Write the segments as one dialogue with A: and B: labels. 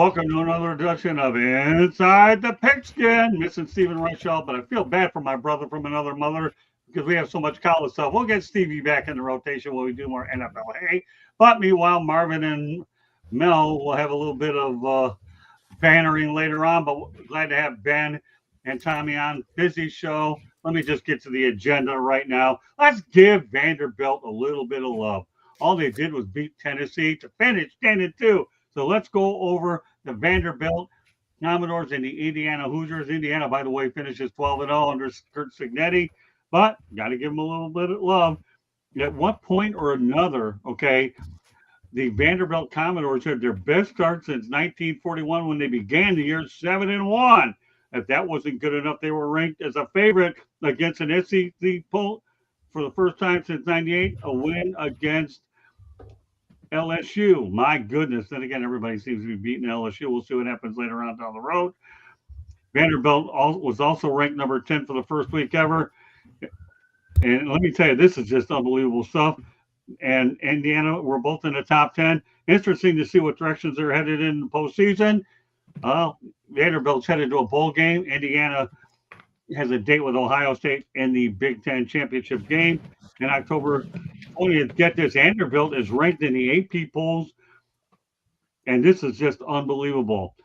A: welcome to another edition of Inside the Pigskin. Missing Stephen Rushall, but I feel bad for my brother from another mother because we have so much college stuff. We'll get Stevie back in the rotation when we do more NFL. But meanwhile, Marvin and Mel will have a little bit of bannering later on, but glad to have Ben and Tommy on. Busy show. Let me just get to the agenda right now. Let's give Vanderbilt a little bit of love. All they did was beat Tennessee to finish 10-2. So let's go over the Vanderbilt Commodores and the Indiana Hoosiers. Indiana, by the way, finishes 12-0 under Kurt Signetti, but got to give them a little bit of love. At one point or another, okay, the Vanderbilt Commodores had their best start since 1941 when they began the year 7-1. If that wasn't good enough, they were ranked as a favorite against an SEC poll for the first time since 98, a win against LSU. My goodness. Then again, everybody seems to be beating LSU. We'll see what happens later on down the road. Vanderbilt was also ranked number 10 for the first week ever. And let me tell you, this is just unbelievable stuff. And Indiana were both in the top 10. Interesting to see what directions they're headed in the postseason. Vanderbilt's headed to a bowl game. Indiana has a date with Ohio State in the Big Ten championship game in October 20th. Get this, Vanderbilt is ranked in the AP polls, and this is just unbelievable.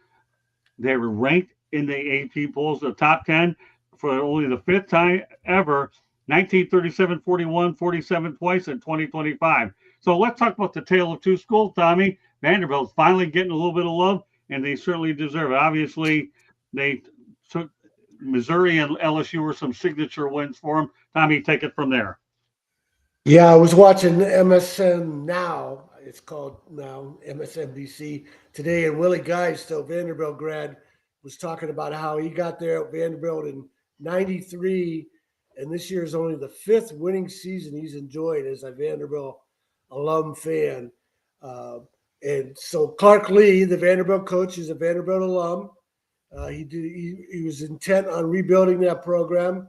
A: They were ranked in the AP polls, the top 10, for only the fifth time ever. 1937, 41, 47 twice, and 2025. So let's talk about the tale of two schools, Tommy. Vanderbilt's finally getting a little bit of love, and they certainly deserve it. Obviously, they took Missouri and LSU were some signature wins for them. Tommy, take it from there.
B: Yeah, I was watching MSN Now. It's called now MSNBC today, and Willie Guy, still Vanderbilt grad, was talking about how he got there at Vanderbilt in '93, and this year is only the fifth winning season he's enjoyed as a Vanderbilt alum fan. And so Clark Lee, the Vanderbilt coach, is a Vanderbilt alum. He was intent on rebuilding that program.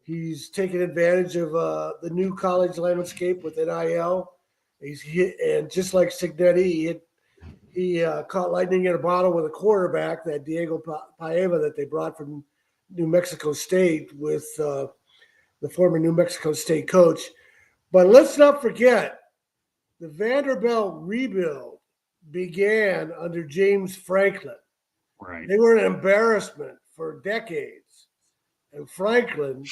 B: He's taken advantage of the new college landscape with NIL. He's hit, and just like Signetti, he caught lightning in a bottle with a quarterback, that Diego Paiva that they brought from New Mexico State with the former New Mexico State coach. But let's not forget, the Vanderbilt rebuild began under James Franklin.
A: Right.
B: They were an embarrassment for decades. And Franklin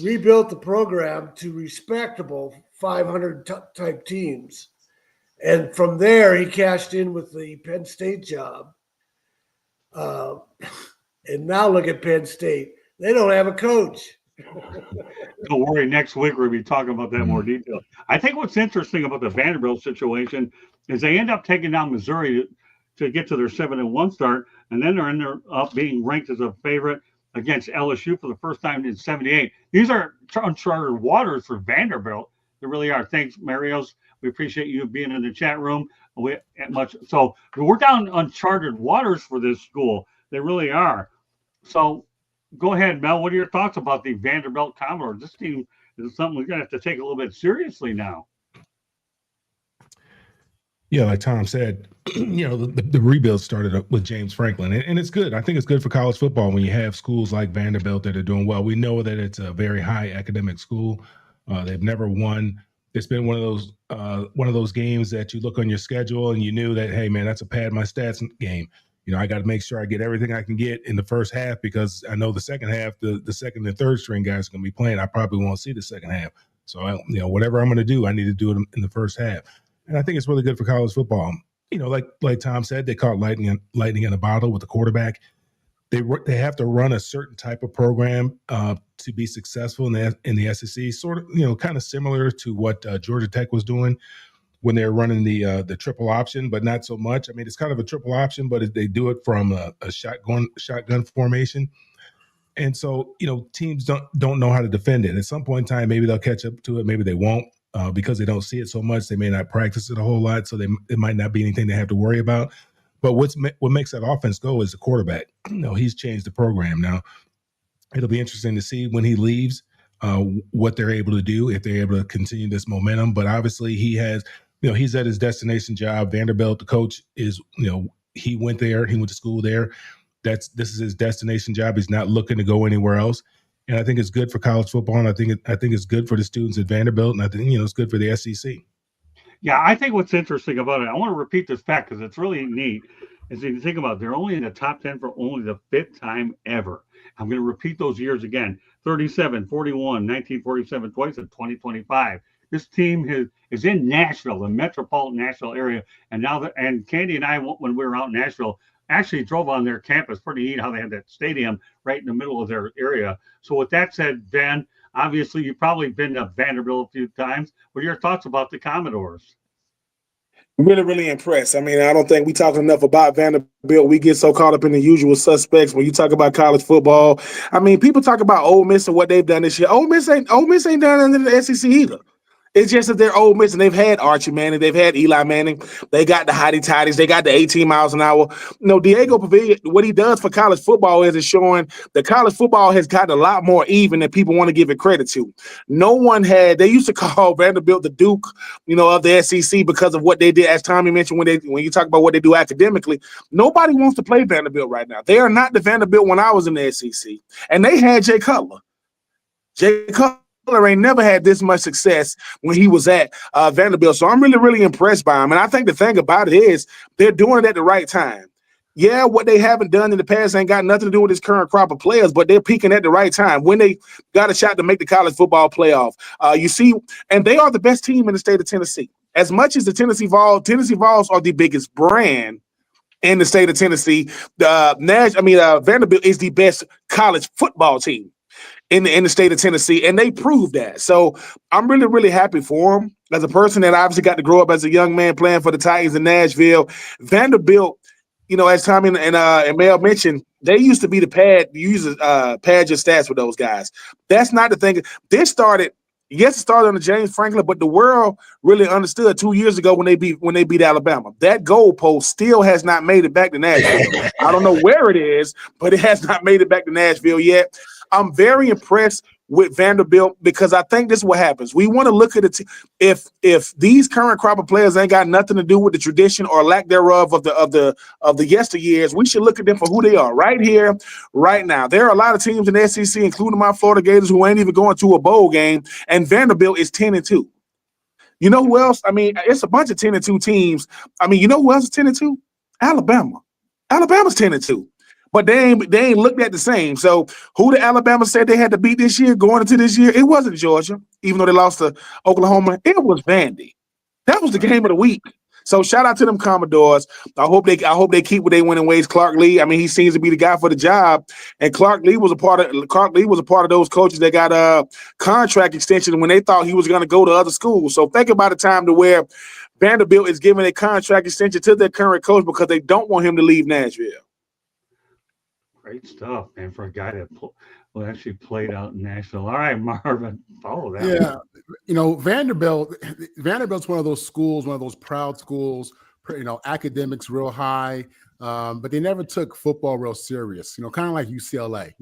B: rebuilt the program to respectable 500 type teams. And from there, he cashed in with the Penn State job. And now look at Penn State. They don't have a coach.
A: Don't worry, next week we'll be talking about that in more detail. I think what's interesting about the Vanderbilt situation is they end up taking down Missouri to get to their 7-1 start, and then they're ended up being ranked as a favorite against LSU for the first time in '78. These are uncharted waters for Vanderbilt. They really are. Thanks, Marios. We appreciate you being in the chat room. So we're down uncharted waters for this school. They really are. So go ahead, Mel. What are your thoughts about the Vanderbilt Commodores? This team is something we're going to have to take a little bit seriously now.
C: Yeah, like Tom said, the rebuild started up with James Franklin, and it's good. I think it's good for college football when you have schools like Vanderbilt that are doing well. We know that it's a very high academic school. They've never won. It's been one of those games that you look on your schedule and you knew that, hey, man, that's a pad my stats game. I got to make sure I get everything I can get in the first half because I know the second half, the second and third string guys are going to be playing. I probably won't see the second half. So, whatever I'm going to do, I need to do it in the first half. And I think it's really good for college football. Like Tom said, they caught lightning in a bottle with the quarterback. They have to run a certain type of program to be successful in the SEC. Sort of, kind of similar to what Georgia Tech was doing when they're running the triple option, but not so much. I mean, it's kind of a triple option, but they do it from a shotgun formation. And so, teams don't know how to defend it. At some point in time, maybe they'll catch up to it. Maybe they won't. Because they don't see it so much, they may not practice it a whole lot, so it might not be anything they have to worry about. But what makes that offense go is the quarterback. He's changed the program. Now, it'll be interesting to see when he leaves what they're able to do, if they're able to continue this momentum. But obviously, he has, he's at his destination job. Vanderbilt, the coach, is, he went there. He went to school there. This is his destination job. He's not looking to go anywhere else. And I think it's good for college football, and I think it's good for the students at Vanderbilt, and I think it's good for the SEC.
A: Yeah, I think what's interesting about it, I want to repeat this fact because it's really neat, is if you think about it, they're only in the top 10 for only the 5th time ever. I'm going to repeat those years again: 37, 41, 1947, twice, and 2025. This team is in Nashville, the metropolitan Nashville area, and Candy and I, when we were out in Nashville, actually drove on their campus. Pretty neat how they had that stadium right in the middle of their area. So with that said, Ben, obviously you've probably been to Vanderbilt a few times. What are your thoughts about the Commodores?
D: Really, really impressed. I mean, I don't think we talk enough about Vanderbilt. We get so caught up in the usual suspects when you talk about college football. I mean, people talk about Ole Miss and what they've done this year. Ole Miss ain't done in the SEC either. It's just that they're Ole Miss, and they've had Archie Manning, they've had Eli Manning, they got the hotty toddies, they got the 18 miles an hour. Diego Pavilion, what he does for college football is showing that college football has gotten a lot more even than people want to give it credit to. They used to call Vanderbilt the Duke, of the SEC because of what they did, as Tommy mentioned, when you talk about what they do academically. Nobody wants to play Vanderbilt right now. They are not the Vanderbilt when I was in the SEC. And they had Jay Cutler. Jay Cutler ain't never had this much success when he was at Vanderbilt. So I'm really, really impressed by him. And I think the thing about it is they're doing it at the right time. Yeah, what they haven't done in the past ain't got nothing to do with this current crop of players, but they're peaking at the right time when they got a shot to make the college football playoff. And they are the best team in the state of Tennessee. As much as the Tennessee Vols are the biggest brand in the state of Tennessee, Vanderbilt is the best college football team in the state of Tennessee, and they proved that. So I'm really, really happy for them. As a person that obviously got to grow up as a young man playing for the Titans in Nashville, Vanderbilt, as Tommy and Mel mentioned, they used to be the pad. You used to pad your stats with those guys. That's not the thing. It started under James Franklin, but the world really understood 2 years ago when they beat Alabama. That goalpost still has not made it back to Nashville. I don't know where it is, but it has not made it back to Nashville yet. I'm very impressed with Vanderbilt because I think this is what happens. We want to look at it. If these current crop of players ain't got nothing to do with the tradition or lack thereof of the yesteryears, we should look at them for who they are right here, right now. There are a lot of teams in the SEC, including my Florida Gators, who ain't even going to a bowl game, and Vanderbilt is 10-2. You know who else? I mean, it's a bunch of 10-2 teams. I mean, you know who else is 10-2? Alabama. Alabama's 10-2. But they ain't looked at the same. So who the Alabama said they had to beat this year, going into this year? It wasn't Georgia, even though they lost to Oklahoma. It was Vandy. That was the game of the week. So shout out to them Commodores. I hope they keep what they winning ways. Clark Lee, I mean, he seems to be the guy for the job. And Clark Lee was a part of those coaches that got a contract extension when they thought he was going to go to other schools. So think about a time to where Vanderbilt is giving a contract extension to their current coach because they don't want him to leave Nashville.
A: Great stuff, man, for a guy that actually played out in Nashville. All right, Marvin, follow that.
E: Yeah, Vanderbilt's one of those schools, one of those proud schools, academics real high, but they never took football real serious, kind of like UCLA,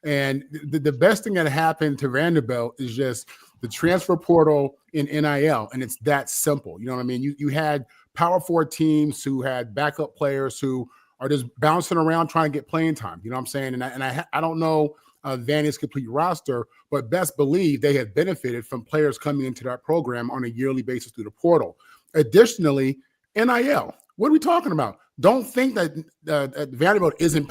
E: and the best thing that happened to Vanderbilt is just the transfer portal in NIL, and it's that simple. You know what I mean? You had Power 4 teams who had backup players who are just bouncing around trying to get playing time. You know what I'm saying? And I don't know Vandy's complete roster, but best believe they have benefited from players coming into that program on a yearly basis through the portal. Additionally, NIL. What are we talking about? Don't think that Vanderbilt isn't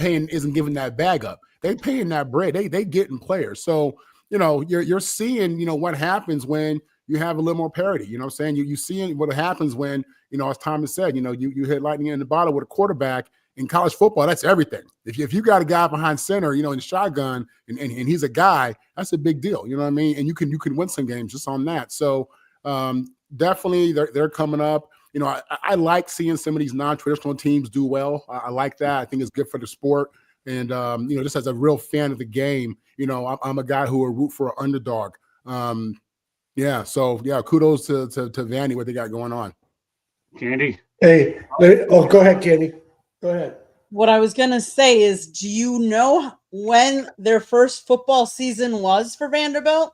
E: giving that bag up. They paying that bread. They getting players. So, you're seeing, what happens when you have a little more parity. You know what I'm saying? You seeing what happens when, as Thomas said, you hit lightning in the bottle with a quarterback. In college football, that's everything. If you got a guy behind center, in the shotgun, and he's a guy, that's a big deal. You know what I mean? And you can win some games just on that. So definitely they're coming up. I like seeing some of these non-traditional teams do well. I like that. I think it's good for the sport. And just as a real fan of the game, I'm a guy who will root for an underdog. So kudos to Vandy, what they got going on.
A: Candy.
B: Hey, go ahead, Candy. Go ahead.
F: What I was going to say is, do you know when their first football season was for Vanderbilt?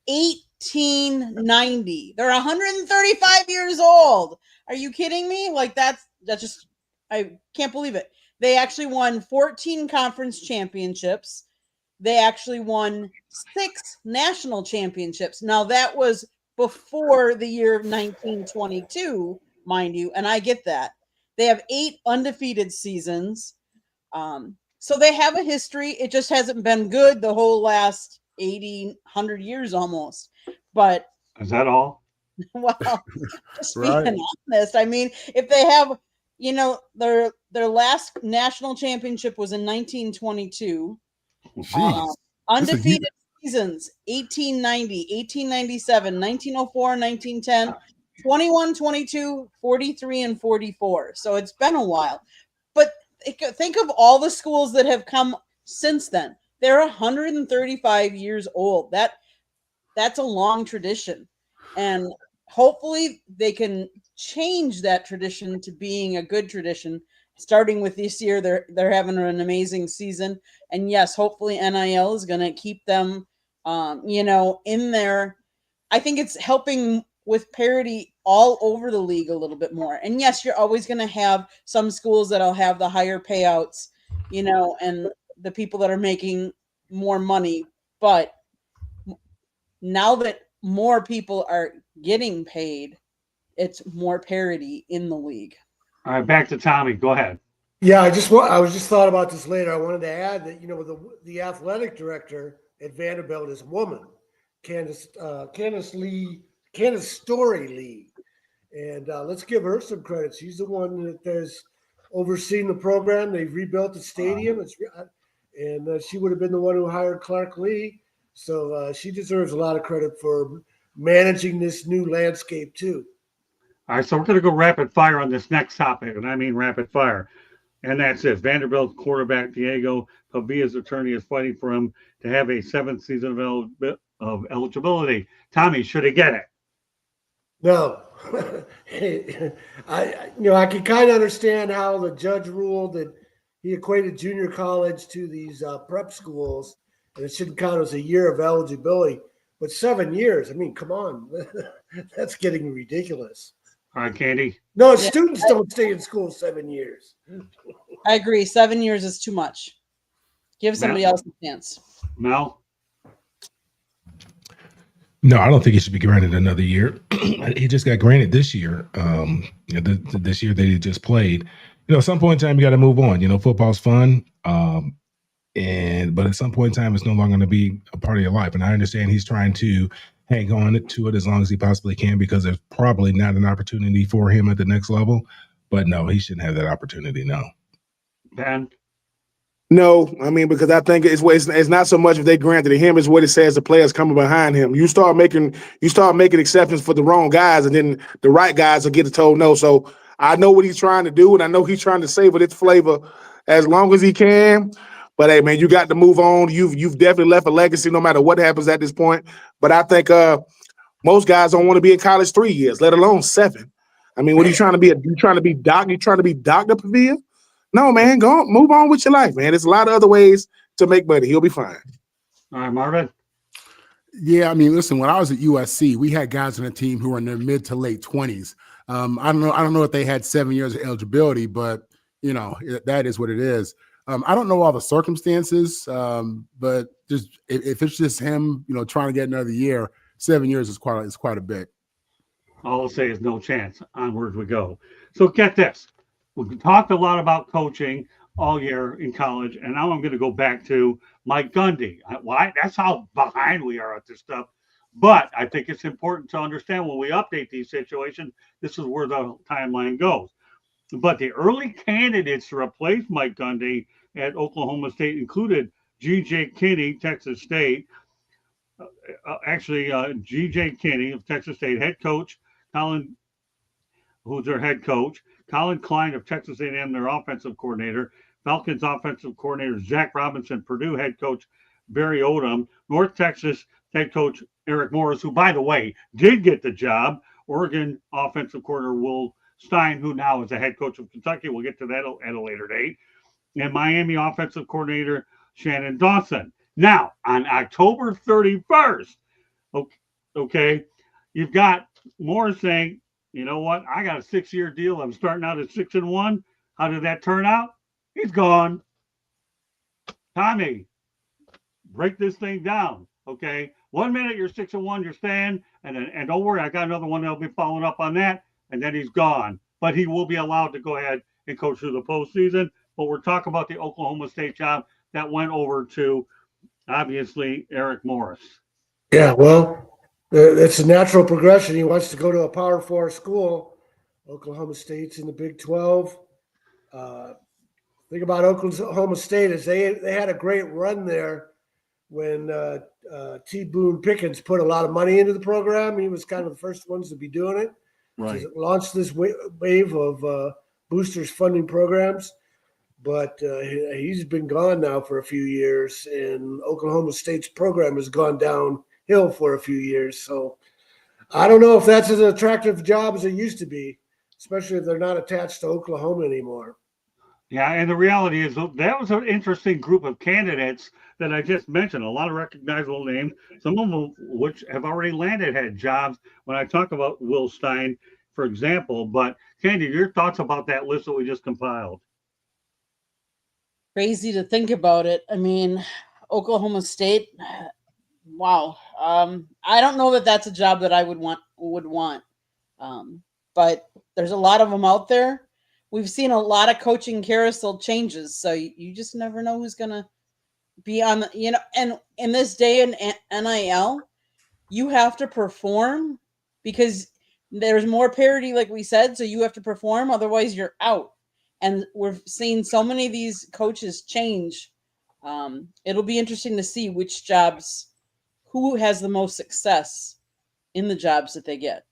F: 1890. They're 135 years old. Are you kidding me? Like that's just I can't believe it. They actually won 14 conference championships. They actually won 6 national championships. Now, that was before the year 1922, mind you, and I get that. They have 8 undefeated seasons. So they have a history. It just hasn't been good the whole last 80, 100 years almost. But,
A: Is that all?
F: well, just
E: Right.
F: being honest, I mean, if they have, their last national championship was in 1922.
E: Jeez.
F: Undefeated seasons 1890, 1897, 1904, 1910, 21, 22, 43, and 44. So it's been a while. But think of all the schools that have come since then. They're 135 years old. That's a long tradition. And hopefully they can change that tradition to being a good tradition. Starting with this year, they're having an amazing season, and yes, hopefully NIL is going to keep them, in there. I think it's helping with parity all over the league a little bit more. And yes, you're always going to have some schools that'll have the higher payouts, and the people that are making more money. But now that more people are getting paid, it's more parity in the league.
A: All right, back to Tommy. Go ahead.
B: Yeah, I was just thought about this later. I wanted to add that the athletic director at Vanderbilt is a woman, Candace Story Lee, and let's give her some credit. She's the one that has overseen the program. They've rebuilt the stadium, and she would have been the one who hired Clark Lee. So she deserves a lot of credit for managing this new landscape too.
A: All right, so we're going to go rapid fire on this next topic, and I mean rapid fire. And that's this. Vanderbilt quarterback Diego Pavilla's attorney is fighting for him to have a 7th season of eligibility. Tommy, should he get it?
B: No. I can kind of understand how the judge ruled that he equated junior college to these prep schools, and it shouldn't count as a year of eligibility. But 7 years, I mean, come on. That's getting ridiculous.
A: All right, Candy.
B: No, students don't stay in school 7 years.
F: I agree. 7 years is too much. Give somebody else a chance.
A: Mel?
C: No, I don't think he should be granted another year. He just got granted this year. This year that he just played. At some point in time, you got to move on. Football's fun. But at some point in time, it's no longer going to be a part of your life. And I understand he's trying to hang on to it as long as he possibly can, because there's probably not an opportunity for him at the next level. But no, he shouldn't have that opportunity. No.
A: Ben?
D: No, I mean, because I think it's not so much if they granted it him, it's what it says the players coming behind him. You start making exceptions for the wrong guys, and then the right guys will get told no. So I know what he's trying to do, and I know he's trying to savor its flavor as long as he can. But hey, man, you got to move on. You've definitely left a legacy, no matter what happens at this point. But I think most guys don't want to be in college 3 years, let alone 7. I mean, what are you trying to be? You trying to be Dr. Pavilla? No, man, go move on with your life, man. There's a lot of other ways to make money. He'll be fine.
A: All right, Marvin?
E: Yeah, I mean, listen, when I was at USC, we had guys on the team who were in their mid to late 20s. I don't know if they had 7 years of eligibility, but that is what it is. I don't know all the circumstances, but just if it's just him, trying to get another year, 7 years is quite a bit.
A: All I'll say is no chance. Onward we go. So get this. We've talked a lot about coaching all year in college, and now I'm going to go back to Mike Gundy. Why? That's how behind we are at this stuff. But I think it's important to understand when we update these situations, this is where the timeline goes. But the early candidates to replace Mike Gundy at Oklahoma State included G.J. Kinney, Texas State. G.J. Kinney of Texas State, head coach, who's their head coach, Colin Klein of Texas A&M, their offensive coordinator, Falcons offensive coordinator Zach Robinson, Purdue head coach Barry Odom, North Texas head coach Eric Morris, who, by the way, did get the job, Oregon offensive coordinator Will Stein, who now is the head coach of Kentucky. We'll get to that at a later date. And Miami offensive coordinator Shannon Dawson. Now, on October 31st, okay, you've got Morris saying, you know what? I got a 6-year deal. I'm starting out at 6-1. How did that turn out? He's gone. Tommy, break this thing down. Okay. 1 minute you're 6-1, you're staying, and don't worry, I got another one that'll be following up on that, and then he's gone. But he will be allowed to go ahead and coach through the postseason. But we're talking about the Oklahoma State job that went over to obviously Eric Morris.
B: Yeah, well, it's a natural progression. He wants to go to a Power 4 school. Oklahoma State's in the Big 12. Thing about Oklahoma State is they had a great run there when T. Boone Pickens put a lot of money into the program. He was kind of the first ones to be doing it.
A: Right.
B: So it launched this wave of boosters funding programs. But he's been gone now for a few years, and Oklahoma State's program has gone downhill for a few years. So I don't know if that's as attractive job as it used to be, especially if they're not attached to Oklahoma anymore.
A: Yeah, and the reality is that was an interesting group of candidates that I just mentioned. A lot of recognizable names, some of them which have already landed had jobs. When I talk about Will Stein, for example, but Candy, your thoughts about that list that we just compiled?
F: Crazy to think about it. I mean, Oklahoma State. Wow. I don't know that that's a job that I would want. But there's a lot of them out there. We've seen a lot of coaching carousel changes, so you just never know who's gonna be on the, and in this day in NIL, you have to perform because there's more parity, like we said, so you have to perform, otherwise you're out. And we're seeing so many of these coaches change. It'll be interesting to see who has the most success in the jobs that they get.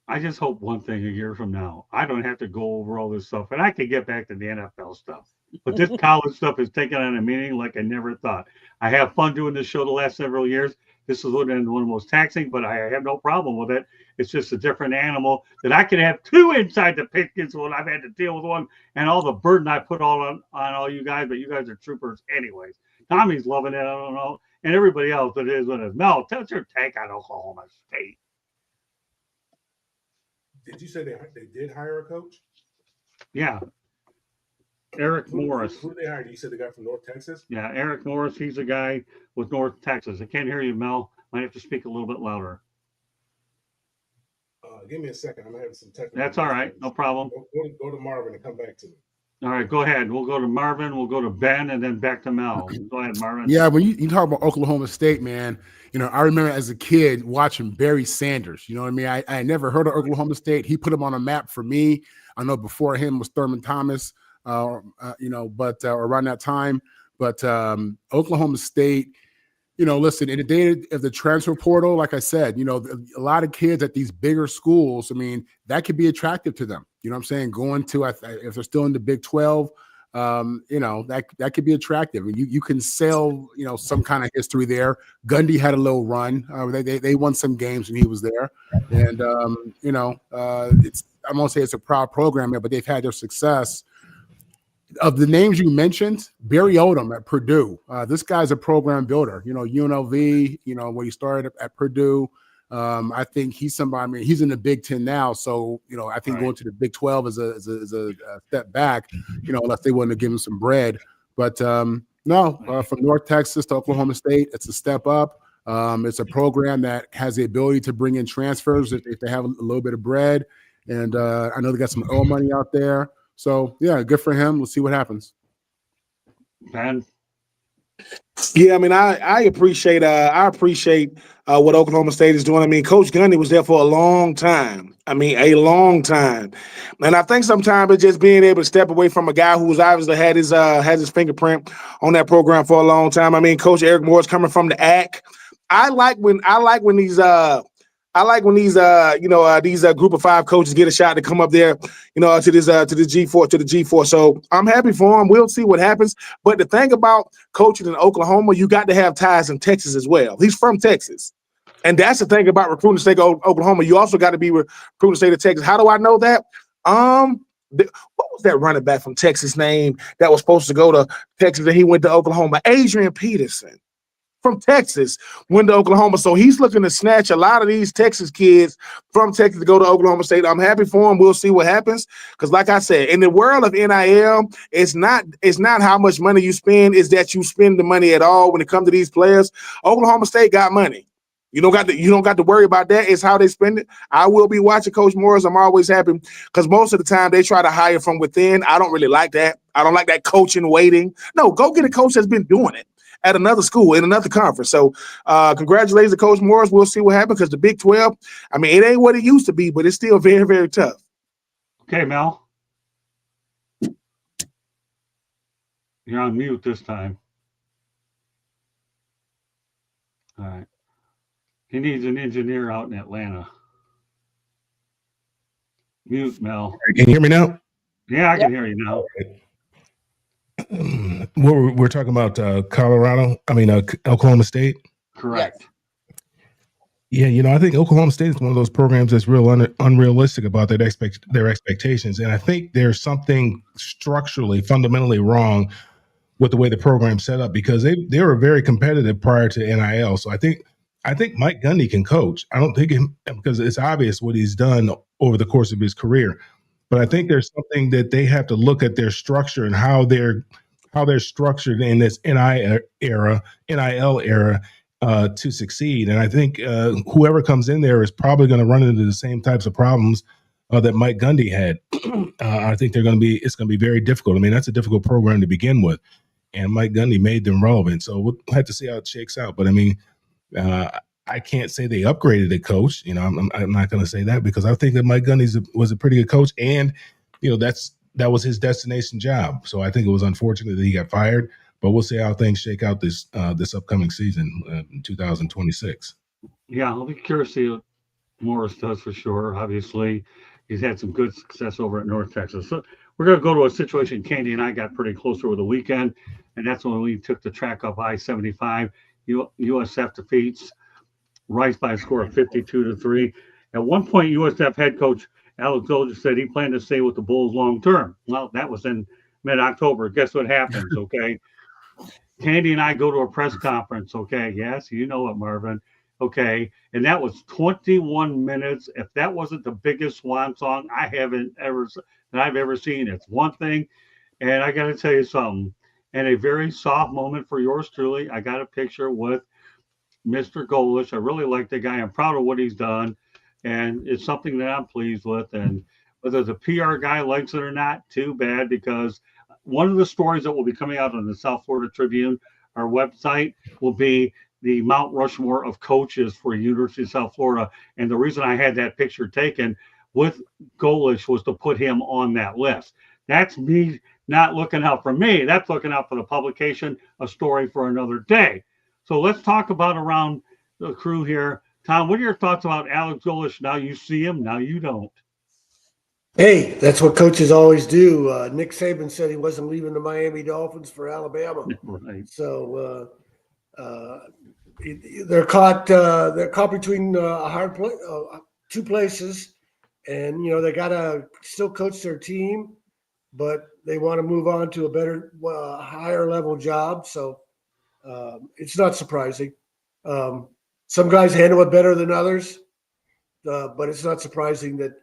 A: I just hope one thing a year from now, I don't have to go over all this stuff and I can get back to the NFL stuff. But this college stuff is taking on a meaning like I never thought. I have fun doing this show the last several years. This is one of the most taxing, but I have no problem with it. It's just a different animal that I can have two inside the Pigskin when I've had to deal with one and all the burden I put on all you guys, but you guys are troopers anyways. Tommy's loving it, I don't know. And everybody else that is with us. Mel, tell us your take on Oklahoma State.
G: Did you say they did hire a coach?
A: Yeah. Eric Morris.
G: Who did they hire? You said the guy from North Texas?
A: Yeah, Eric Morris. He's a guy with North Texas. I can't hear you, Mel. Might have to speak a little bit louder.
G: Give me a second. I'm having some technical.
A: That's all right. No problem.
G: Go to Marvin and come back to me.
A: All right, go ahead. We'll go to Marvin. We'll go to Ben, and then back to Mel. Go ahead, Marvin.
E: Yeah, when you talk about Oklahoma State, man, I remember as a kid watching Barry Sanders. You know what I mean? I never heard of Oklahoma State. He put him on a map for me. I know before him was Thurman Thomas, but around that time. But Oklahoma State, listen, in the day of the transfer portal, like I said, a lot of kids at these bigger schools, I mean, that could be attractive to them. You know what I'm saying? Going to, if they're still in the Big 12, that could be attractive. You can sell, some kind of history there. Gundy had a little run. They won some games when he was there. And, I won't say it's a proud program there, but they've had their success. Of the names you mentioned, Barry Odom at Purdue. This guy's a program builder. UNLV, when he started at Purdue. I think he's somebody. I mean, he's in the Big 10 now, so I think going to the Big 12 is a step back. Unless they want to give him some bread. But from North Texas to Oklahoma State, it's a step up. It's a program that has the ability to bring in transfers if they have a little bit of bread. And I know they got some oil money out there. So yeah, good for him. We'll see what happens.
A: Ben.
D: Yeah, I mean, I appreciate what Oklahoma State is doing. I mean, Coach Gundy was there for a long time. I mean, a long time, and I think sometimes it's just being able to step away from a guy who's obviously had his fingerprint on that program for a long time. I mean, Coach Eric Morris coming from the AC. I like when these group of five coaches get a shot to come up there, to the G4. So I'm happy for him. We'll see what happens. But the thing about coaching in Oklahoma, you got to have ties in Texas as well. He's from Texas. And that's the thing about recruiting the state of Oklahoma. You also got to be recruiting the state of Texas. How do I know that? What was that running back from Texas name that was supposed to go to Texas and he went to Oklahoma? Adrian Peterson. from Texas went to Oklahoma. So he's looking to snatch a lot of these Texas kids from Texas to go to Oklahoma State. I'm happy for him. We'll see what happens. Because like I said, in the world of NIL, it's not how much money you spend, it's that you spend the money at all when it comes to these players. Oklahoma State got money. You don't got to worry about that. It's how they spend it. I will be watching Coach Morris. I'm always happy because most of the time they try to hire from within. I don't really like that. I don't like that coaching waiting. No, go get a coach that's been doing it at another school in another conference. So congratulations to Coach Morris. We'll see what happens because the Big 12, I mean, it ain't what it used to be, but it's still very, very tough.
A: Okay, Mel. You're on mute this time. All right. He needs an engineer out in Atlanta. Mute, Mel.
C: Can you hear me now?
A: Yeah, I can hear you now.
C: We're talking about Oklahoma State.
A: Correct.
C: Yeah, I think Oklahoma State is one of those programs that's real unrealistic about their expectations, and I think there's something structurally, fundamentally wrong with the way the program's set up because they were very competitive prior to NIL. So I think Mike Gundy can coach. I don't think because it's obvious what he's done over the course of his career, but I think there's something that they have to look at their structure and how they're structured in this NIL era to succeed. And I think whoever comes in there is probably going to run into the same types of problems that Mike Gundy had. I think it's going to be very difficult. I mean, that's a difficult program to begin with, and Mike Gundy made them relevant. So we'll have to see how it shakes out. But I mean, I can't say they upgraded the coach. I'm not going to say that because I think that Mike Gundy was a pretty good coach, and that was his destination job. So I think it was unfortunate that he got fired. But we'll see how things shake out this upcoming season in 2026.
A: Yeah, I'll be curious to see what Morris does for sure. Obviously, he's had some good success over at North Texas. So we're going to go to a situation Candy and I got pretty close over the weekend, and that's when we took the track up I-75. USF defeats Rice by a score of 52-3. At one point, USF head coach Alex Goldger said he planned to stay with the Bulls long term. Well, that was in mid-October. Guess what happens, okay? Candy and I go to a press conference, okay? Yes, you know it, Marvin. Okay, and that was 21 minutes. If that wasn't the biggest swan song I've ever seen, it's one thing. And I got to tell you something. And a very soft moment for yours truly. I got a picture with Mr. Golish. I really like the guy. I'm proud of what he's done, and it's something that I'm pleased with. And whether the PR guy likes it or not, too bad, because one of the stories that will be coming out on the South Florida Tribune, our website, will be the Mount Rushmore of coaches for University of South Florida. And the reason I had that picture taken with Golish was to put him on that list. That's me not looking out for me. That's looking out for the publication, a story for another day. So let's talk about around the crew here. Tom, what are your thoughts about Alex Golish? Now you see him, now you don't.
B: Hey, that's what coaches always do. Nick Saban said he wasn't leaving the Miami Dolphins for Alabama.
A: Right.
B: So they're caught between a hard two places, and they got to still coach their team, but they want to move on to a better, higher level job. So it's not surprising. Some guys handle it better than others, but it's not surprising that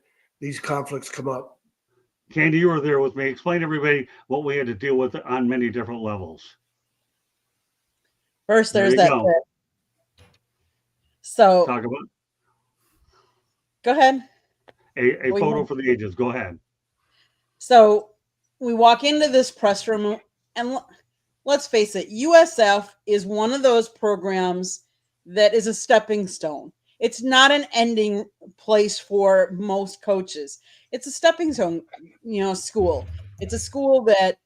B: these conflicts come up.
A: Candy, you were there with me. Explain to everybody what we had to deal with on many different levels.
F: First, there's that. So
A: talk about.
F: Go ahead.
A: A photo for the ages. Go ahead.
F: So we walk into this press room, and let's face it, USF is one of those programs that is a stepping stone. It's not an ending place for most coaches. It's a stepping stone, school. It's a school that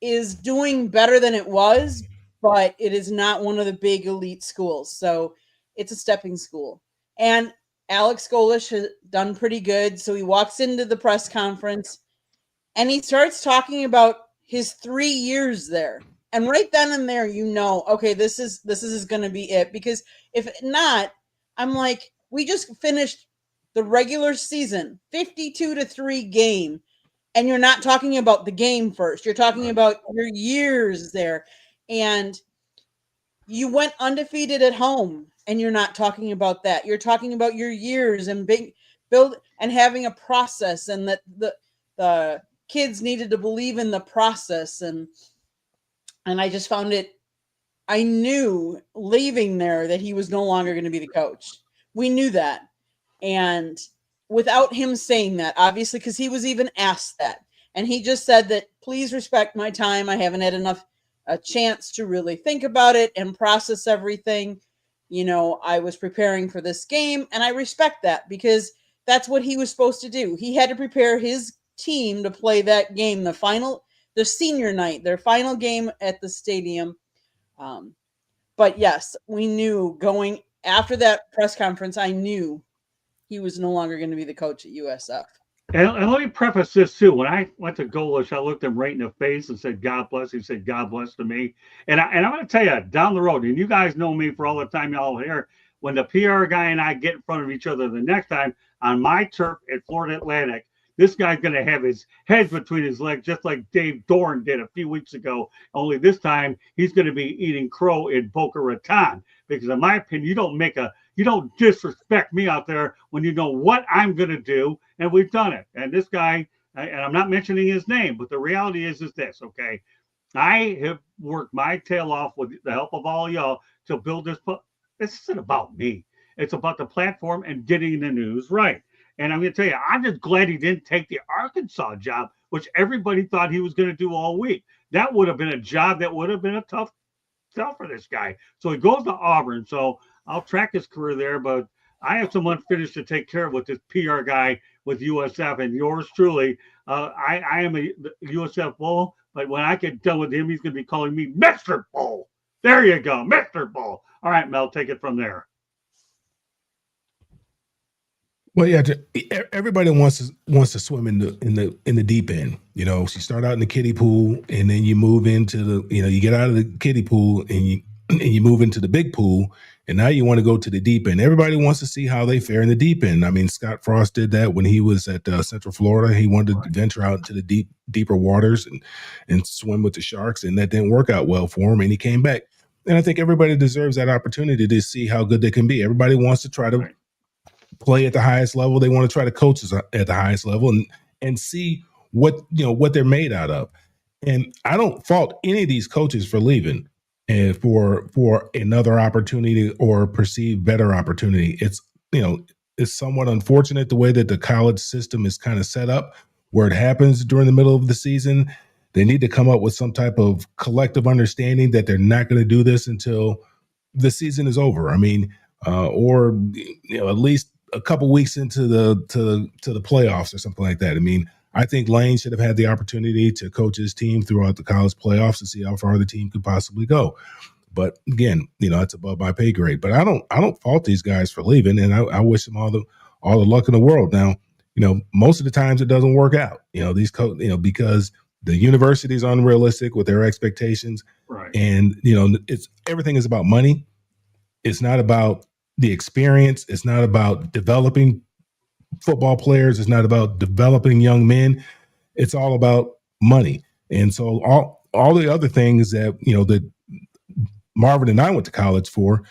F: is doing better than it was, but it is not one of the big elite schools. So it's a stepping school. And Alex Golish has done pretty good. So he walks into the press conference and he starts talking about his 3 years there. And right then and there, okay, this is going to be it. Because if not, I'm like, we just finished the regular season, 52-3 game. And you're not talking about the game first. You're talking about your years there. And You went undefeated at home, and you're not talking about that. You're talking about your years and build and having a process, and that the kids needed to believe in the process, and I just found it. I knew leaving there that he was no longer going to be the coach. We knew that. And without him saying that, obviously, because he was even asked that. And he just said that, please respect my time. I haven't had enough a chance to really think about it and process everything. You know, I was preparing for this game, and I respect that because that's what he was supposed to do. He had to prepare his team to play that game, the senior night, their final game at the stadium. But yes, we knew going after that press conference, I knew he was no longer going to be the coach at USF.
A: And let me preface this too. When I went to Golish, I looked him right in the face and said, "God bless." He said, "God bless" to me. And I'm going to tell you, down the road, and you guys know me for all the time y'all here. When the PR guy and I get in front of each other the next time on my turf at Florida Atlantic, this guy's going to have his head between his legs, just like Dave Dorn did a few weeks ago. Only this time, he's going to be eating crow in Boca Raton. Because in my opinion, you don't disrespect me out there when you know what I'm going to do, and we've done it. And this guy, and I'm not mentioning his name, but the reality is this, okay? I have worked my tail off with the help of all y'all to build this. This isn't about me. It's about the platform and getting the news right. And I'm going to tell you, I'm just glad he didn't take the Arkansas job, which everybody thought he was going to do all week. That would have been a job that would have been a tough sell for this guy. So he goes to Auburn. So I'll track his career there, but I have some unfinished to take care of with this PR guy with USF and yours truly. I am a USF Bull, but when I get done with him, he's going to be calling me Mr. Bull. There you go, Mr. Bull. All right, Mel, take it from there.
C: Well, yeah, everybody wants to swim in the deep end. You know, so you start out in the kiddie pool, and then you move into you get out of the kiddie pool, and you move into the big pool, and now you want to go to the deep end. Everybody wants to see how they fare in the deep end. I mean, Scott Frost did that when he was at Central Florida. He wanted to venture out into the deeper waters and swim with the sharks, and that didn't work out well for him, and he came back. And I think everybody deserves that opportunity to see how good they can be. Everybody wants to try to play at the highest level. They want to try to coach at the highest level and see what they're made out of. And I don't fault any of these coaches for leaving and for another opportunity or perceived better opportunity. It's somewhat unfortunate the way that the college system is kind of set up, where it happens during the middle of the season. They need to come up with some type of collective understanding that they're not going to do this until the season is over. I mean, or at least a couple weeks into the playoffs or something like that. I mean, I think Lane should have had the opportunity to coach his team throughout the college playoffs to see how far the team could possibly go. But again, it's above my pay grade. But I don't fault these guys for leaving, and I wish them all the luck in the world. Now, most of the times it doesn't work out. These because the university is unrealistic with their expectations,
A: right?
C: And everything is about money. It's not about the experience. It's not about developing football players. It's not about developing young men. It's all about money. And so all the other things that that Marvin and I went to college for,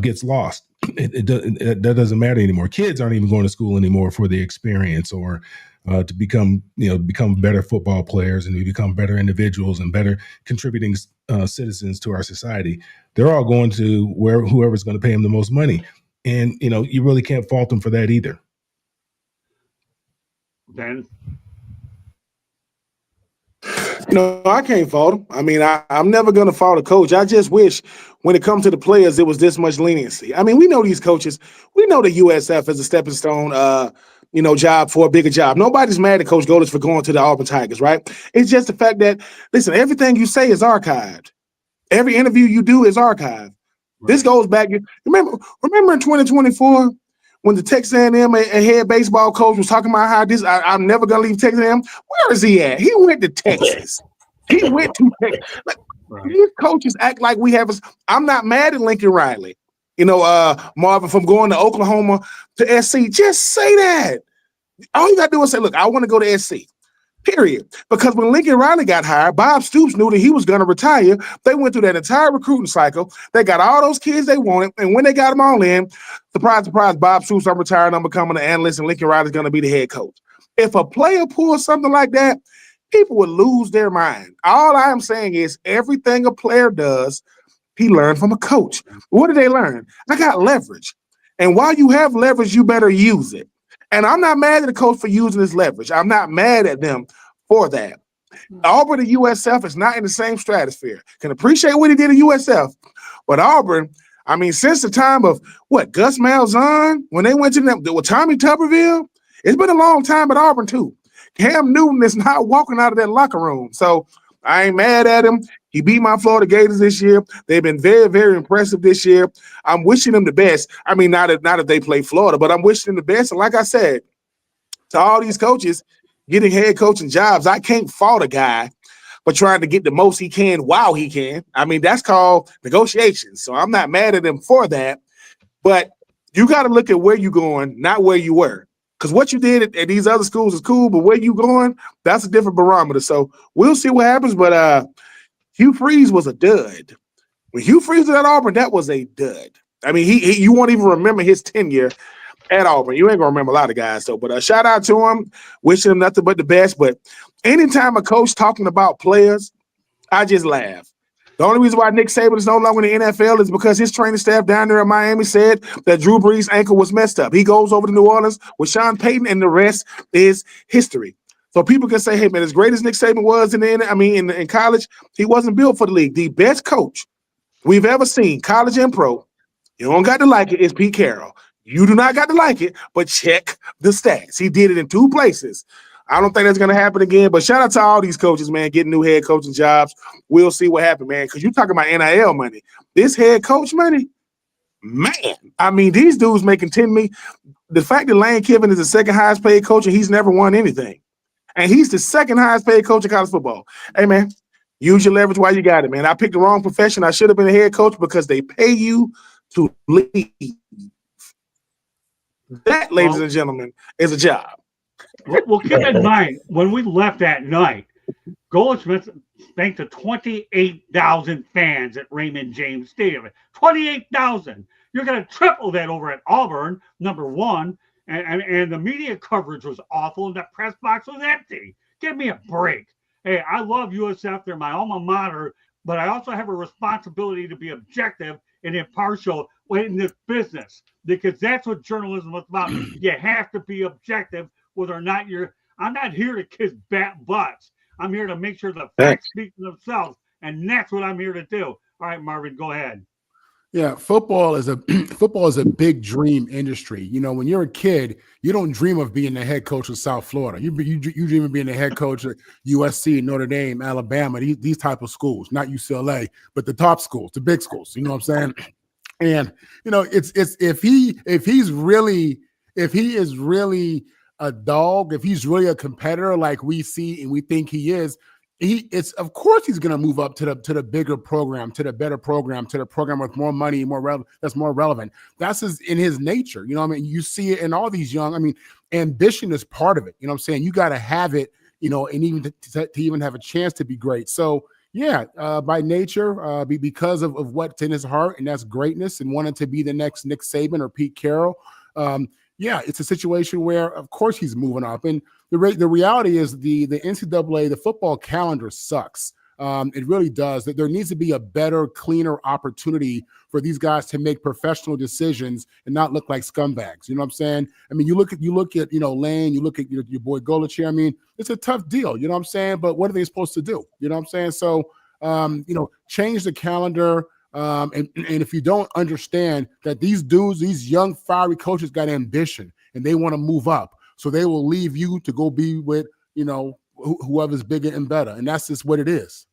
C: gets lost. That doesn't matter anymore. Kids aren't even going to school anymore for the experience or to become better football players and to become better individuals and better contributing citizens to our society. They're all going to whoever's going to pay them the most money. And, you really can't fault them for that either.
A: Ben?
D: I can't fault him. I mean, I'm never going to fault a coach. I just wish when it comes to the players, it was this much leniency. I mean, we know these coaches. We know the USF is a stepping stone, job for a bigger job. Nobody's mad at Coach Golish for going to the Auburn Tigers, right? It's just the fact that, listen, everything you say is archived. Every interview you do is archived. Right. This goes back. Remember in 2024 when the Texas A&M head baseball coach was talking about how I'm never going to leave Texas A&M. Where is he at? He went to Texas. He went to Texas. Right. These coaches act like we have. I'm not mad at Lincoln Riley. Marvin, from going to Oklahoma to SC. Just say that. All you got to do is say, look, I want to go to SC. period. Because when Lincoln Riley got hired, Bob Stoops knew that he was going to retire. They went through that entire recruiting cycle. They got all those kids they wanted. And when they got them all in, surprise, surprise, Bob Stoops, I'm retiring, I'm becoming an analyst, and Lincoln Riley's going to be the head coach. If a player pulls something like that, people would lose their mind. All I am saying is everything a player does, he learned from a coach. What did they learn? I got leverage. And while you have leverage, you better use it. And I'm not mad at the coach for using his leverage. I'm not mad at them for that. Auburn and USF is not in the same stratosphere. Can appreciate what he did at USF. But Auburn, I mean, since the time of, Gus Malzahn, when they went to them, with Tommy Tuberville, it's been a long time at Auburn, too. Cam Newton is not walking out of that locker room. So I ain't mad at him. He beat my Florida Gators this year. They've been very, very impressive this year. I'm wishing them the best. I mean, not if they play Florida, but I'm wishing them the best. And like I said, to all these coaches getting head coaching jobs, I can't fault a guy for trying to get the most he can while he can. I mean, that's called negotiations. So I'm not mad at him for that. But you got to look at where you're going, not where you were. Because what you did at these other schools is cool, but where you going, that's a different barometer. So we'll see what happens. But Hugh Freeze was a dud. When Hugh Freeze was at Auburn, that was a dud. I mean, you won't even remember his tenure at Auburn. You ain't going to remember a lot of guys, though. But shout out to him. Wishing him nothing but the best. But anytime a coach talking about players, I just laugh. The only reason why Nick Saban is no longer in the NFL is because his training staff down there in Miami said that Drew Brees' ankle was messed up. He goes over to New Orleans with Sean Payton, and the rest is history. So people can say, hey, man, as great as Nick Saban was in college, he wasn't built for the league. The best coach we've ever seen, college and pro, you don't got to like it, is Pete Carroll. You do not got to like it, but check the stats. He did it in 2 places. I don't think that's going to happen again, but shout out to all these coaches, man, getting new head coaching jobs. We'll see what happens, man, because you're talking about NIL money. This head coach money, man, I mean, these dudes making $10 million. The fact that Lane Kiffin is the second highest paid coach and he's never won anything, and he's the second highest paid coach in college football. Hey, man, use your leverage while you got it, man. I picked the wrong profession. I should have been a head coach because they pay you to lead. That, ladies and gentlemen, is a job.
A: Well, keep in mind, when we left that night, Goldsmith thanked the 28,000 fans at Raymond James Stadium. 28,000. You're going to triple that over at Auburn, number one. And the media coverage was awful, and the press box was empty. Give me a break. Hey, I love USF. They're my alma mater, but I also have a responsibility to be objective and impartial in this business, because that's what journalism is about. You have to be objective, whether or not I'm not here to kiss butts. I'm here to make sure the facts speak for themselves, and that's what I'm here to do. All right, Marvin, go ahead.
E: Yeah, football is a big dream industry. You know, when you're a kid, you don't dream of being the head coach of South Florida. You dream of being the head coach at USC, Notre Dame, Alabama, these type of schools, not UCLA, but the top schools, the big schools. You know what I'm saying? And you know, it's if he is really a dog, if he's really a competitor like we see and we think he is, it's of course he's going to move up to the bigger program, to the better program, to the program with more money, that's more relevant. That's in his nature. You know what I mean? You see it in all these young. I mean, ambition is part of it. You know what I'm saying? You got to have it. You know, and even to even have a chance to be great. So yeah, by nature, because of what's in his heart, and that's greatness, and wanting to be the next Nick Saban or Pete Carroll. Yeah, it's a situation where, of course, he's moving up. And the reality is the NCAA, the football calendar sucks. It really does. That there needs to be a better, cleaner opportunity for these guys to make professional decisions and not look like scumbags. You know what I'm saying? I mean, you look at Lane, you look at your boy Golich here. I mean, it's a tough deal. You know what I'm saying? But what are they supposed to do? You know what I'm saying? So, change the calendar. And if you don't understand that these dudes, these young fiery coaches got ambition and they want to move up, so they will leave you to go be with, whoever's bigger and better. And that's just what it is.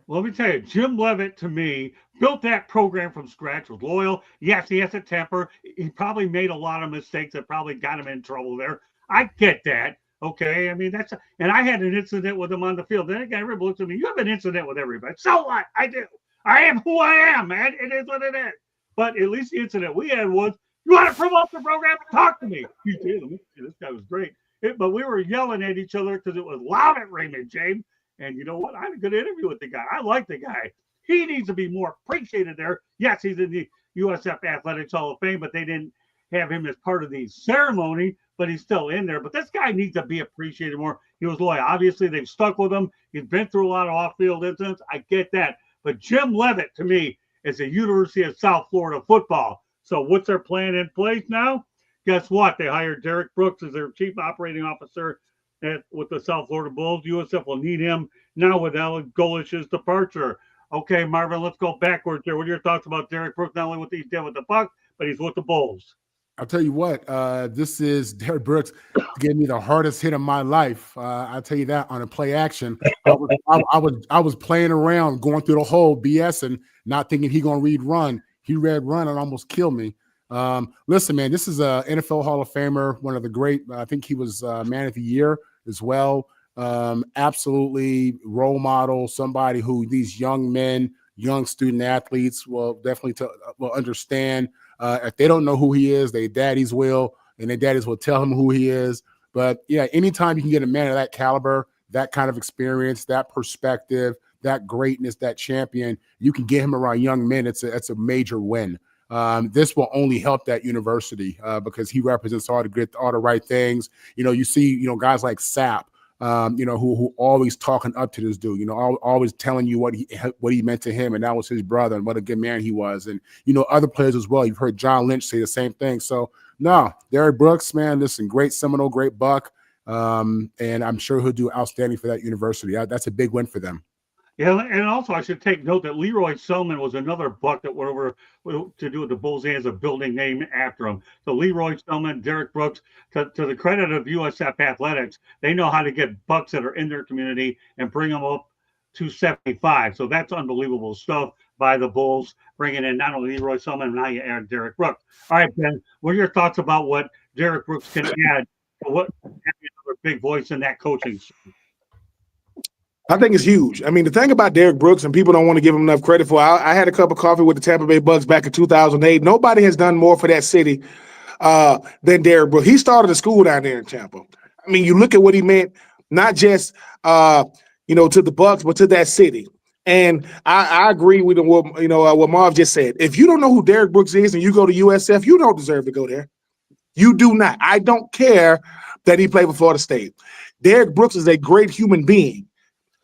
A: Well, let me tell you, Jim Leavitt, to me, built that program from scratch, was loyal. Yes, he has a temper. He probably made a lot of mistakes that probably got him in trouble there. I get that. Okay. I mean, and I had an incident with him on the field. Then again, everybody looks at me, you have an incident with everybody. So what? I do. I am who I am, man. It is what it is. But at least the incident we had was, you want to promote the program? Talk to me. You did. This guy was great. but we were yelling at each other because it was loud at Raymond James. And you know what? I had a good interview with the guy. I like the guy. He needs to be more appreciated there. Yes, he's in the USF Athletics Hall of Fame, but they didn't have him as part of the ceremony, but he's still in there. But this guy needs to be appreciated more. He was loyal. Obviously, they've stuck with him. He's been through a lot of off-field incidents. I get that. But Jim Leavitt, to me, is the University of South Florida football. So what's their plan in place now? Guess what? They hired Derek Brooks as their chief operating officer with the South Florida Bulls. USF will need him now with Alan Golish's departure. Okay, Marvin, let's go backwards here. What are your thoughts about Derek Brooks, not only what he's done with the Bucks, but he's with the Bulls?
E: I'll tell you what, this is Derek Brooks gave me the hardest hit of my life. I'll tell you that on a play action. I was playing around, going through the whole BS and not thinking he gonna read run. He read run and almost killed me. Listen, man, this is a NFL Hall of Famer, one of the great. I think he was Man of the Year as well. Absolutely role model, somebody who these young men, young student athletes will definitely will understand. If they don't know who he is, their daddies will, and their daddies will tell him who he is. But yeah, anytime you can get a man of that caliber, that kind of experience, that perspective, that greatness, that champion, you can get him around young men. It's a major win. This will only help that university because he represents all the right things. You know, you see, guys like Sapp, who always talking up to this dude, always telling you what he meant to him, and that was his brother, and what a good man he was. And, other players as well. You've heard John Lynch say the same thing. So, no, Derek Brooks, man, listen, great Seminole, great Buck. And I'm sure he'll do outstanding for that university. That's a big win for them.
A: Yeah, and also I should take note that Leroy Selman was another Buck that went over to do with the Bulls. He has a building named after him. So Leroy Selman, Derek Brooks, to the credit of USF Athletics, they know how to get Bucks that are in their community and bring them up to 75. So that's unbelievable stuff by the Bulls, bringing in not only Leroy Selman, now you add Derek Brooks. All right, Ben, what are your thoughts about what Derek Brooks can add to what having another big voice in that coaching?
D: I think it's huge. I mean, the thing about Derek Brooks, and people don't want to give him enough credit for, I had a cup of coffee with the Tampa Bay Bucks back in 2008. Nobody has done more for that city than Derek Brooks. He started a school down there in Tampa. I mean, you look at what he meant, not just to the Bucks, but to that city. And I agree with what Marv just said. If you don't know who Derek Brooks is and you go to USF, you don't deserve to go there. You do not. I don't care that he played for Florida State. Derek Brooks is a great human being.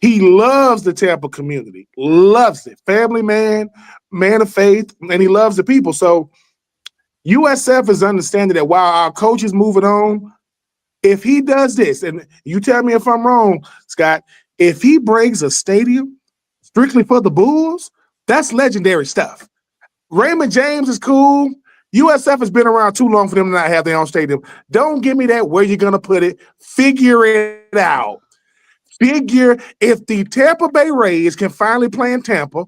D: He loves the Tampa community, loves it. Family man, man of faith, and he loves the people. So USF is understanding that while our coach is moving on, if he does this, and you tell me if I'm wrong, Scott, if he brings a stadium strictly for the Bulls, that's legendary stuff. Raymond James is cool. USF has been around too long for them to not have their own stadium. Don't give me that where you're going to put it. Figure it out. Figure if the Tampa Bay Rays can finally play in Tampa,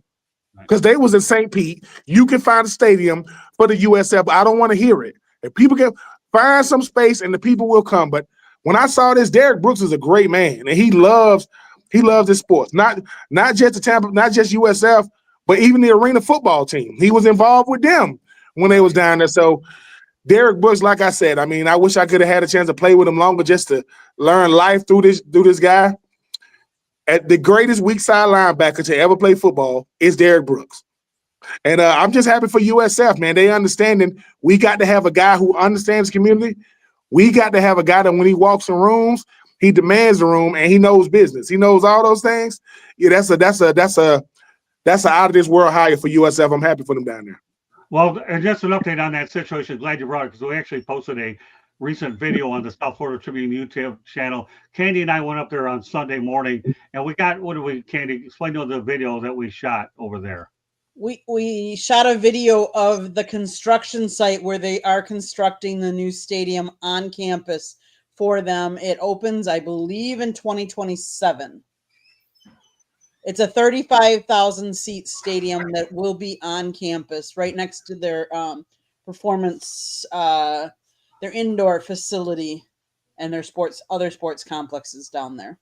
D: because they was in St. Pete, you can find a stadium for the USF. I don't want to hear it. If people can find some space and the people will come. But when I saw this, Derek Brooks is a great man, and he loves his sports. Not just the Tampa, not just USF, but even the arena football team. He was involved with them when they was down there. So Derek Brooks, like I said, I mean, I wish I could have had a chance to play with him longer just to learn life through this guy. At the greatest weak side linebacker to ever play football is Derek Brooks. And I'm just happy for USF, man. They understanding we got to have a guy who understands the community. We got to have a guy that when he walks in rooms, he demands the room and he knows business. He knows all those things. Yeah, that's a out of this world hire for USF. I'm happy for them down there.
A: Well, and just an update on that situation. Glad you brought it because we actually posted a recent video on the South Florida Tribune YouTube channel. Candy and I went up there on Sunday morning, and we got, Candy, explain to the video that we shot over there.
F: We shot a video of the construction site where they are constructing the new stadium on campus for them. It opens, I believe, in 2027. It's a 35,000 seat stadium that will be on campus right next to their performance their indoor facility and their other sports complexes down there.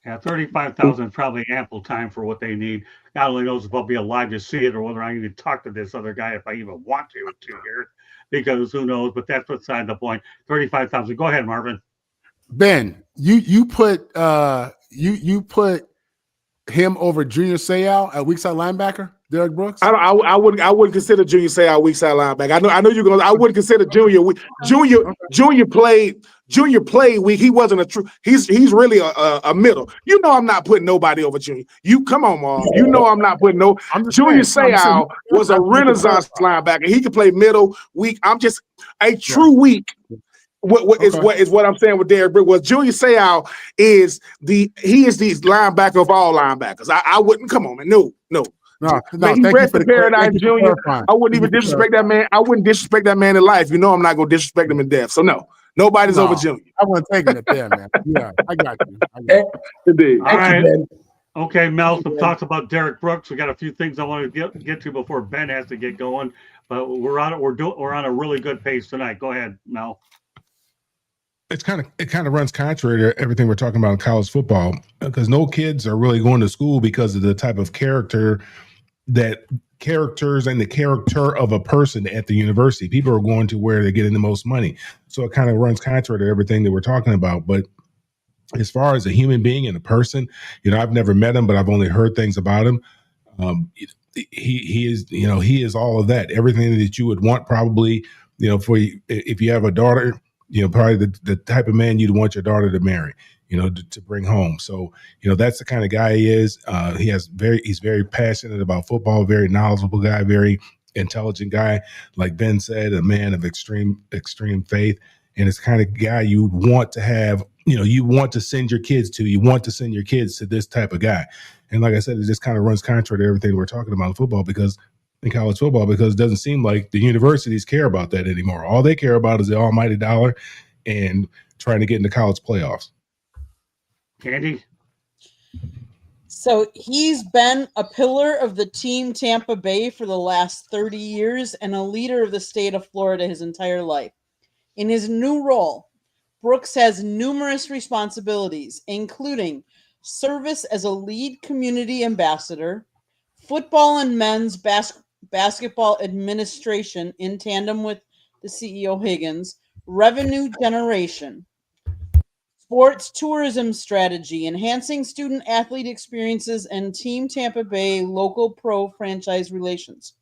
A: Yeah, 35,000 probably ample time for what they need. God only knows if I'll be alive to see it or whether I even talk to this other guy if I even want to in 2 years, because who knows, but that's beside the point. 35,000. Go ahead, Marvin.
E: Ben, you put you put him over Junior Seau at weak side linebacker, Derek Brooks?
D: I wouldn't consider Junior say our weak side linebacker. I know you're gonna. I wouldn't consider Junior. Junior played weak. He wasn't a true. He's really a middle. You know I'm not putting nobody over Junior. You come on, Marv. You know I'm not putting no. Junior Seau was a renaissance linebacker. He could play middle, weak. I'm just a true weak. What is what I'm saying with Derek Brooks? Well, Junior Seau is the linebacker of all linebackers. I wouldn't come on, man. No. Man, he rest in paradise, Junior. I wouldn't even disrespect that man. I wouldn't disrespect that man in life. You know I'm not gonna disrespect him in death. So no, nobody's over Junior.
E: I wouldn't take it there, man. Yeah, I got you.
D: Indeed.
A: All right. Okay, Mel, some talks about Derek Brooks. We got a few things I want to get to before Ben has to get going, but we're on a really good pace tonight. Go ahead, Mel.
C: It kind of runs contrary to everything we're talking about in college football, because no kids are really going to school because of the type of characters and the character of a person at the university. People are going to where they're getting the most money. So it kind of runs contrary to everything that we're talking about. But as far as a human being and a person, I've never met him, but I've only heard things about him. He is all of that, everything that you would want probably, for you, if you have a daughter, probably the type of man you'd want your daughter to marry, to bring home. So, that's the kind of guy he is. He's very passionate about football, very knowledgeable guy, very intelligent guy. Like Ben said, a man of extreme faith. And it's the kind of guy you want to have, you want to send your kids to. You want to send your kids to this type of guy. And like I said, it just kind of runs contrary to everything we're talking about in football, in college football, because it doesn't seem like the universities care about that anymore. All they care about is the almighty dollar and trying to get into college playoffs.
A: Candy?
F: So he's been a pillar of the team Tampa Bay for the last 30 years and a leader of the state of Florida his entire life. In his new role, Brooks has numerous responsibilities, including service as a lead community ambassador, football and men's basketball administration in tandem with the CEO Higgins, revenue generation, sports tourism strategy, enhancing student athlete experiences, and Team Tampa Bay local pro franchise relations.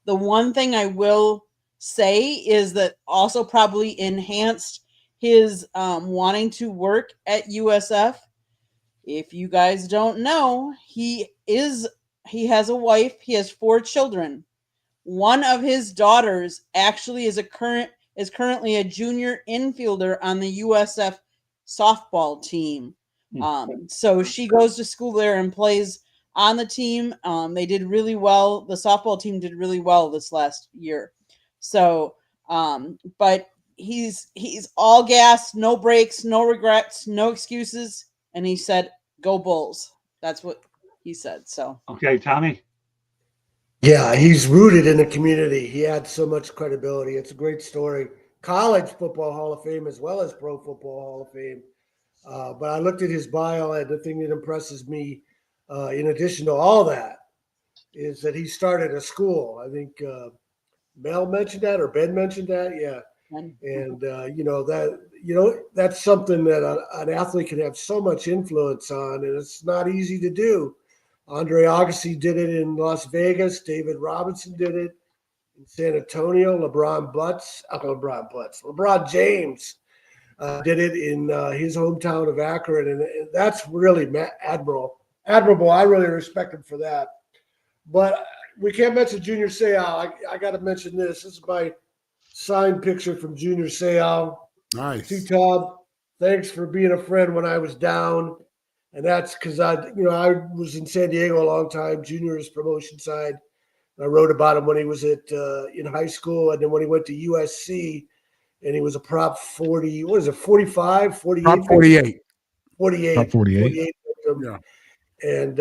F: The one thing I will say is that also probably enhanced his wanting to work at USF. If you guys don't know, he has a wife. He has 4 children. One of his daughters actually is currently a junior infielder on the USF softball team. So she goes to school there and plays on the team. They did really well. The softball team did really well this last year. So, but he's all gas, no brakes, no regrets, no excuses. And he said, "Go Bulls." That's what he said. So,
A: okay, Tommy.
B: Yeah, he's rooted in the community. He had so much credibility. It's a great story. College Football Hall of Fame as well as Pro Football Hall of Fame. But I looked at his bio, and the thing that impresses me, in addition to all that, is that he started a school. I think Mel mentioned that, or Ben mentioned that. Yeah. And, that's something that an athlete can have so much influence on, and it's not easy to do. Andre Agassi did it in Las Vegas. David Robinson did it in San Antonio. LeBron James did it in his hometown of Akron, and that's really admirable. I really respect him for that. But we can't mention Junior Seau. I got to mention this. This is my signed picture from Junior Seau.
E: Nice.
B: T-Tob, thanks for being a friend when I was down. And that's because I was in San Diego a long time. Junior is promotion side. I wrote about him when he was in high school, and then when he went to USC, and he was a prop 40. What is it? 45, 48.
E: Prop 48.
B: 48.
C: Prop 48.
B: Yeah. And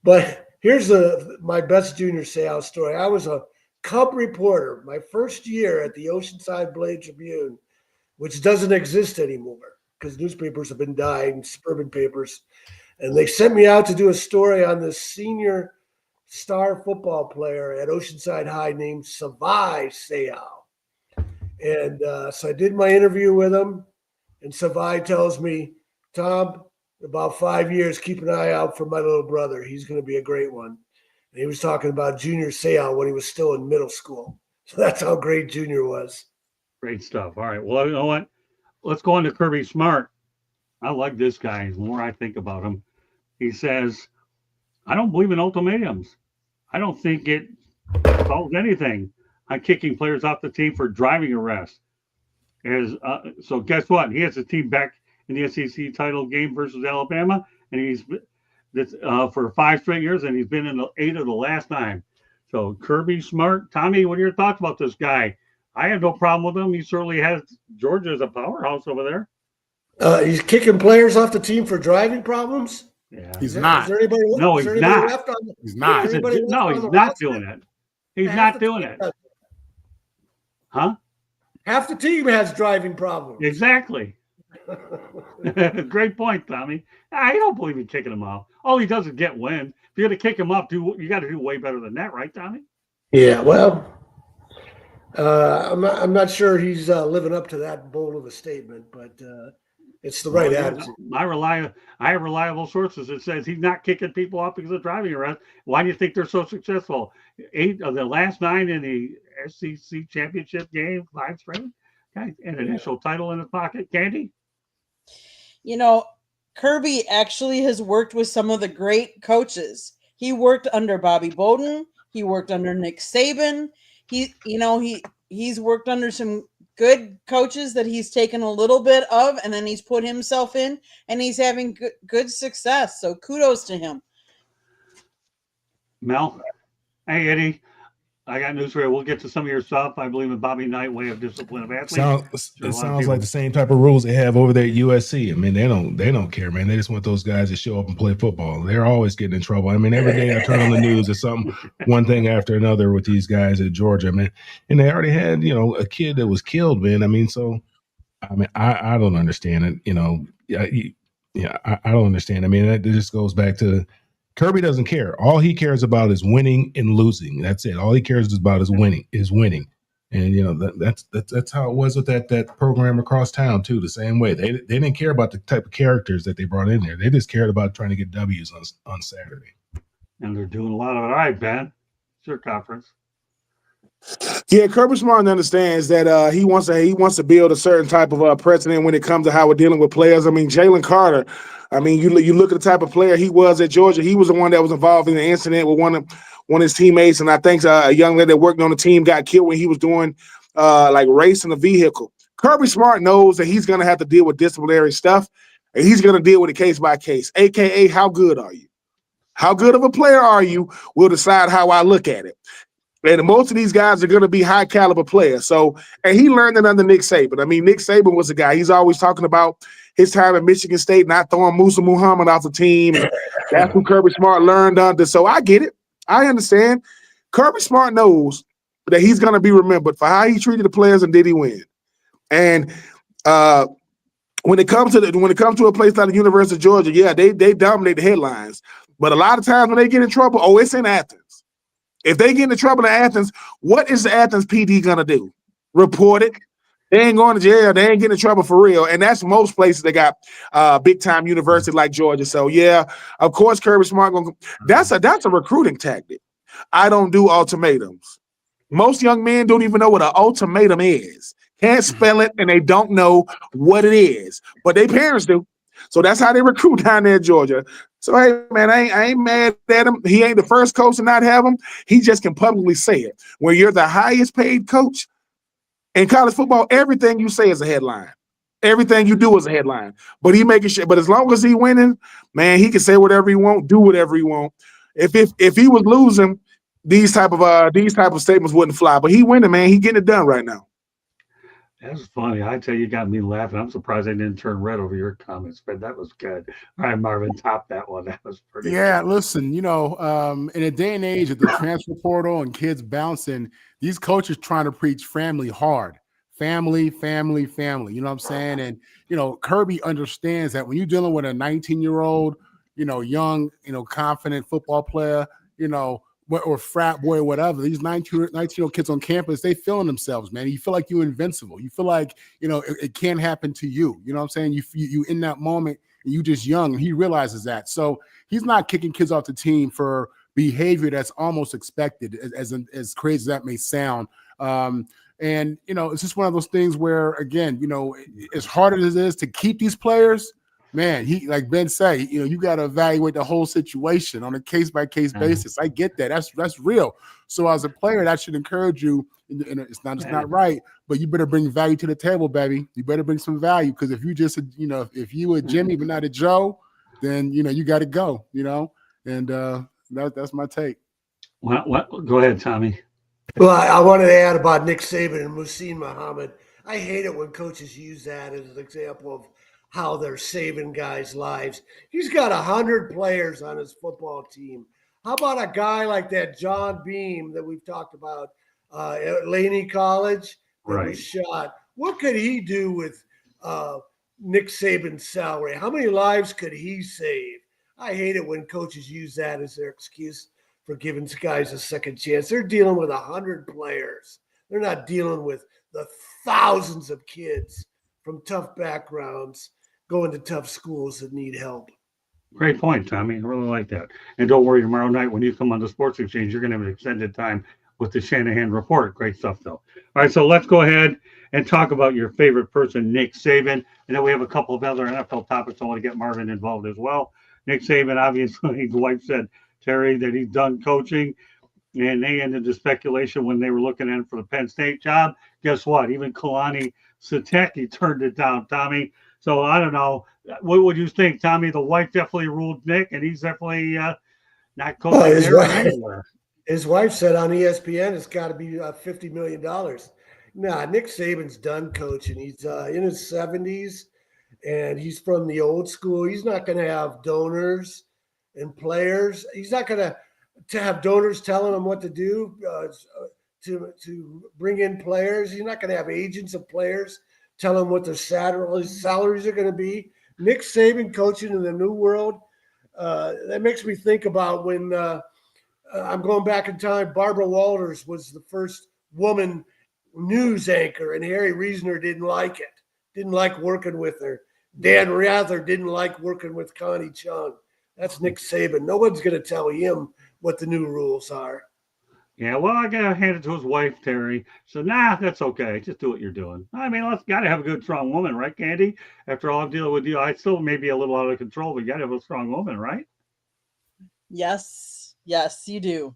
B: but here's my best Junior Seau story. I was a Cub reporter my first year at the Oceanside Blade Tribune, which doesn't exist anymore because newspapers have been dying, suburban papers. And they sent me out to do a story on this senior star football player at Oceanside High named Savai Seau. And so I did my interview with him. And Savai tells me, Tom, about 5 years, keep an eye out for my little brother. He's going to be a great one. And he was talking about Junior Seau when he was still in middle school. So that's how great Junior was.
A: Great stuff. All right. Well, you know what? Let's go on to Kirby Smart. I like this guy. The more I think about him, he says, I don't believe in ultimatums. I don't think it solves anything. I'm kicking players off the team for driving arrest. So guess what? He has the team back in the SEC title game versus Alabama, and he's for 5 straight years, and he's been in 8 of the last 9. So Kirby Smart, Tommy, what are your thoughts about this guy? I have no problem with him. He certainly has Georgia as a powerhouse over there.
B: He's kicking players off the team for driving problems.
A: Yeah,
E: He's not.
B: Is there anybody,
A: No,
B: is there
A: he's
B: anybody
A: not.
B: left on?
E: He's not.
B: Is there anybody left
A: No,
B: on
A: he's
B: the
A: not
B: roster?
A: doing it. He's
B: Half
A: not
B: the
A: doing
B: team
A: it.
B: does.
A: Huh?
B: Half the team has driving problems.
A: Exactly. Great point, Tommy. I don't believe in kicking him off. All he does is get wins. If you're going to kick him off, you got to do way better than that, right, Tommy?
B: Yeah, well, I'm not sure he's living up to that bold of a statement, but it's the right attitude.
A: I have reliable sources that says he's not kicking people off because of driving arrest. Why do you think they're so successful? 8 of the last 9 in the SEC championship game, 5 straight. Okay, and an initial title in his pocket. Candy?
F: You know, Kirby actually has worked with some of the great coaches. He worked under Bobby Bowden. He worked under Nick Saban. He's worked under some good coaches that he's taken a little bit of, and then he's put himself in, and he's having good success. So kudos to him.
A: Mel? Hey, Eddie. I got news for you. We'll get to some of your stuff. I believe in Bobby Knight way of discipline of athletes.
C: It sounds like the same type of rules they have over there at USC. I mean, they don't care, man. They just want those guys to show up and play football. They're always getting in trouble. I mean, every day I turn on the news, there's something, one thing after another with these guys at Georgia, man. And they already had, a kid that was killed, man. I mean, so I don't understand it. I don't understand. I mean, it just goes back to Kirby doesn't care. All he cares about is winning and losing. That's it. All he cares about is winning. And that's how it was with that program across town too. The same way they didn't care about the type of characters that they brought in there. They just cared about trying to get W's on Saturday.
A: And they're doing a lot of it. All right, Ben. It's your conference.
D: Yeah, Kirby Smart understands that he wants to build a certain type of precedent when it comes to how we're dealing with players. I mean, Jalen Carter. I mean, you look at the type of player he was at Georgia. He was the one that was involved in the incident with one of his teammates, and I think a young lady that worked on the team got killed when he was doing like racing a vehicle. Kirby Smart knows that he's going to have to deal with disciplinary stuff, and he's going to deal with it case by case. AKA, how good are you? How good of a player are you? Will decide how I look at it. And most of these guys are going to be high caliber players. So, and he learned it under Nick Saban. I mean, Nick Saban was a guy. He's always talking about his time at Michigan State, not throwing Musa Muhammad off the team. And that's who Kirby Smart learned under. So I get it. I understand. Kirby Smart knows that he's going to be remembered for how he treated the players and did he win. And when it comes to a place like the University of Georgia, yeah, they dominate the headlines. But a lot of times when they get in trouble, it's in Athens. If they get into trouble in Athens, what is the Athens PD going to do? Report it. They ain't going to jail. They ain't getting in trouble for real. And that's most places that got big-time university like Georgia. So, yeah, of course, Kirby Smart that's a recruiting tactic. I don't do ultimatums. Most young men don't even know what an ultimatum is. Can't spell it, and they don't know what it is. But their parents do. So that's how they recruit down there in Georgia. So, hey, man, I ain't mad at him. He ain't the first coach to not have him. He just can publicly say it. When you're the highest paid coach in college football, everything you say is a headline. Everything you do is a headline. But he making sure. But as long as he winning, man, he can say whatever he want, do whatever he want. If he was losing, these type of statements wouldn't fly. But he winning, man. He getting it done right now.
A: That's funny. I tell you, you got me laughing. I'm surprised I didn't turn red over your comments, but that was good. All right, Marvin, top that one. That was pretty
E: Yeah,
A: good.
E: listen, in a day and age of the transfer portal and kids bouncing, these coaches trying to preach family hard. Family, family, family. You know what I'm saying? And, Kirby understands that when you're dealing with a 19-year-old, young, confident football player, or frat boy or whatever, these 19-year-old kids on campus, they feeling themselves, man. You feel like you're invincible. You feel like, it can't happen to you. You know what I'm saying? You in that moment, and you just young, and he realizes that. So he's not kicking kids off the team for behavior that's almost expected, as crazy as that may sound. And, it's just one of those things where, again, as hard as it is to keep these players, man, like Ben say, you got to evaluate the whole situation on a case-by-case basis. I get that. That's real. So as a player, that should encourage you. And it's not right, but you better bring value to the table, baby. You better bring some value, because if you just, if you a Jimmy but not a Joe, then, you got to go, and that's my take.
A: What? Go ahead, Tommy.
B: Well, I wanted to add about Nick Saban and Muhsin Muhammad. I hate it when coaches use that as an example of how they're saving guys' lives. He's got 100 players on his football team. How about a guy like that John Beam that we've talked about at Laney College that was shot? What could he do with Nick Saban's salary? How many lives could he save? I hate it when coaches use that as their excuse for giving guys a second chance. They're dealing with 100 players. They're not dealing with the thousands of kids from tough backgrounds going to tough schools that need help.
A: Great point, Tommy. I really like that. And don't worry, tomorrow night when you come on the Sports Exchange, you're going to have an extended time with the Shanahan Report. Great stuff, though. All right, so let's go ahead and talk about your favorite person, Nick Saban. And then we have a couple of other NFL topics. I want to get Marvin involved as well. Nick Saban, obviously, his wife said, Terry, that he's done coaching, and they ended the speculation when they were looking at him for the Penn State job. Guess what? Even Kalani Siteki turned it down, Tommy. So I don't know. What would you think, Tommy? The wife definitely ruled Nick, and he's definitely not coaching anywhere.
B: His wife said on ESPN it's got to be $50 million. Nah, Nick Saban's done coaching. He's in his 70s, and he's from the old school. He's not going to have donors and players. He's not going to have donors telling him what to do to bring in players. He's not going to have agents of players telling him what their salaries are going to be. Nick Saban coaching in the new world, that makes me think about when I'm going back in time. Barbara Walters was the first woman news anchor, and Harry Reasoner didn't like it, didn't like working with her. Dan Rather didn't like working with Connie Chung. That's Nick Saban. No one's going to tell him what the new rules are.
A: Yeah, well, I got to hand it to his wife, Terry. So, that's okay. Just do what you're doing. I mean, let's got to have a good, strong woman, right, Candy? After all I'm dealing with you, I still may be a little out of control, but you got to have a strong woman, right?
F: Yes, you do.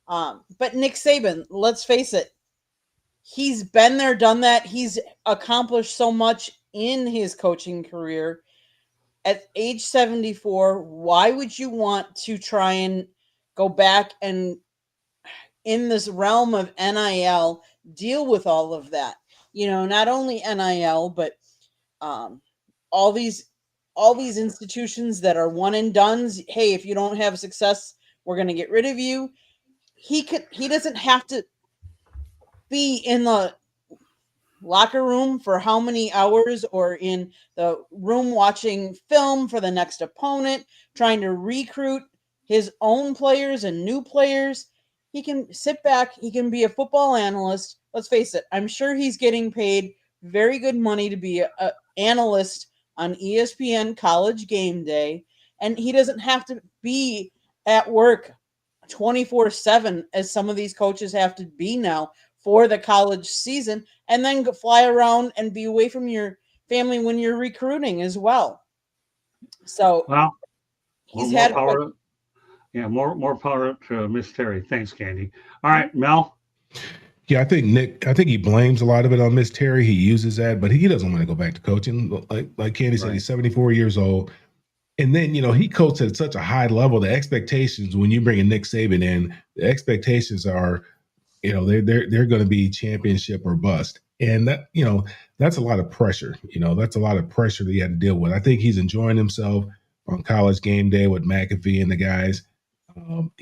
F: But Nick Saban, let's face it, he's been there, done that. He's accomplished so much in his coaching career. At age 74, why would you want to try and go back and, in this realm of NIL, deal with all of that? Not only NIL, but all these institutions that are one and dones. Hey, if you don't have success, we're going to get rid of you. He doesn't have to be in the locker room for how many hours, or in the room watching film for the next opponent, trying to recruit his own players and new players. He can sit back. He can be a football analyst. Let's face it. I'm sure he's getting paid very good money to be an analyst on ESPN College Game Day. And he doesn't have to be at work 24/7 as some of these coaches have to be now for the college season, and then fly around and be away from your family when you're recruiting as well. So he's had
A: power. More power to Miss Terry. Thanks, Candy. All right, Mel.
C: Yeah, I think he blames a lot of it on Miss Terry. He uses that, but he doesn't want to go back to coaching. Like Candy said, he's 74 years old. And then, he coached at such a high level. The expectations, when you bring a Nick Saban in, the expectations are, they're going to be championship or bust. And that, that's a lot of pressure. That's a lot of pressure that he had to deal with. I think he's enjoying himself on College Game Day with McAfee and the guys.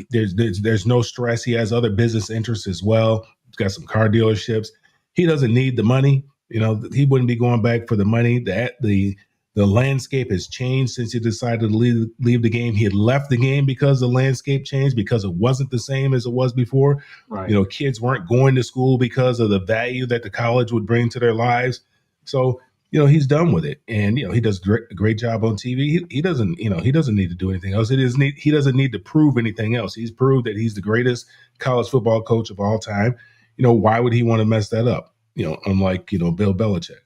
C: There's no stress. He has other business interests as well. He's got some car dealerships. He doesn't need the money. He wouldn't be going back for the money. The The landscape has changed since he decided to leave the game. He had left the game because the landscape changed, because it wasn't the same as it was before.
A: Right.
C: You know, kids weren't going to school because of the value that the college would bring to their lives. So, you know, he's done with it. And, you know, he does a great job on TV. He doesn't, you know, he doesn't need to do anything else. He doesn't need to prove anything else. He's proved that he's the greatest college football coach of all time. You know, why would he want to mess that up? You know, unlike, you know, Bill Belichick.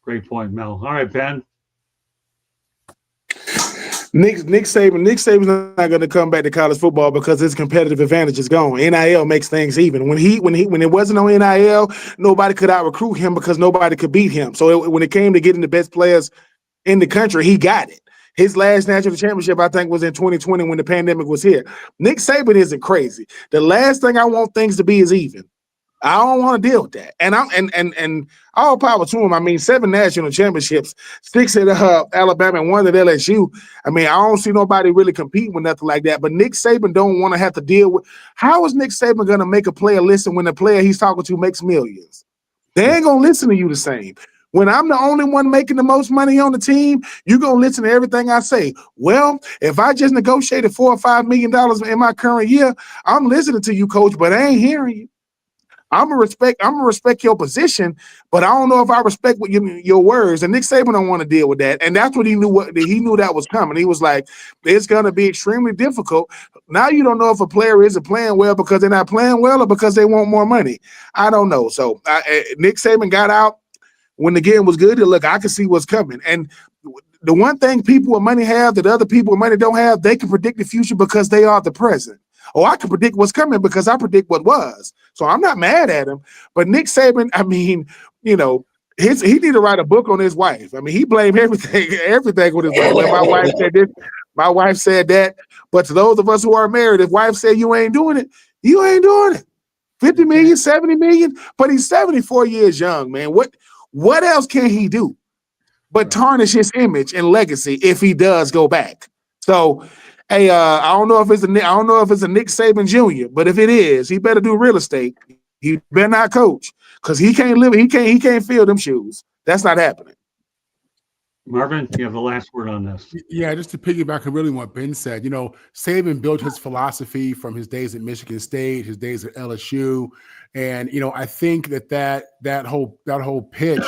A: Great point, Mel. All right, Ben.
D: Nick Saban's not going to come back to college football because his competitive advantage is gone. NIL makes things even. When it wasn't on NIL, nobody could out recruit him because nobody could beat him. So when it came to getting the best players in the country, he got it. His last national championship, I think, was in 2020 when the pandemic was here. Nick Saban isn't crazy. The last thing I want things to be is even. I don't want to deal with that. And all power to him. I mean, 7 national championships, 6 at Alabama and 1 at LSU. I mean, I don't see nobody really competing with nothing like that. But Nick Saban don't want to have to deal with. How is Nick Saban going to make a player listen when the player he's talking to makes millions? They ain't going to listen to you the same. When I'm the only one making the most money on the team, you're going to listen to everything I say. Well, if I just negotiated $4 or $5 million in my current year, I'm listening to you, coach, but I ain't hearing you. I'm gonna respect your position, but I don't know if I respect what your words. And Nick Saban don't want to deal with that. And that's what he knew that was coming. He was like, it's gonna be extremely difficult. Now you don't know if a player isn't playing well because they're not playing well or because they want more money. I don't know. So Nick Saban got out when the game was good. Look, I can see what's coming. And the one thing people with money have that other people with money don't have, they can predict the future because they are the present. Oh, I can predict what's coming because I predict what was. So I'm not mad at him. But Nick Saban, I mean, you know, he need to write a book on his wife. I mean, he blamed everything with his wife. Well, my wife said this, my wife said that. But to those of us who are married, if wife said you ain't doing it, you ain't doing it. 50 million, 70 million, but he's 74 years young, man. What else can he do but tarnish his image and legacy if he does go back? So, hey, I don't know if it's a Nick Saban Jr., but if it is, he better do real estate. He better not coach because he can't fill them shoes. That's not happening.
A: Marvin, you have the last word on this.
E: Yeah, just to piggyback on really what Ben said, you know, Saban built his philosophy from his days at Michigan State, his days at LSU, and you know, I think that whole pitch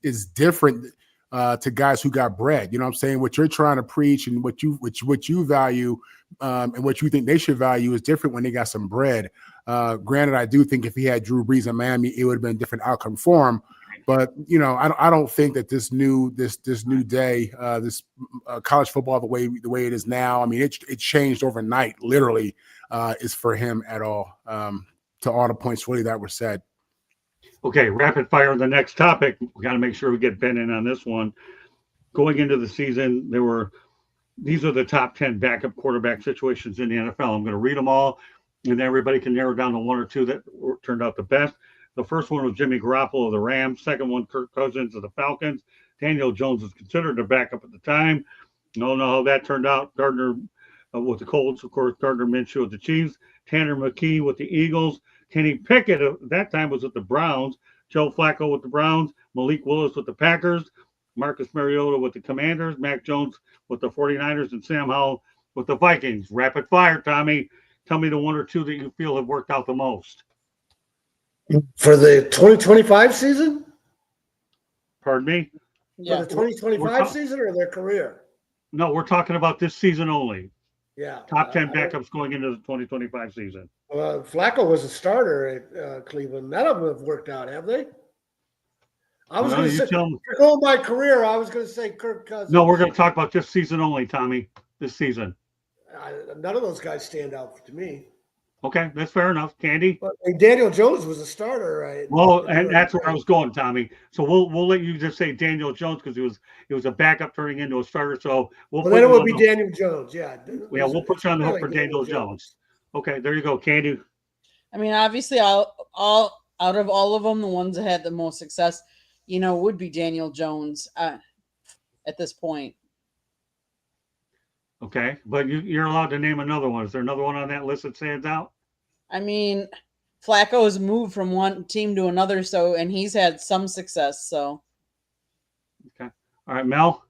E: is different to guys who got bread. You know what I'm saying? What you're trying to preach and what you value and what you think they should value is different when they got some bread. Granted, I do think if he had Drew Brees in Miami, it would have been a different outcome for him. But you know, I don't think that this new day, college football the way it is now. I mean, it changed overnight, literally, is for him at all. To all the points really that were said.
A: Okay, rapid fire. The next topic. We got to make sure we get Ben in on this one. Going into the season, these are the top 10 backup quarterback situations in the NFL. I'm going to read them all, and everybody can narrow down to 1 or 2 that turned out the best. The first one was Jimmy Garoppolo of the Rams. Second one, Kirk Cousins of the Falcons. Daniel Jones was considered a backup at the time. Don't know how that turned out. Gardner with the Colts, of course. Gardner Minshew with the Chiefs. Tanner McKee with the Eagles. Kenny Pickett at that time was with the Browns. Joe Flacco with the Browns. Malik Willis with the Packers. Marcus Mariota with the Commanders. Mac Jones with the 49ers. And Sam Howell with the Vikings. Rapid fire, Tommy. Tell me the 1 or 2 that you feel have worked out the most.
B: For the 2025 season?
A: Pardon me?
F: Yeah.
B: For the 2025 season or their career?
A: No, we're talking about this season only.
B: Yeah.
A: Top 10 backups going into the 2025 season.
B: Flacco was a starter at Cleveland. None of them have worked out, have they? I was going to say, for going my career, I was going to say Kirk Cousins.
A: No, we're going to talk about this season only, Tommy. This season.
B: None of those guys stand out to me.
A: Okay, that's fair enough. Candy?
B: But Daniel Jones was a starter, right?
A: Well, and that's where I was going, Tommy. So we'll let you just say Daniel Jones because he was a backup turning into a starter. So
B: then it would be Daniel Jones, yeah.
A: Yeah, we'll put you on the hook for Daniel Jones. Okay, there you go, Candy.
F: I mean, obviously, all out of all of them, the ones that had the most success, you know, would be Daniel Jones at this point.
A: Okay, but you're allowed to name another one. Is there another one on that list that stands out?
F: I mean, Flacco has moved from one team to another, and he's had some success. So,
A: okay, All right, Mel.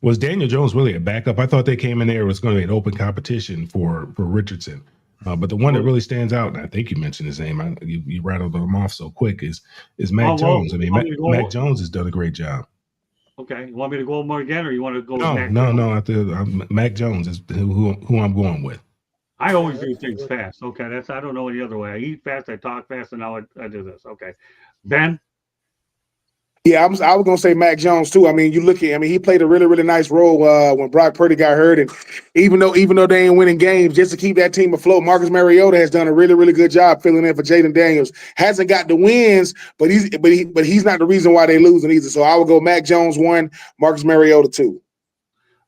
C: Was Daniel Jones really a backup? I thought they came in there, it was going to be an open competition for Richardson. But the one that really stands out, and I think you mentioned his name, you rattled them off so quick, is Mac Jones. I mean, Mac Jones has done a great job.
A: Okay, you want me to go more again, or you want to go?
C: No. Mac Jones is who I'm going with.
A: I always do things fast. Okay, I don't know any other way. I eat fast, I talk fast, and now I do this. Okay, Ben.
D: Yeah, I was gonna say Mac Jones too. I mean, he played a really, really nice role when Brock Purdy got hurt, and even though they ain't winning games, just to keep that team afloat, Marcus Mariota has done a really, really good job filling in for Jaden Daniels. Hasn't got the wins, but he's not the reason why they losing either. So I would go Mac Jones 1, Marcus Mariota 2.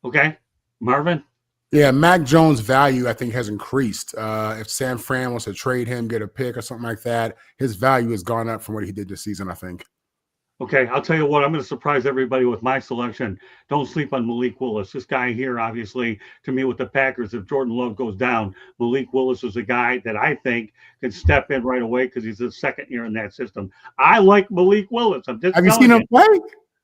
A: Okay, Marvin.
E: Yeah, Mac Jones' value, I think, has increased. If San Fran wants to trade him, get a pick or something like that, his value has gone up from what he did this season, I think.
A: Okay, I'll tell you what, I'm going to surprise everybody with my selection. Don't sleep on Malik Willis. This guy here, obviously, to me with the Packers, if Jordan Love goes down, Malik Willis is a guy that I think can step in right away because he's the second year in that system. I like Malik Willis.
E: Have you seen him play?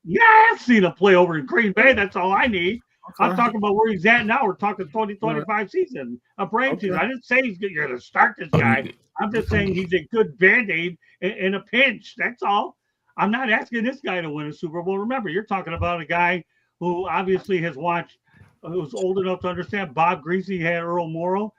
A: Yeah, I've seen him play over in Green Bay. That's all I need. Okay. I'm talking about where he's at now. We're talking 2025 season, a brain season. I didn't say you're going to start this guy. I'm just saying he's a good Band-Aid in a pinch. That's all. I'm not asking this guy to win a Super Bowl. Remember, you're talking about a guy who obviously has watched, who's old enough to understand Bob Greasy had Earl Morrall.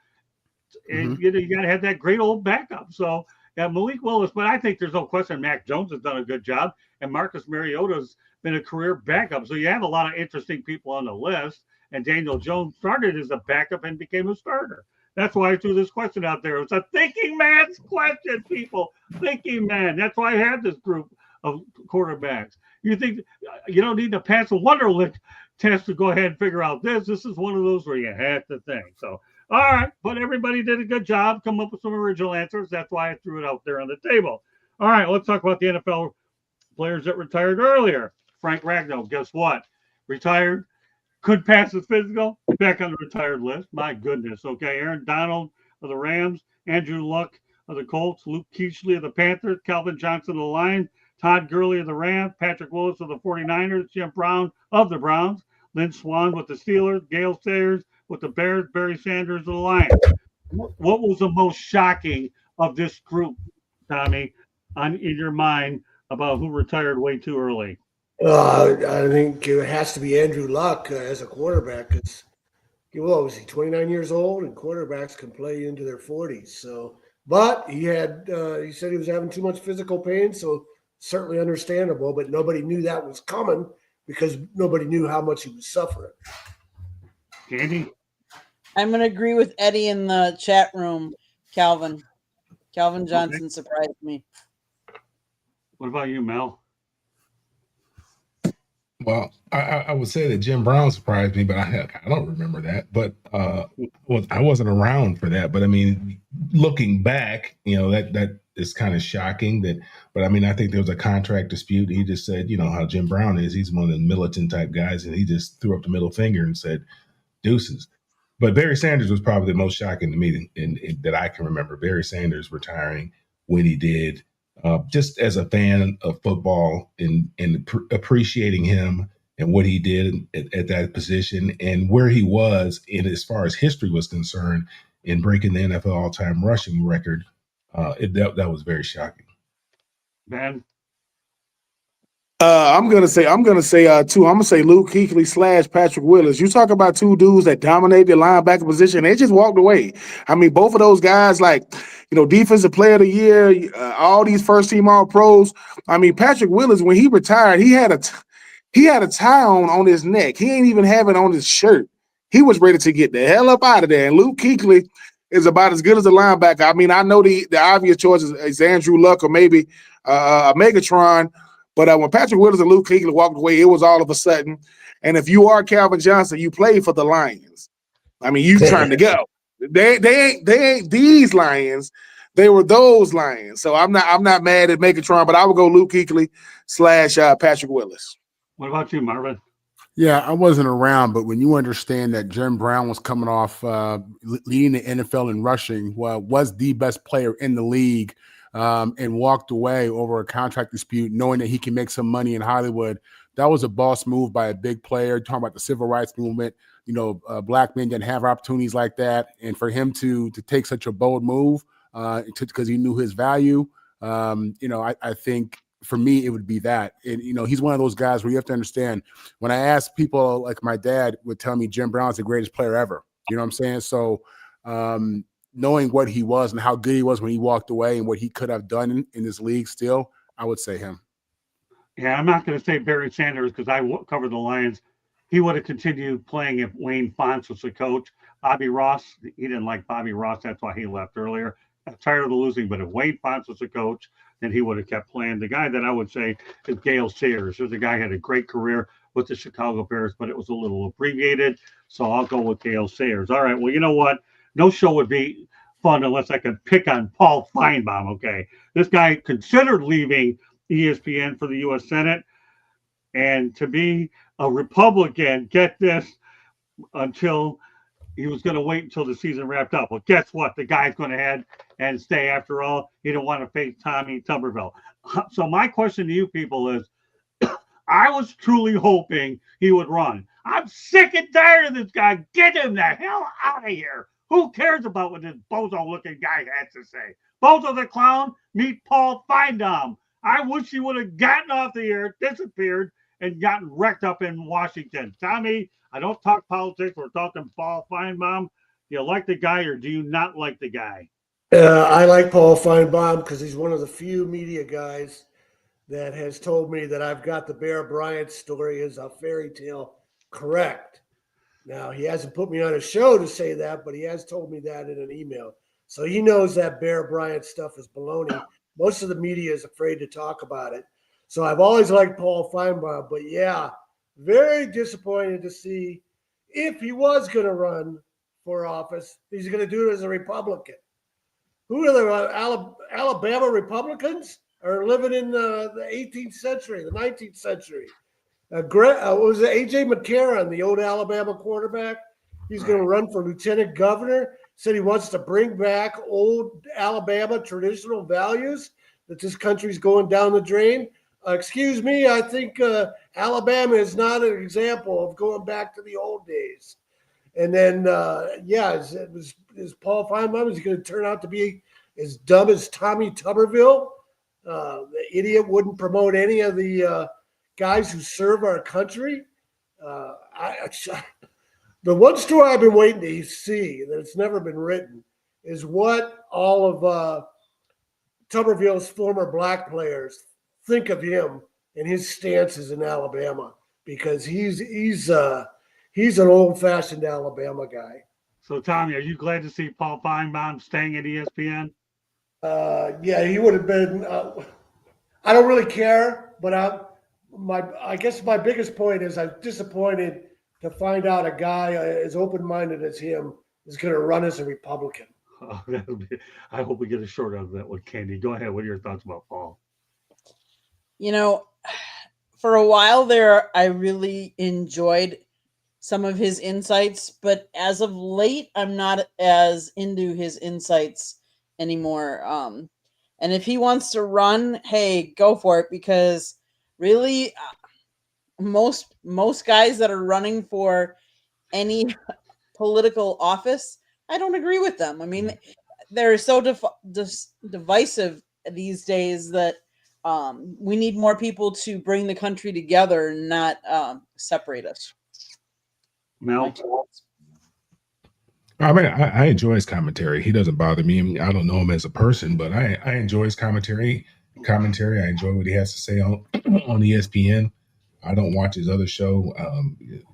A: And you got to have that great old backup. So, yeah, Malik Willis, but I think there's no question Mac Jones has done a good job. And Marcus Mariota's been a career backup. So you have a lot of interesting people on the list. And Daniel Jones started as a backup and became a starter. That's why I threw this question out there. It's a thinking man's question, people. Thinking man. That's why I have this group of quarterbacks. You think you don't need to pass a Wonderlic test to go ahead and figure out this. This is one of those where you have to think. So, all right, but everybody did a good job, come up with some original answers. That's why I threw it out there on the table. All right, let's talk about the NFL players that retired earlier. Frank Ragnow, guess what? Retired, could pass his physical, back on the retired list. My goodness. Okay, Aaron Donald of the Rams, Andrew Luck of the Colts, Luke Kuechly of the Panthers, Calvin Johnson of the Lions, Todd Gurley of the Rams, Patrick Willis of the 49ers, Jim Brown of the Browns, Lynn Swann with the Steelers, Gale Sayers with the Bears, Barry Sanders of the Lions. What was the most shocking of this group, Tommy, in your mind about who retired way too early?
B: I think it has to be Andrew Luck as a quarterback. Because, was he 29 years old, and quarterbacks can play into their 40s. So, but he said he was having too much physical pain, so certainly understandable. But nobody knew that was coming because nobody knew how much he was suffering.
A: Candy?
F: I'm going to agree with Eddie in the chat room, Calvin. Calvin Johnson surprised me.
A: What about you, Mel?
C: Well, I would say that Jim Brown surprised me, but I don't remember that. But I wasn't around for that. But I mean, looking back, that is kind of shocking. But I mean, I think there was a contract dispute. He just said, how Jim Brown is. He's one of the militant type guys, and he just threw up the middle finger and said, "Deuces." But Barry Sanders was probably the most shocking to me that I can remember. Barry Sanders retiring when he did. Just as a fan of football and appreciating him and what he did at that position and where he was in as far as history was concerned in breaking the NFL all-time rushing record, that was very shocking.
A: Ben?
D: I'm gonna say too. I'm gonna say Luke Kuechly / Patrick Willis. You talk about two dudes that dominated the linebacker position. They just walked away. I mean, both of those guys, defensive player of the year, all these first team all pros. I mean, Patrick Willis, when he retired, he had a tie on his neck. He ain't even have it on his shirt. He was ready to get the hell up out of there. And Luke Kuechly is about as good as a linebacker. I mean, I know the obvious choice is Andrew Luck or maybe Megatron. But when Patrick Willis and Luke Kuechly walked away, it was all of a sudden. And if you are Calvin Johnson, you play for the Lions. I mean, you trying to go. They ain't these Lions. They were those Lions. So I'm not mad at Megatron, but I would go Luke Kuechly / Patrick Willis.
A: What about you, Marvin?
E: Yeah, I wasn't around, but when you understand that Jim Brown was coming off leading the NFL in rushing, was the best player in the league, and walked away over a contract dispute, knowing that he can make some money in Hollywood, that was a boss move by a big player. Talking about the civil rights movement, black men didn't have opportunities like that, and for him to take such a bold move because he knew his value, I think for me it would be that. And he's one of those guys where you have to understand. When I ask people, like my dad would tell me, Jim Brown's the greatest player ever. You know what I'm saying? So knowing what he was and how good he was when he walked away and what he could have done in this league still, I would say him.
A: Yeah, I'm not going to say Barry Sanders because covered the Lions. He would have continued playing if Wayne Fontes was the coach. Bobby Ross, he didn't like Bobby Ross. That's why he left earlier. I'm tired of the losing, but if Wayne Fontes was the coach, then he would have kept playing. The guy that I would say is Gale Sayers. There's a guy who had a great career with the Chicago Bears, but it was a little abbreviated. So I'll go with Gale Sayers. All right, well, you know what? No show would be fun unless I could pick on Paul Feinbaum, okay? This guy considered leaving ESPN for the U.S. Senate. And to be a Republican, get this, until he was going to wait until the season wrapped up. Well, guess what? The guy's going to head and stay after all. He didn't want to face Tommy Tuberville. So my question to you people is, I was truly hoping he would run. I'm sick and tired of this guy. Get him the hell out of here. Who cares about what this bozo-looking guy has to say? Bozo the Clown, meet Paul Feinbaum. I wish he would have gotten off the air, disappeared, and gotten wrecked up in Washington. Tommy, I don't talk politics. We're talking Paul Feinbaum. Do you like the guy or do you not like the guy?
B: I like Paul Feinbaum because he's one of the few media guys that has told me that I've got the Bear Bryant story as a fairy tale correct. Now, he hasn't put me on a show to say that, but he has told me that in an email. So he knows that Bear Bryant stuff is baloney. Most of the media is afraid to talk about it. So I've always liked Paul Feinbaum, but yeah, very disappointed to see if he was going to run for office, he's going to do it as a Republican. Who are the Alabama Republicans are living in the 18th century, the 19th century? Was it A.J. McCarron, the old Alabama quarterback? He's going to run for lieutenant governor. Said he wants to bring back old Alabama traditional values, that this country's going down the drain. Excuse me, I think Alabama is not an example of going back to the old days. And then, is Paul Feinbaum, is he going to turn out to be as dumb as Tommy Tuberville? The idiot wouldn't promote any of the guys who serve our country. The one story I've been waiting to see that's never been written is what all of Tuberville's former black players think of him and his stances in Alabama, because he's an old-fashioned Alabama guy.
A: So, Tommy, are you glad to see Paul Feinbaum staying at ESPN?
B: Yeah, he would have been. I don't really care, but I guess my biggest point is I'm disappointed to find out a guy as open-minded as him is going to run as a Republican.
A: Oh, I hope we get a short out of that one, Candy. Go ahead. What are your thoughts about Paul?
F: For a while there, I really enjoyed some of his insights, but as of late, I'm not as into his insights anymore. And if he wants to run, hey, go for it, because really, most guys that are running for any political office, I don't agree with them. I mean, they're so divisive these days that we need more people to bring the country together, not separate us.
A: Mel?
C: I mean, I enjoy his commentary. He doesn't bother me. I mean, I don't know him as a person, but I enjoy his commentary. I enjoy what he has to say on ESPN. I don't watch his other show,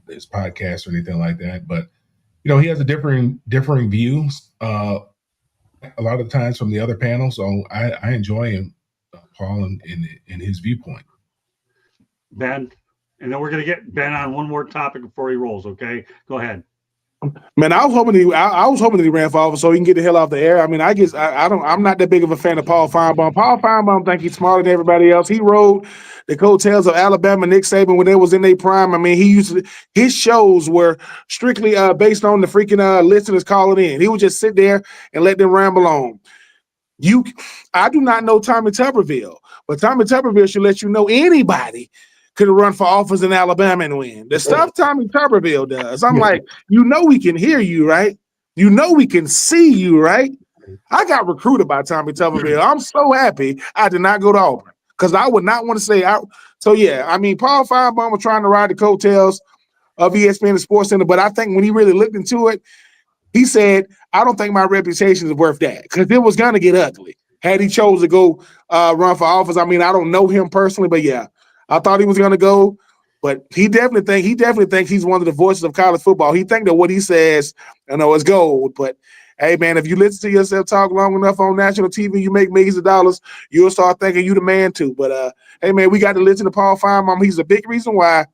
C: his podcast or anything like that. But he has a differing views a lot of the times from the other panel. So I enjoy him, Paul, in his viewpoint.
A: Ben, and then we're going to get Ben on one more topic before he rolls. Okay, go ahead.
D: Man, I was hoping that he ran for office so he can get the hell off the air. I mean, I'm not that big of a fan of Paul Feinbaum. Paul Feinbaum think he's smarter than everybody else. He rode the coattails of Alabama, Nick Saban when they was in their prime. I mean, his shows were strictly based on the freaking listeners calling in. He would just sit there and let them ramble on. I do not know Tommy Tuberville, but Tommy Tuberville should let you know anybody could run for office in Alabama and win. The stuff Tommy Tuberville does, I'm like, we can hear you, right? We can see you, right? I got recruited by Tommy Tuberville. I'm so happy I did not go to Auburn because I would not want to say out. So, yeah, I mean, Paul Finebaum was trying to ride the coattails of ESPN and Sports Center, but I think when he really looked into it, he said, I don't think my reputation is worth that because it was going to get ugly had he chose to go run for office. I mean, I don't know him personally, but yeah, I thought he was going to go. But he definitely thinks he's one of the voices of college football. He think that what he says, is gold. But hey, man, if you listen to yourself talk long enough on national TV, you make millions of dollars, you'll start thinking you the man too. But hey, man, we got to listen to Paul Finebaum. He's a big reason why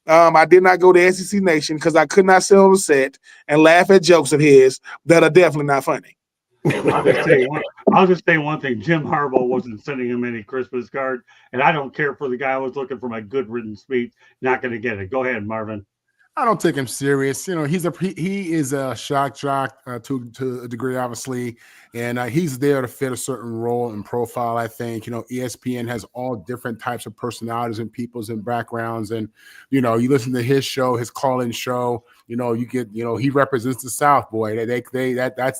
D: I did not go to SEC Nation because I could not sit on the set and laugh at jokes of his that are definitely not funny.
A: I'll just say one thing. Jim Harbaugh wasn't sending him any Christmas card, and I don't care for the guy who was looking for my good written speech. Not going to get it. Go ahead, Marvin.
E: I don't take him serious. He is a shock jock to a degree, obviously, and he's there to fit a certain role and profile. I think ESPN has all different types of personalities and peoples and backgrounds, and you listen to his show, his call-in show. You get he represents the South, boy. That's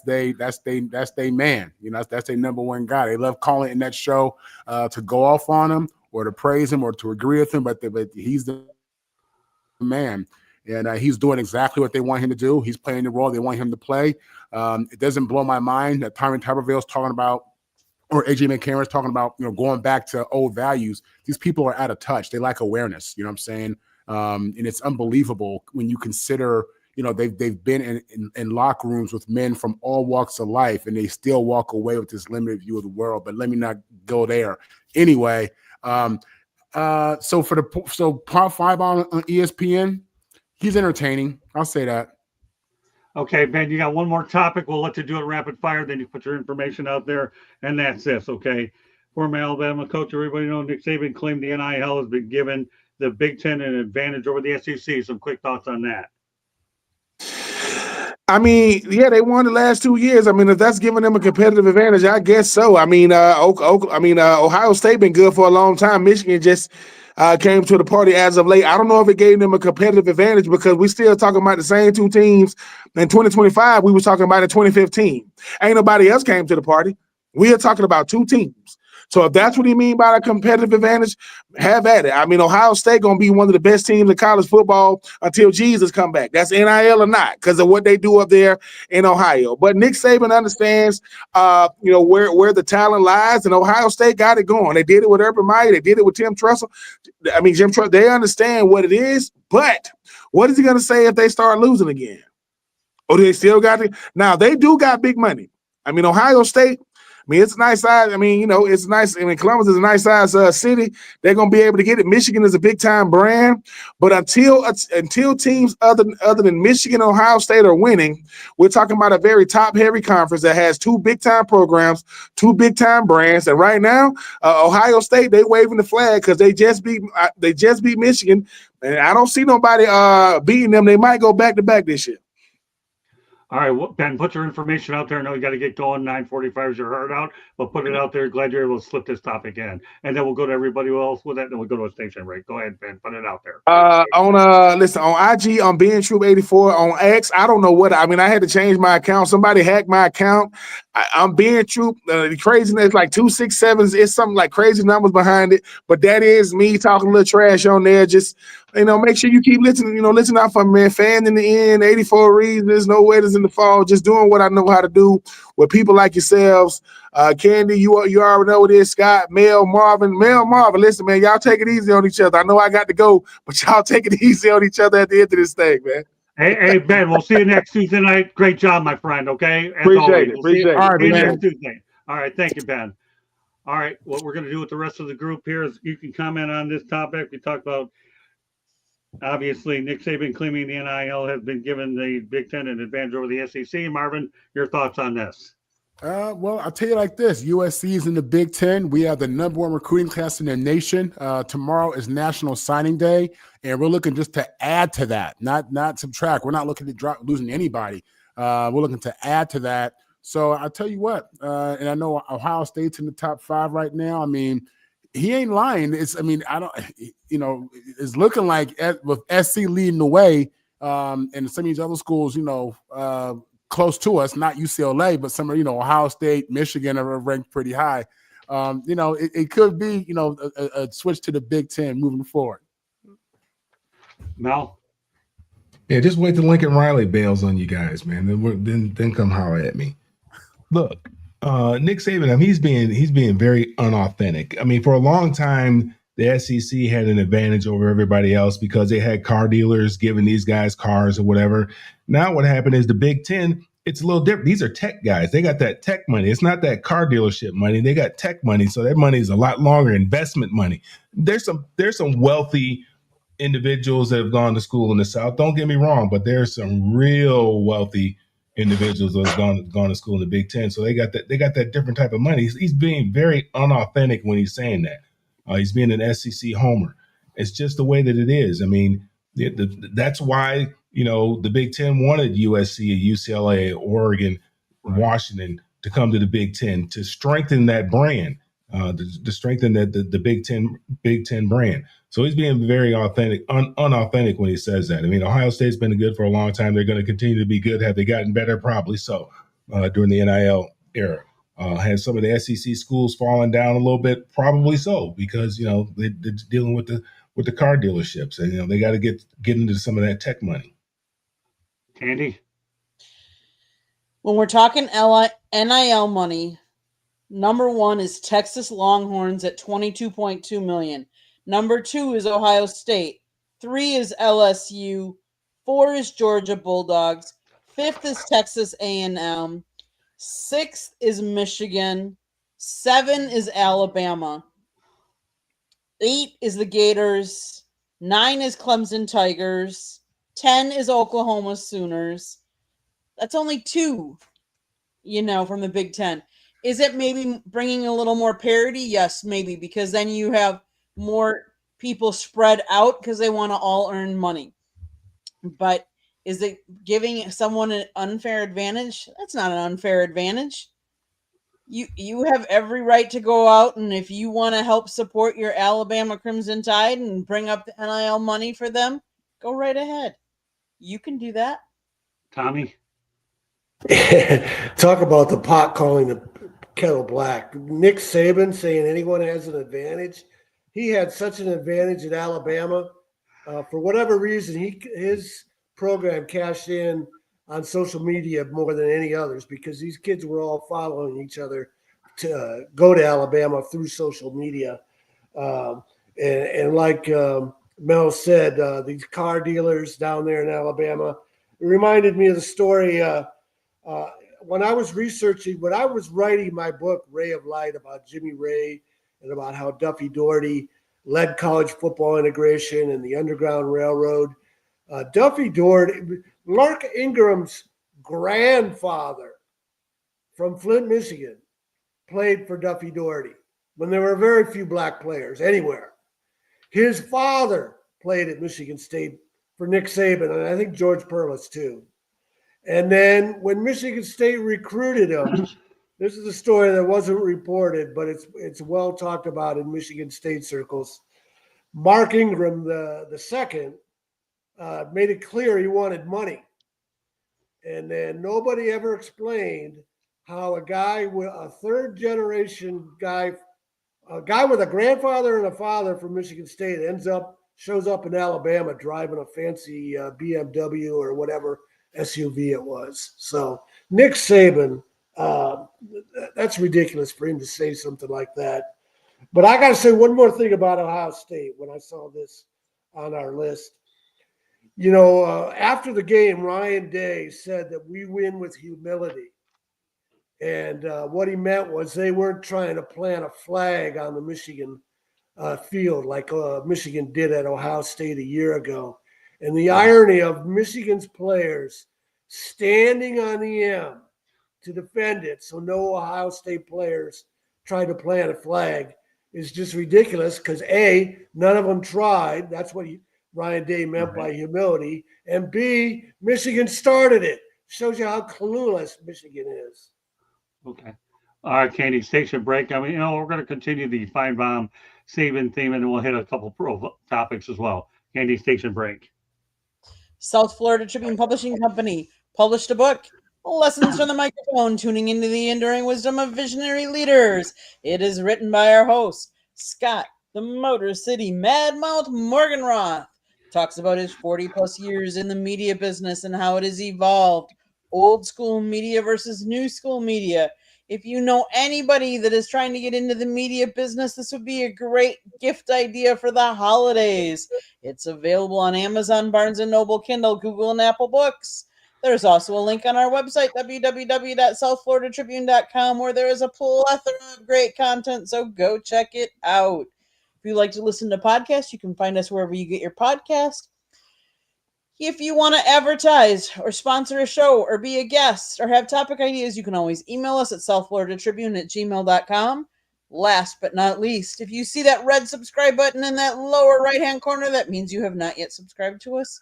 E: they man. That's their number one guy. They love calling in that show to go off on him or to praise him or to agree with him, but he's the man. And he's doing exactly what they want him to do. He's playing the role they want him to play. It doesn't blow my mind that Tommy Tuberville's talking about, or AJ McCarron's talking about, going back to old values. These people are out of touch. They lack awareness. You know what I'm saying? And it's unbelievable when you consider, they've been in locker rooms with men from all walks of life, and they still walk away with this limited view of the world. But let me not go there. Anyway, so Pop 5 on ESPN. He's entertaining. I'll say that.
A: Okay, Ben, you got one more topic. We'll let you do it rapid fire. Then you put your information out there, and that's this, okay? Former Alabama coach, everybody knows Nick Saban claimed the NIL has been given the Big Ten an advantage over the SEC. Some quick thoughts on that.
D: I mean, yeah, they won the last 2 years. I mean, if that's giving them a competitive advantage, I guess so. I mean, Ohio State been good for a long time. Michigan just came to the party as of late. I don't know if it gave them a competitive advantage because we still talking about the same two teams in 2025 we was talking about in 2015. Ain't nobody else came to the party. We are talking about two teams. So if that's what you mean by a competitive advantage, have at it. I mean, Ohio State going to be one of the best teams in college football until Jesus come back. That's NIL or not because of what they do up there in Ohio. But Nick Saban understands, where the talent lies, and Ohio State got it going. They did it with Urban Meyer. They did it with Tim Tressel. I mean, Jim Tressel, they understand what it is, but what is he going to say if they start losing again? Or they still got it? Now, they do got big money. I mean, Ohio State, it's a nice size. I mean, it's nice. I mean, Columbus is a nice size city. They're going to be able to get it. Michigan is a big time brand. But until teams other than Michigan and Ohio State are winning, we're talking about a very top heavy conference that has two big time programs, two big time brands. And right now, Ohio State, they waving the flag because they just beat Michigan. And I don't see nobody beating them. They might go back to back this year.
A: All right, well, Ben, put your information out there. I know you got to get going. 9:45 is your heart out, but put it out there. Glad you're able to slip this topic in, and then we'll go to everybody else with it. Then we'll go to a station break. Go ahead, Ben. Put it out there.
D: On IG, on Ben Troop 84 on X. I don't know what. I mean, I had to change my account. Somebody hacked my account. I'm Ben Troop. The craziness like 267. It's something like crazy numbers behind it, but that is me talking a little trash on there. Just make sure you keep listening. Listen out for me, man. Fan in the end. 84 reasons. No wetters in the fall. Just doing what I know how to do with people like yourselves. Candy, you already know it is. Scott, Mel, Marvin. Listen, man, y'all take it easy on each other. I know I got to go, but y'all take it easy on each other at the end of this thing, man.
A: Hey, Ben, we'll see you next Tuesday night. Great job, my friend, okay?
D: Appreciate it.
E: All right, man.
A: Next Tuesday. All right, thank you, Ben. All right, what we're going to do with the rest of the group here is you can comment on this topic. We talked about, obviously, Nick Saban claiming the NIL has been given the Big Ten an advantage over the SEC. Marvin, your thoughts on this?
E: Well, I'll tell you like this. USC is in the Big Ten. We have the number one recruiting class in the nation. Tomorrow is National Signing Day, and we're looking just to add to that, not subtract. We're not looking to losing anybody. We're looking to add to that. So I'll tell you what, and I know Ohio State's in the top 5 right now. I mean, he ain't lying. I mean, I don't, it's looking like with SC leading the way, and some of these other schools, close to us, not UCLA, but some of, Ohio State, Michigan are ranked pretty high. It could be, a switch to the Big Ten moving forward.
A: Mel?
C: Yeah, just wait till Lincoln Riley bails on you guys, man. Then come holler at me. Look, Nick Saban, he's being very unauthentic. I mean, for a long time, the SEC had an advantage over everybody else because they had car dealers giving these guys cars or whatever. Now what happened is the Big Ten, it's a little different. These are tech guys. They got that tech money. It's not that car dealership money. They got tech money, so that money is a lot longer investment money. There's some wealthy individuals that have gone to school in the South. Don't get me wrong, but there's some real wealthy individuals that have gone to school in the Big Ten. So they got that different type of money. He's being very unauthentic when he's saying that. He's being an SEC homer. It's just the way that it is. I mean, that's why the Big Ten wanted USC, UCLA, Oregon, Washington to come to the Big Ten to strengthen that brand, to strengthen the Big Ten brand. So he's being very unauthentic when he says that. I mean, Ohio State's been good for a long time. They're going to continue to be good. Have they gotten better? Probably so. During the NIL era, have some of the SEC schools fallen down a little bit? Probably so, because they're dealing with the car dealerships, and they got to get into some of that tech money.
A: Andy?
F: When we're talking NIL money, number one is Texas Longhorns at $22.2 million. Number 2 is Ohio State. 3 is LSU. 4 is Georgia Bulldogs. 5th is Texas A&M. 6th is Michigan. 7 is Alabama. 8 is the Gators. 9 is Clemson Tigers. 10 is Oklahoma Sooners. That's only 2, from the Big Ten. Is it maybe bringing a little more parity? Yes, maybe, because then you have more people spread out because they want to all earn money. But is it giving someone an unfair advantage? That's not an unfair advantage. You have every right to go out, and if you want to help support your Alabama Crimson Tide and bring up the NIL money for them, go right ahead. You can do that.
A: Tommy?
B: Talk about the pot calling the kettle black. Nick Saban saying anyone has an advantage. He had such an advantage at Alabama. For whatever reason, his program cashed in on social media more than any others because these kids were all following each other to go to Alabama through social media. And like Mel said, these car dealers down there in Alabama, it reminded me of the story when I was writing my book, Ray of Light, about Jimmy Ray and about how Duffy Daugherty led college football integration and the Underground Railroad. Duffy Daugherty, Mark Ingram's grandfather from Flint, Michigan, played for Duffy Daugherty when there were very few black players anywhere. His father played at Michigan State for Nick Saban, and I think George Perlis too. And then when Michigan State recruited him, this is a story that wasn't reported, but it's well talked about in Michigan State circles. Mark Ingram, the second, made it clear he wanted money. And then nobody ever explained how a third generation guy, a guy with a grandfather and a father from Michigan State shows up in Alabama driving a fancy BMW or whatever SUV it was. So Nick Saban, that's ridiculous for him to say something like that. But I got to say one more thing about Ohio State when I saw this on our list. After the game, Ryan Day said that we win with humility. And what he meant was they weren't trying to plant a flag on the Michigan field like Michigan did at Ohio State a year ago. And the irony of Michigan's players standing on the M to defend it so no Ohio State players tried to plant a flag is just ridiculous because A, none of them tried. That's what Ryan Day meant by humility. And B, Michigan started it. Shows you how clueless Michigan is.
A: Okay. All right, Candy, station break. I mean, we're going to continue the Fine Bomb Saban theme, and then we'll hit a couple pro topics as well. Candy Station break.
F: South Florida Tribune Publishing Company published a book, Lessons from the Microphone, Tuning into the Enduring Wisdom of Visionary Leaders. It is written by our host, Scott, the Motor City Mad Mouth Morganroth. Talks about his 40-plus years in the media business and how it has evolved. Old school media versus new school media. If you know anybody that is trying to get into the media business, this would be a great gift idea for the holidays. It's available on Amazon, Barnes & Noble, Kindle, Google, and Apple Books. There's also a link on our website, www.southfloridatribune.com, where there is a plethora of great content, so go check it out. If you like to listen to podcasts, you can find us wherever you get your podcast. If you want to advertise or sponsor a show or be a guest or have topic ideas, you can always email us at southfloridatribune@gmail.com. Last but not least, if you see that red subscribe button in that lower right-hand corner, that means you have not yet subscribed to us.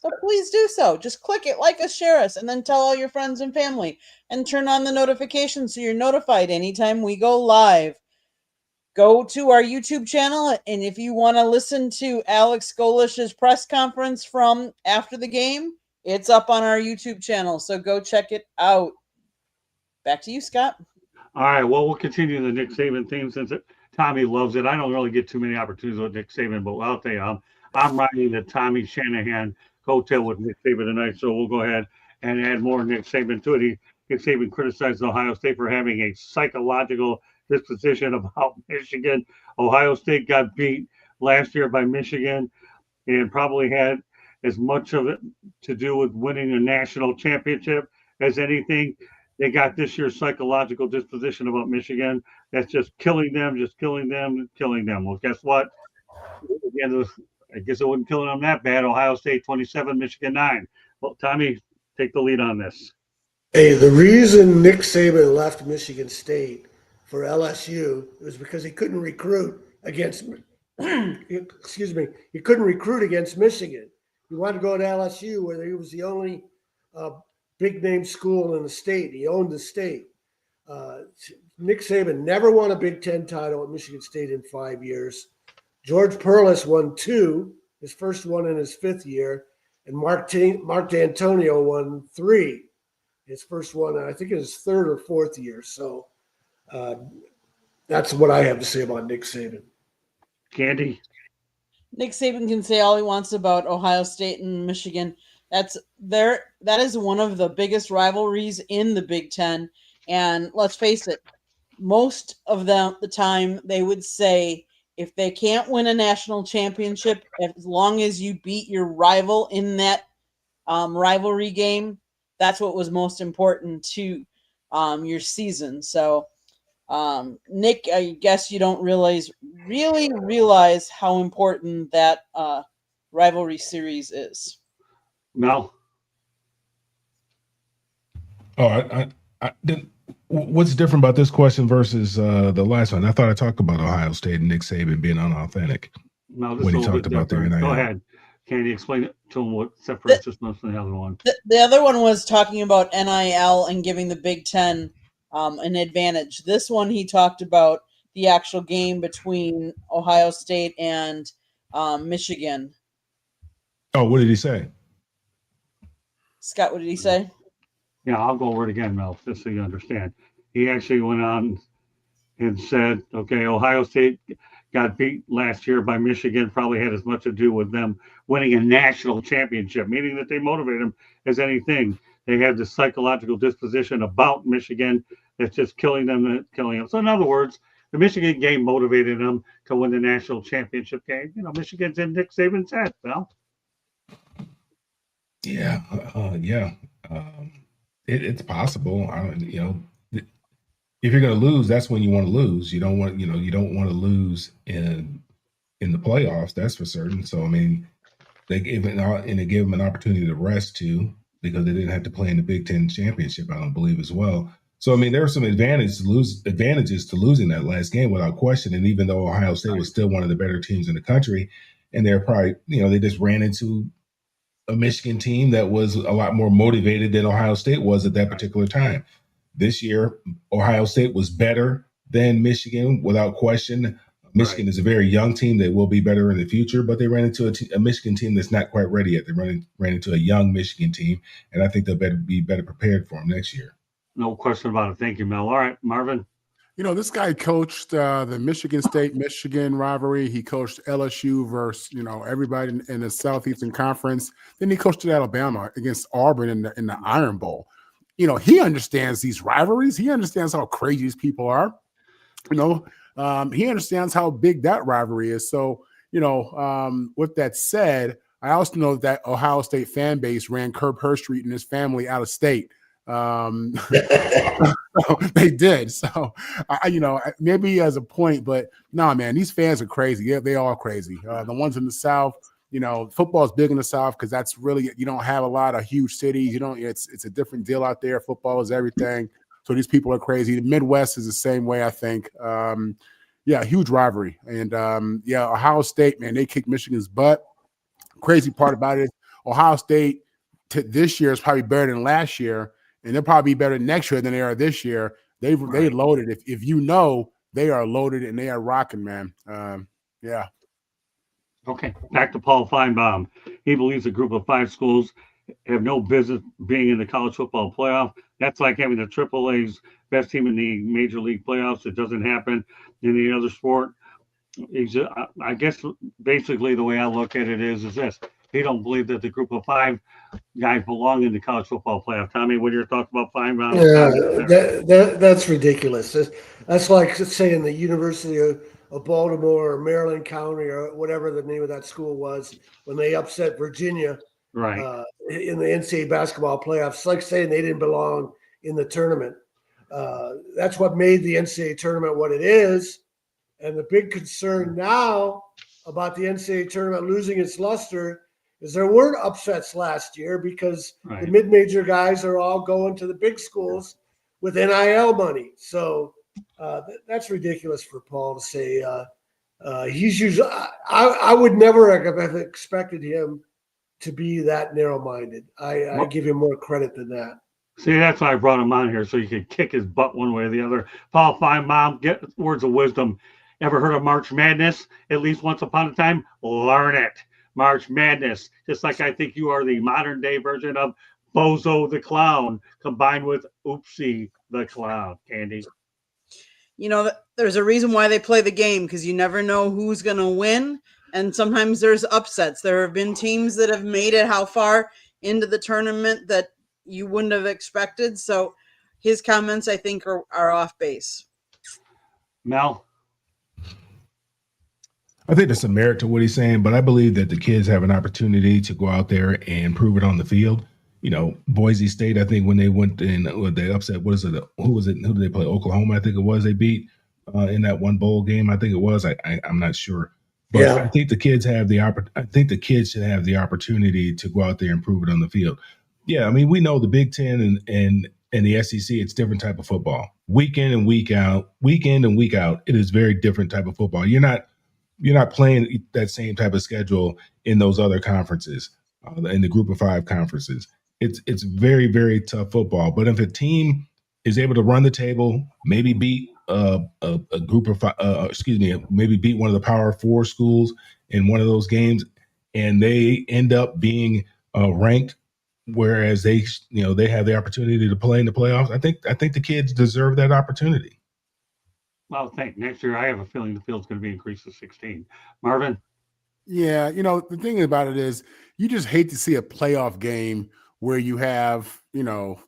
F: So please do so. Just click it, like us, share us, and then tell all your friends and family. And turn on the notifications so you're notified anytime we go live. Go to our YouTube channel, and if you want to listen to Alex Golish's press conference from after the game, it's up on our YouTube channel, so go check it out. Back to you, Scott.
A: All right, well, we'll continue the Nick Saban theme since Tommy loves it. I don't really get too many opportunities with Nick Saban, but I'll tell you, I'm riding the Tommy Shanahan coattail with Nick Saban tonight, so we'll go ahead and add more Nick Saban to it. Nick Saban criticized Ohio State for having a psychological disposition about Michigan. Ohio State got beat last year by Michigan and probably had as much of it to do with winning a national championship as anything. They got this year's psychological disposition about Michigan. That's just killing them. Well, guess what? At the end of I guess it wasn't killing them that bad. Ohio State 27, Michigan 9. Well, Tommy, take the lead on this.
B: Hey, the reason Nick Saban left Michigan State for LSU was because he couldn't recruit against he couldn't recruit against Michigan. He wanted to go to LSU where he was the only big name school in the state. He owned the state. Nick Saban never won a Big Ten title at Michigan State in 5 years. George Perlis won 2, his first one in his 5th year, and Mark D'Antonio won 3, his first one, I think, in his 3rd or 4th year. So that's what I have to say about Nick Saban.
A: Candy?
F: Nick Saban can say all he wants about Ohio State and Michigan. That is one of the biggest rivalries in the Big Ten. And let's face it, most of the time they would say if they can't win a national championship, as long as you beat your rival in that rivalry game, that's what was most important to your season. So, Nick, I guess you don't really realize how important that rivalry series is.
A: No.
C: Oh, I didn't. What's different about this question versus the last one? I thought I talked about Ohio State and Nick Saban being unauthentic.
A: No, this
C: when
A: is
C: he
A: a little
C: talked
A: bit
C: about their
A: different.
C: NIL.
A: Go ahead. Can you explain it to him what separates this one from the other one?
F: The other one was talking about NIL and giving the Big Ten an advantage. This one, he talked about the actual game between Ohio State and Michigan.
C: Oh, what did he say?
F: Scott, what did he say?
A: Yeah, I'll go over it again, Mel, just so you understand. He actually went on and said, okay, Ohio State got beat last year by Michigan, probably had as much to do with them winning a national championship, meaning that they motivated them as anything. They had this psychological disposition about Michigan that's just killing them. So in other words, the Michigan game motivated them to win the national championship game. You know, Michigan's in Nick Saban's head, Mel.
C: Yeah, it's possible. If you're going to lose, that's when you want to lose. You don't want to lose in the playoffs. That's for certain. So I mean, they gave him an opportunity to rest too, because they didn't have to play in the Big Ten championship, I don't believe, as well. So I mean, there are some advantages to losing that last game without question. And even though Ohio State was still one of the better teams in the country, and they're probably they just ran into a Michigan team that was a lot more motivated than Ohio State was at that particular time. This year, Ohio State was better than Michigan without question. Michigan is a very young team that will be better in the future, but they ran into a Michigan team that's not quite ready yet. They ran into a young Michigan team, and I think they'll be better prepared for them next year.
A: No question about it. Thank you, Mel. All right, Marvin.
E: This guy coached the Michigan State-Michigan rivalry. He coached LSU versus, everybody in the Southeastern Conference. Then he coached at Alabama against Auburn in the Iron Bowl. He understands these rivalries. He understands how crazy these people are. He understands how big that rivalry is. So, with that said, I also know that Ohio State fan base ran Kirk Herbstreit and his family out of state. They did. So, maybe as a point, but no, man, these fans are crazy. Yeah, they are crazy. The ones in the South, football is big in the South because that's really, you don't have a lot of huge cities. It's a different deal out there. Football is everything. So these people are crazy. The Midwest is the same way, I think. Huge rivalry. And Ohio State, man, they kicked Michigan's butt. Crazy part about it is Ohio State this year is probably better than last year. And they'll probably be better next year than they are this year. They loaded. If they are loaded and they are rocking, man.
A: Okay, back to Paul Feinbaum. He believes a group of 5 schools have no business being in the college football playoff. That's like having the AAA's best team in the major league playoffs. It doesn't happen in any other sport. I guess basically the way I look at it is this. He don't believe that the group of 5 guys belong in the college football playoff. Tommy, what are your thoughts about Feinbaum?
B: Yeah, that's ridiculous. That's like saying the University of Baltimore or Maryland County or whatever the name of that school was when they upset Virginia in the NCAA basketball playoffs. It's like saying they didn't belong in the tournament. That's what made the NCAA tournament what it is. And the big concern now about the NCAA tournament losing its luster is there weren't upsets last year because the mid-major guys are all going to the big schools with NIL money. So that's ridiculous for Paul to say. He's usually I would never have expected him to be that narrow-minded. I give him more credit than that.
A: See, that's why I brought him on here, so you could kick his butt one way or the other. Paul Feinbaum, get words of wisdom. Ever heard of March Madness? At least once upon a time, learn it. March Madness, just like I think you are the modern day version of Bozo the Clown combined with Oopsie the Clown. Candy.
F: There's a reason why they play the game because you never know who's going to win. And sometimes there's upsets. There have been teams that have made it how far into the tournament that you wouldn't have expected. So his comments, I think, are off base.
A: Mel?
C: I think there's some merit to what he's saying, but I believe that the kids have an opportunity to go out there and prove it on the field. Boise State, I think when they went in, they upset, what is it? Who was it? Who did they play? Oklahoma, I think it was. They beat in that one bowl game. I think it was. I'm not sure. But I think the kids have I think the kids should have the opportunity to go out there and prove it on the field. Yeah, I mean, we know the Big Ten and the SEC, it's different type of football. Week in and week out, it is very different type of football. You're not playing that same type of schedule in those other conferences, in the group of 5 conferences. It's very, very tough football. But if a team is able to run the table, maybe beat a group of maybe beat one of the Power 4 schools in one of those games, and they end up being ranked, whereas they have the opportunity to play in the playoffs. I think the kids deserve that opportunity.
A: Well, next year I have a feeling the field's going to be increased to 16. Marvin?
E: Yeah, the thing about it is you just hate to see a playoff game where you have,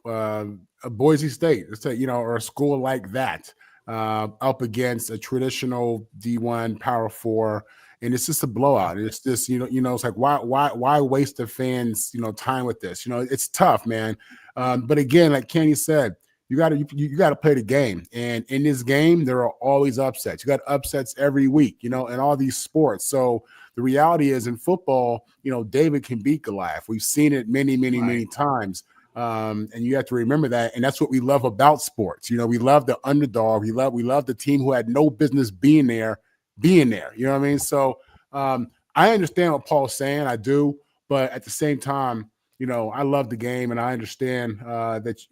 E: a Boise State, let's say, or a school like that up against a traditional D1 Power 4, and it's just a blowout. It's just, it's like why waste the fans, time with this? It's tough, man. But again, like Kenny said, you got to play the game, and in this game there are always upsets. You got upsets every week, in all these sports. So the reality is in football, David can beat Goliath. We've seen it many times. And you have to remember that. And that's what we love about sports. We love the underdog. We love the team who had no business being there. You know what I mean? So I understand what Paul's saying. I do. But at the same time, I love the game, and I understand that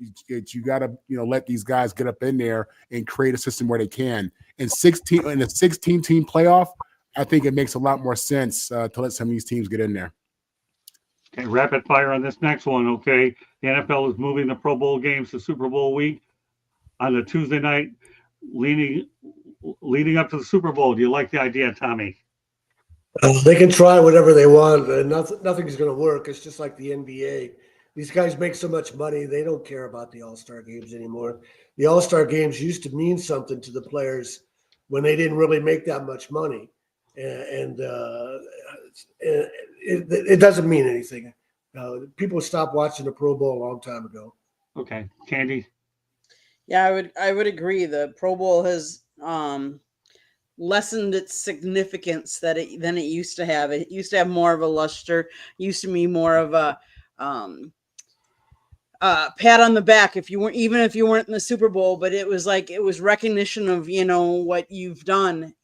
E: you got to, let these guys get up in there and create a system where they can. in 16 in a 16-team playoff, I think it makes a lot more sense to let some of these teams get in there.
A: Okay, rapid fire on this next one. Okay, the NFL is moving the Pro Bowl games to Super Bowl week on the Tuesday night, leading up to the Super Bowl. Do you like the idea, Tommy?
B: They can try whatever they want, and nothing's going to work. It's just like the NBA. These guys make so much money, they don't care about the All-Star games anymore. The All-Star games used to mean something to the players when they didn't really make that much money, and it doesn't mean anything. People stopped watching the Pro Bowl a long time ago.
A: Okay, Candy.
F: Yeah, I would agree. The Pro Bowl has lessened its significance than it used to have. It used to have more of a luster. Used to be more of a pat on the back if you weren't in the Super Bowl, but it was recognition of what you've done.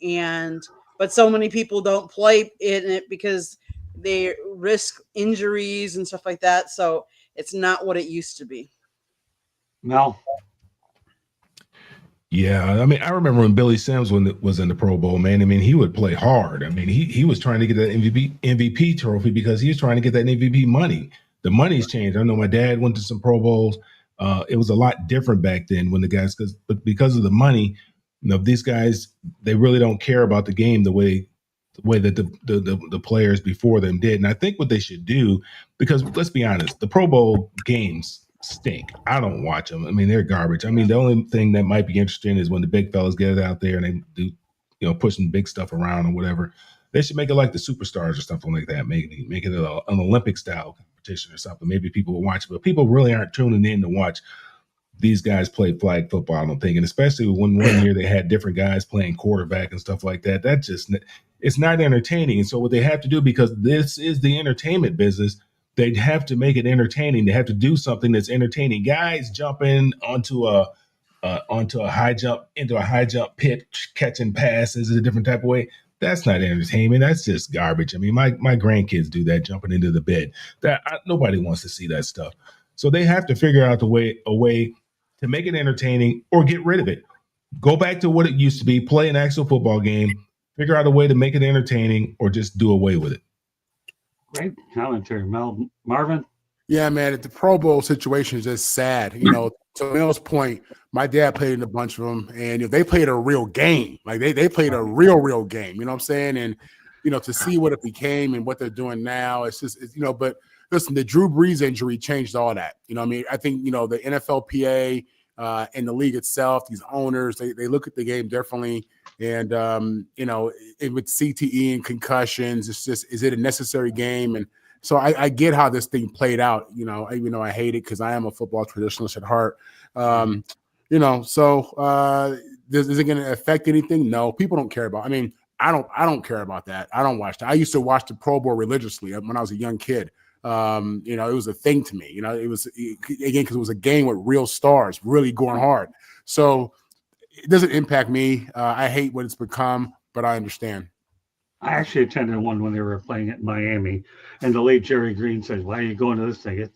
F: But so many people don't play in it because they risk injuries and stuff like that. So it's not what it used to be.
A: Mel.
C: Yeah, I mean, I remember when Billy Sims was in the Pro Bowl, man. I mean, he would play hard. I mean, he was trying to get that MVP trophy because he was trying to get that MVP money. The money's changed. I know my dad went to some Pro Bowls. It was a lot different back then when the guys, because of the money, these guys, they really don't care about the game the way that the players before them did. And I think what they should do, because let's be honest, the Pro Bowl games stink. I don't watch them. I mean, they're garbage. I mean, the only thing that might be interesting is when the big fellas get out there and they do, pushing big stuff around or whatever. They should make it like the Superstars or something like that. Make it an Olympic style competition or something. Maybe people will watch it, but people really aren't tuning in to watch these guys play flag football, I don't think. And especially when one year they had different guys playing quarterback and stuff like that. It's not entertaining. And so what they have to do, because this is the entertainment business, they'd have to make it entertaining. They have to do something that's entertaining. Guys jumping into a high jump pit, catching passes in a different type of way. That's not entertainment. That's just garbage. I mean, my grandkids do that, jumping into the bed. Nobody wants to see that stuff. So they have to figure out a way to make it entertaining or get rid of it. Go back to what it used to be, play an actual football game, figure out a way to make it entertaining, or just do away with it.
A: Great commentary, Marvin.
E: Yeah, man, the Pro Bowl situation is just sad. To Mel's point, my dad played in a bunch of them, and they played a real game. Like they played a real game. You know what I'm saying? And to see what it became and what they're doing now, it's just But listen, the Drew Brees injury changed all that. I mean, I think the NFLPA and the league itself, these owners, they look at the game differently. And with CTE and concussions, it's just, is it a necessary game? And so I get how this thing played out. Even though I hate it because I am a football traditionalist at heart. So is it going to affect anything? No, people don't care about. I mean, I don't care about that. I don't watch that. I used to watch the Pro Bowl religiously when I was a young kid. It was a thing to me. It was again because it was a game with real stars, really going hard. So it doesn't impact me. I hate what it's become, but I understand.
A: I actually attended one when they were playing it in Miami, and the late Jerry Green said, "Why are you going to this thing?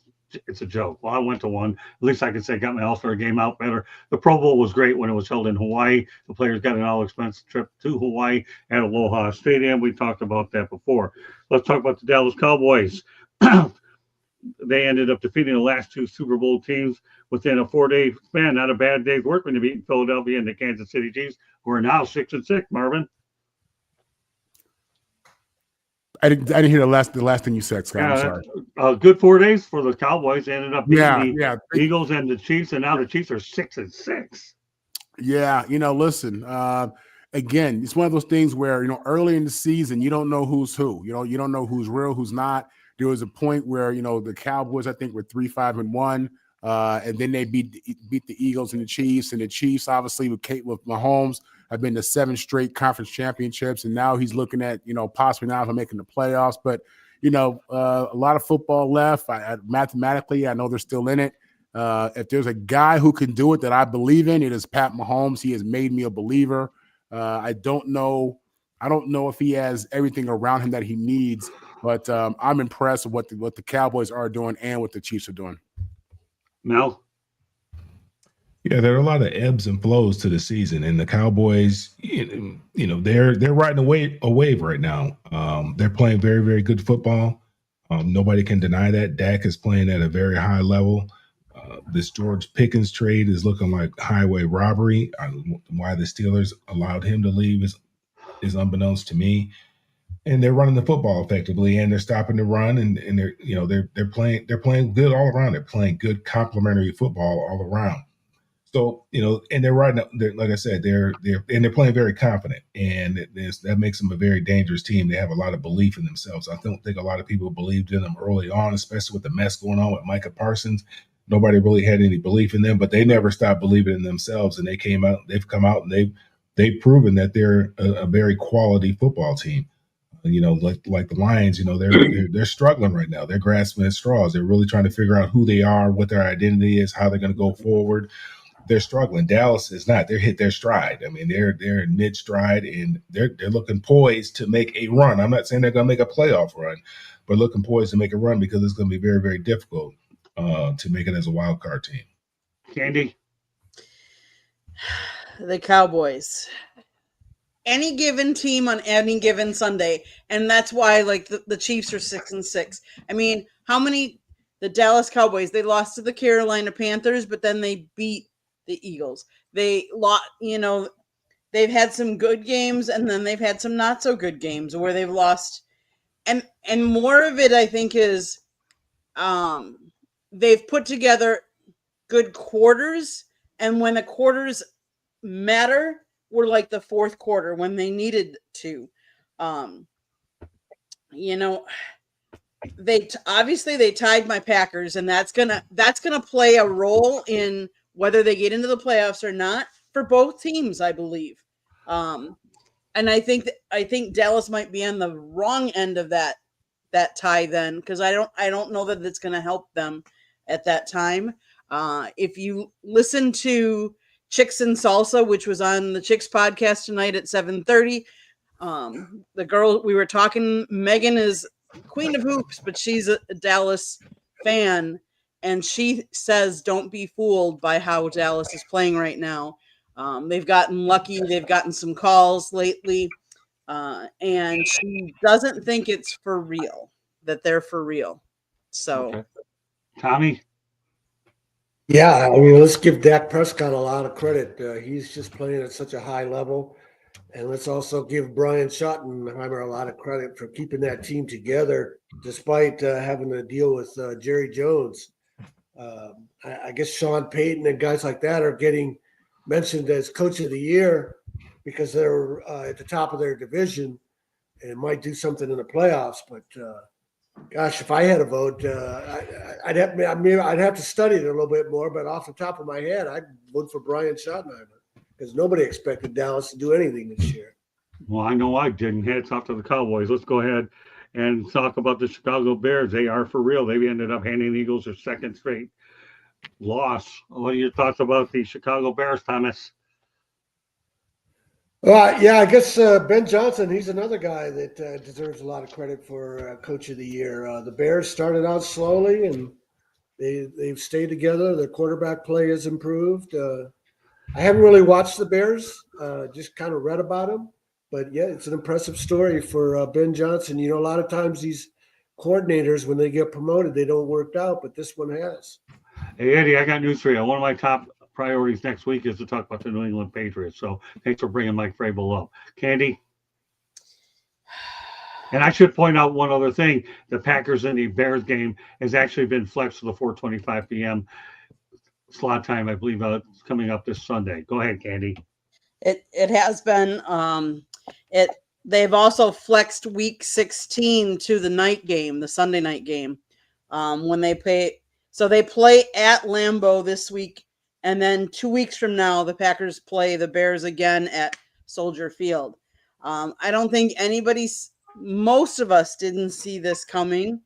A: It's a joke." Well, I went to one. At least I could say I got my All-Star game out better. The Pro Bowl was great when it was held in Hawaii. The players got an all-expense trip to Hawaii at Aloha Stadium. We talked about that before. Let's talk about the Dallas Cowboys. They ended up defeating the last two Super Bowl teams within a 4-day span. Not a bad day's work when they beat Philadelphia and the Kansas City Chiefs, who are now 6-6. Marvin.
E: I didn't hear the last thing you said, Scott. I'm sorry.
A: A good 4 days for the Cowboys. They ended up beating
E: the
A: Eagles and the Chiefs, and now the Chiefs are 6-6.
E: Yeah, listen. Again, it's one of those things where early in the season you don't know who's who. You don't know who's real, who's not. There was a point where the Cowboys, I think, were 3-5-1, and then they beat the Eagles and the Chiefs obviously with Mahomes have been to 7 straight conference championships, and now he's looking at possibly now making the playoffs. But a lot of football left. Mathematically, I know they're still in it. If there's a guy who can do it that I believe in, it is Pat Mahomes. He has made me a believer. I don't know if he has everything around him that he needs, but I'm impressed with what the Cowboys are doing and what the Chiefs are doing.
A: Mel?
C: Yeah, there are a lot of ebbs and flows to the season, and the Cowboys, they're riding a wave right now. They're playing very, very good football. Nobody can deny that. Dak is playing at a very high level. This George Pickens trade is looking like highway robbery. Why the Steelers allowed him to leave is unbeknownst to me. And they're running the football effectively, and they're stopping the run, and they're playing good all around. They're playing good complementary football all around. So and they're riding. Like I said, they're playing very confident, and that makes them a very dangerous team. They have a lot of belief in themselves. I don't think a lot of people believed in them early on, especially with the mess going on with Micah Parsons. Nobody really had any belief in them, but they never stopped believing in themselves, and they've come out, and they've proven that they're a very quality football team. Like the Lions, they're struggling right now. They're grasping at straws. They're really trying to figure out who they are, what their identity is, how they're going to go forward. They're struggling. Dallas is not. They're hit their stride. I mean, they're in mid stride, and they're looking poised to make a run. I'm not saying they're going to make a playoff run, but looking poised to make a run because it's going to be very, very difficult to make it as a wild card team.
A: Candy,
F: the Cowboys. Any given team on any given Sunday, and that's why like the Chiefs are 6-6. I mean, how many the Dallas Cowboys, they lost to the Carolina Panthers, but then they beat the Eagles. They lost, they've had some good games, and then they've had some not so good games where they've lost. And more of it, I think, is they've put together good quarters, and when the quarters matter, were like the fourth quarter when they needed to. Obviously they tied my Packers, and that's gonna play a role in whether they get into the playoffs or not for both teams, I believe. And I think Dallas might be on the wrong end of that tie then, because I don't know that it's going to help them at that time. If you listen to Chicks and Salsa, which was on the Chicks podcast tonight at 7:30, the girl we were talking, Megan, is Queen of Hoops, but she's a Dallas fan, and she says don't be fooled by how Dallas is playing right now. They've gotten lucky. They've gotten some calls lately, and she doesn't think it's for real, that they're for real. So,
A: okay. Tommy?
B: Yeah, I mean, let's give Dak Prescott a lot of credit. He's just playing at such a high level. And let's also give Brian Schottenheimer a lot of credit for keeping that team together despite having to deal with Jerry Jones. I guess Sean Payton and guys like that are getting mentioned as coach of the year because they're at the top of their division and might do something in the playoffs. But gosh, if I had a vote, I'd have to study it a little bit more. But off the top of my head, I'd vote for Brian Schottenheimer because nobody expected Dallas to do anything this year.
A: Well, I know I didn't. Hats off to the Cowboys. Let's go ahead and talk about the Chicago Bears. They are for real. They've ended up handing the Eagles their second straight loss. What are your thoughts about the Chicago Bears, Thomas?
B: Yeah, I guess Ben Johnson, he's another guy that deserves a lot of credit for Coach of the Year. The Bears started out slowly, and they've stayed together. Their quarterback play has improved. I haven't really watched the Bears, just kind of read about them. But, yeah, it's an impressive story for Ben Johnson. A lot of times these coordinators, when they get promoted, they don't work out, but this one has.
A: Hey, Eddie, I got news for you. One of my top priorities next week is to talk about the New England Patriots. So thanks for bringing Mike Vrabel up. Candy? And I should point out one other thing. The Packers and the Bears game has actually been flexed to the 4:25 p.m. slot time, I believe, coming up this Sunday. Go ahead, Candy.
F: It has been. They've also flexed week 16 to the night game, the Sunday night game, when they play. So they play at Lambeau this week, and then 2 weeks from now, the Packers play the Bears again at Soldier Field. I don't think most of us didn't see this coming.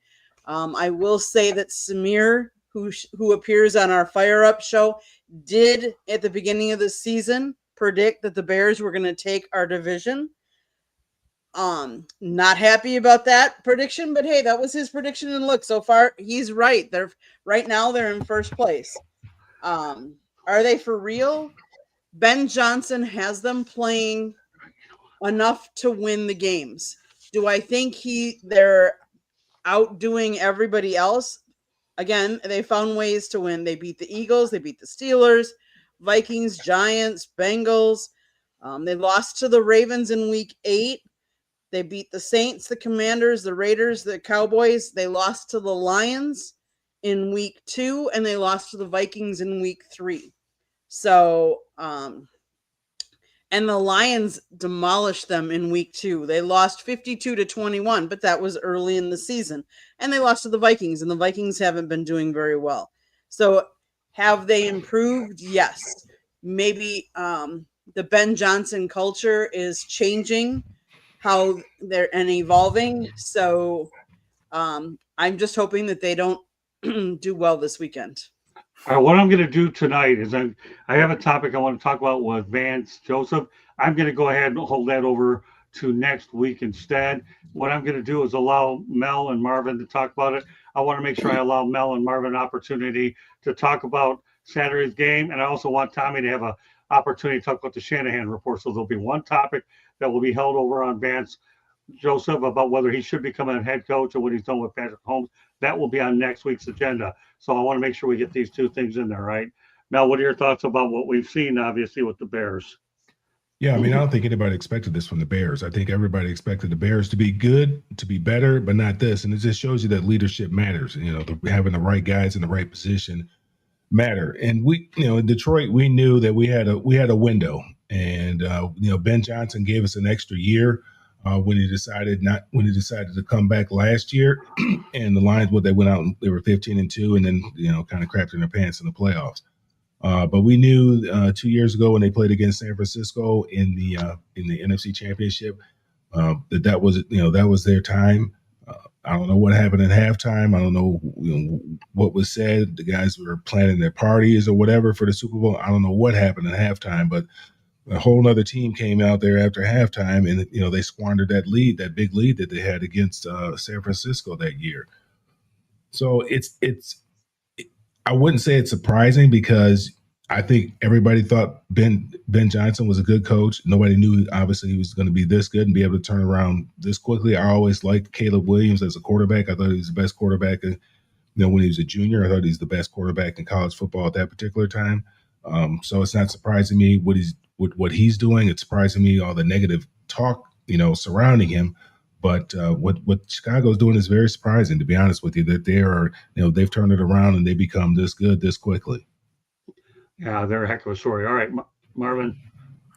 F: I will say that Samir, who appears on our Fire Up show, did at the beginning of the season predict that the Bears were going to take our division. Not happy about that prediction, but hey, that was his prediction, and look, so far he's right. Right now they're in first place. Are Are they for real? Ben Johnson has them playing enough to win the games. Do I think they're outdoing everybody else? Again, they found ways to win. They beat the Eagles, they beat the Steelers, Vikings, Giants, Bengals. They lost to the Ravens in week 8. They beat the Saints, the Commanders, the Raiders, the Cowboys. They lost to the Lions in week 2, and they lost to the Vikings in week 3. So, and the Lions demolished them in week 2. They lost 52-21, but that was early in the season. And they lost to the Vikings, and the Vikings haven't been doing very well. So have they improved? Yes. Maybe the Ben Johnson culture is changing how they're and evolving. So I'm just hoping that they don't do well this weekend.
A: All right, what I'm going to do tonight is I have a topic I want to talk about with Vance Joseph. I'm going to go ahead and hold that over to next week instead. What I'm going to do is allow Mel and Marvin to talk about it. I want to make sure I allow Mel and Marvin an opportunity to talk about Saturday's game, and I also want Tommy to have an opportunity to talk about the Shanahan report. So there'll be one topic that will be held over on Vance Joseph about whether he should become a head coach or what he's done with Patrick Holmes. That will be on next week's agenda. So I want to make sure we get these two things in there, right? Mel, what are your thoughts about what we've seen, obviously, with the Bears?
C: Yeah, I mean, I don't think anybody expected this from the Bears. I think everybody expected the Bears to be good, to be better, but not this. And it just shows you that leadership matters. You know, having the right guys in the right position matter. And we, you know, in Detroit, we knew that we had a window. And you know, Ben Johnson gave us an extra year when he decided to come back last year. And the Lions, they went out and they were 15-2, and then, you know, kind of crapped in their pants in the playoffs. But we knew 2 years ago when they played against San Francisco in the NFC Championship that was their time. I don't know what happened at halftime. I don't know, what was said. The guys were planning their parties or whatever for the Super Bowl. I don't know what happened at halftime, but a whole other team came out there after halftime, and they squandered that big lead that they had against San Francisco that year. So I wouldn't say it's surprising, because I think everybody thought Ben Johnson was a good coach. Nobody knew, obviously, he was going to be this good and be able to turn around this quickly. I always liked Caleb Williams as a quarterback. I thought he was the best quarterback. When he was a junior, I thought he was the best quarterback in college football at that particular time. So it's not surprising me what he's doing. It's surprising me all the negative talk, surrounding him. But what Chicago's doing is very surprising, to be honest with you, that they've turned it around and they become this good this quickly.
A: Yeah, they're a heck of a story. All right, Marvin.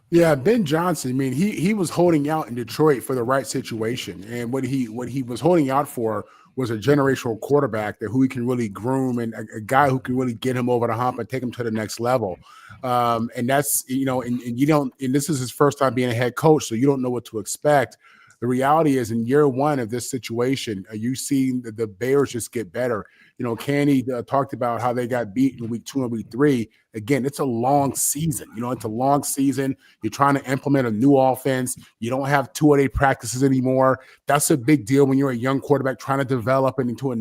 E: Yeah, Ben Johnson. I mean, he was holding out in Detroit for the right situation, and what he was holding out for was a generational quarterback who he can really groom, and a guy who can really get him over the hump and take him to the next level. And that's and you don't. And this is his first time being a head coach, so you don't know what to expect. The reality is, in year one of this situation, you see the Bears just get better. Canny talked about how they got beat in week 2 and week 3. Again, it's a long season. It's a long season. You're trying to implement a new offense. You don't have 2-a-day practices anymore. That's a big deal when you're a young quarterback trying to develop into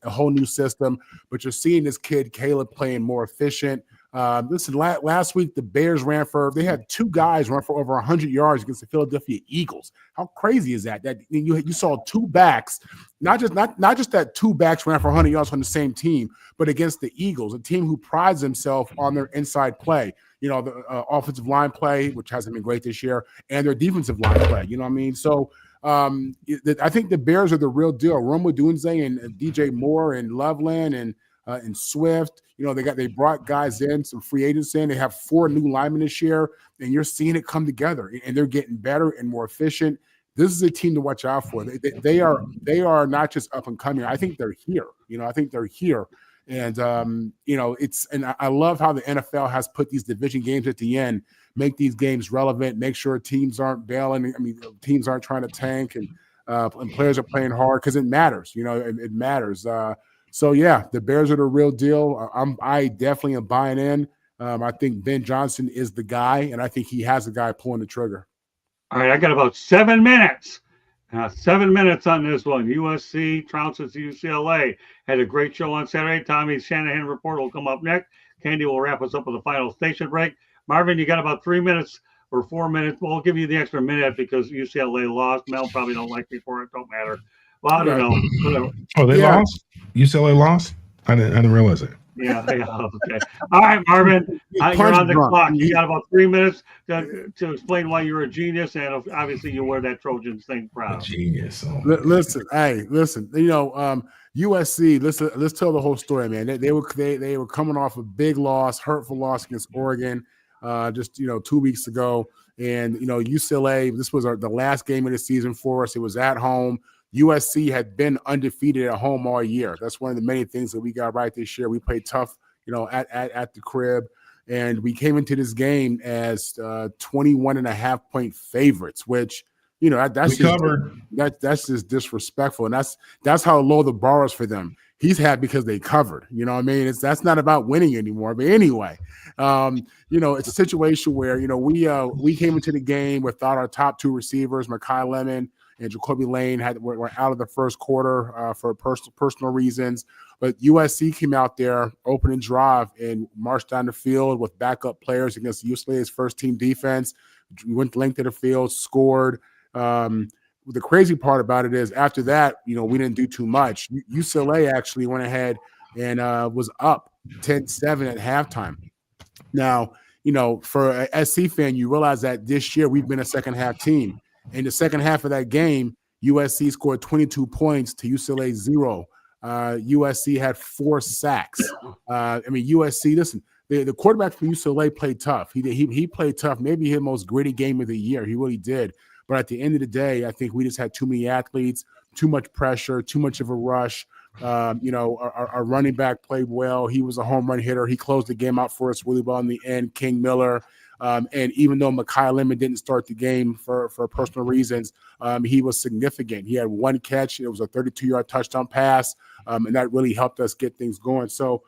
E: a whole new system. But you're seeing this kid, Caleb, playing more efficient. Listen, last week the Bears they had 2 guys run for over 100 yards against the Philadelphia Eagles. How crazy is that? That you saw 2 backs, not just that 2 backs ran for 100 yards on the same team, but against the Eagles, a team who prides themselves on their inside play. The offensive line play, which hasn't been great this year, and their defensive line play. You know what I mean? So I think the Bears are the real deal. Rome Odunze and DJ Moore and Loveland and Swift. They brought guys in, some free agents in. They have 4 new linemen this year, and you're seeing it come together. And they're getting better and more efficient. This is a team to watch out for. They are not just up and coming. I think they're here. I think they're here. And I love how the NFL has put these division games at the end, make these games relevant, make sure teams aren't bailing. I mean, teams aren't trying to tank, and players are playing hard because it matters. It matters. So yeah, the Bears are the real deal. I definitely am buying in. I think Ben Johnson is the guy, and I think he has the guy pulling the trigger.
A: All right, I got about 7 minutes. 7 minutes on this one. USC trounces UCLA. Had a great show on Saturday. Tommy's Shanahan report will come up next. Candy will wrap us up with the final station break. Marvin, you got about 3 minutes or 4 minutes. We'll give you the extra minute because UCLA lost. Mel probably don't like me for it. Don't matter. Well, I don't know. Whatever.
C: Oh, they
E: Yeah.
C: lost? UCLA lost? I didn't realize it.
A: Yeah, okay. All right, Marvin, you're on the clock. You got about 3 minutes to explain why you're a genius, and obviously you wear that Trojans thing proud.
C: Genius. Oh.
E: Listen. You know, USC. Let's tell the whole story, man. They were coming off a big loss, hurtful loss against Oregon, just 2 weeks ago, and UCLA. This was the last game of the season for us. It was at home. USC had been undefeated at home all year. That's one of the many things that we got right this year. We played tough, at the crib, and we came into this game as 21.5-point favorites, which that's just disrespectful, and that's how low the bar is for them. He's had because they covered. You know what I mean? That's not about winning anymore. But anyway, it's a situation where we came into the game without our top two receivers, Mekhi Lemon and Jacoby Lane were out of the first quarter for personal reasons. But USC came out there, opening drive, and marched down the field with backup players against UCLA's first-team defense. We went the length of the field, scored. The crazy part about it is after that, we didn't do too much. UCLA actually went ahead and was up 10-7 at halftime. Now, for a SC fan, you realize that this year we've been a second-half team. In the second half of that game, USC scored 22 points to UCLA 0. USC had 4 sacks. USC, listen, the quarterback for UCLA played tough. He played tough, maybe his most gritty game of the year. He really did. But at the end of the day, I think we just had too many athletes, too much pressure, too much of a rush. Our running back played well. He was a home run hitter. He closed the game out for us really well in the end, King Miller. And even though Mekhi Lemon didn't start the game for personal reasons, he was significant. He had 1 catch. It was a 32-yard touchdown pass, and that really helped us get things going. So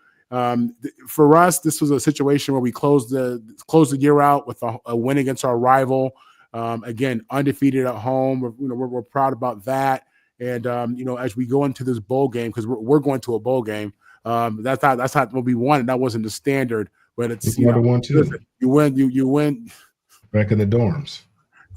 E: for us, this was a situation where we closed the year out with a win against our rival. Again, undefeated at home. We're proud about that. And as we go into this bowl game, because we're going to a bowl game, that's not what we wanted. That wasn't the standard. But it's
C: one too.
E: You win.
C: Back in the dorms.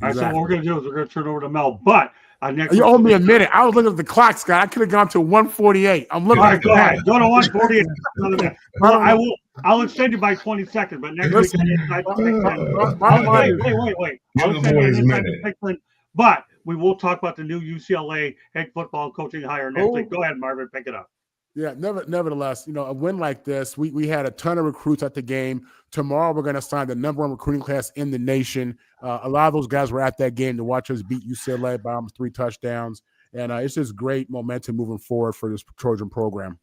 A: All right, so what we're going to do is we're going to turn over to Mel. But
E: you owe me a minute. I was looking at the clock, Scott. I could have gone to 1:48. I'm looking.
A: All right, go ahead. Go to 1:48. Well, I'll extend you by 20 seconds. But next week, wait. But we will talk about the new UCLA head football coaching hire next week. Go ahead, Marvin. Pick it up.
E: Yeah, nevertheless, a win like this, we had a ton of recruits at the game. Tomorrow, we're going to sign the #1 recruiting class in the nation. A lot of those guys were at that game to watch us beat UCLA by almost 3 touchdowns. And it's just great momentum moving forward for this Trojan program.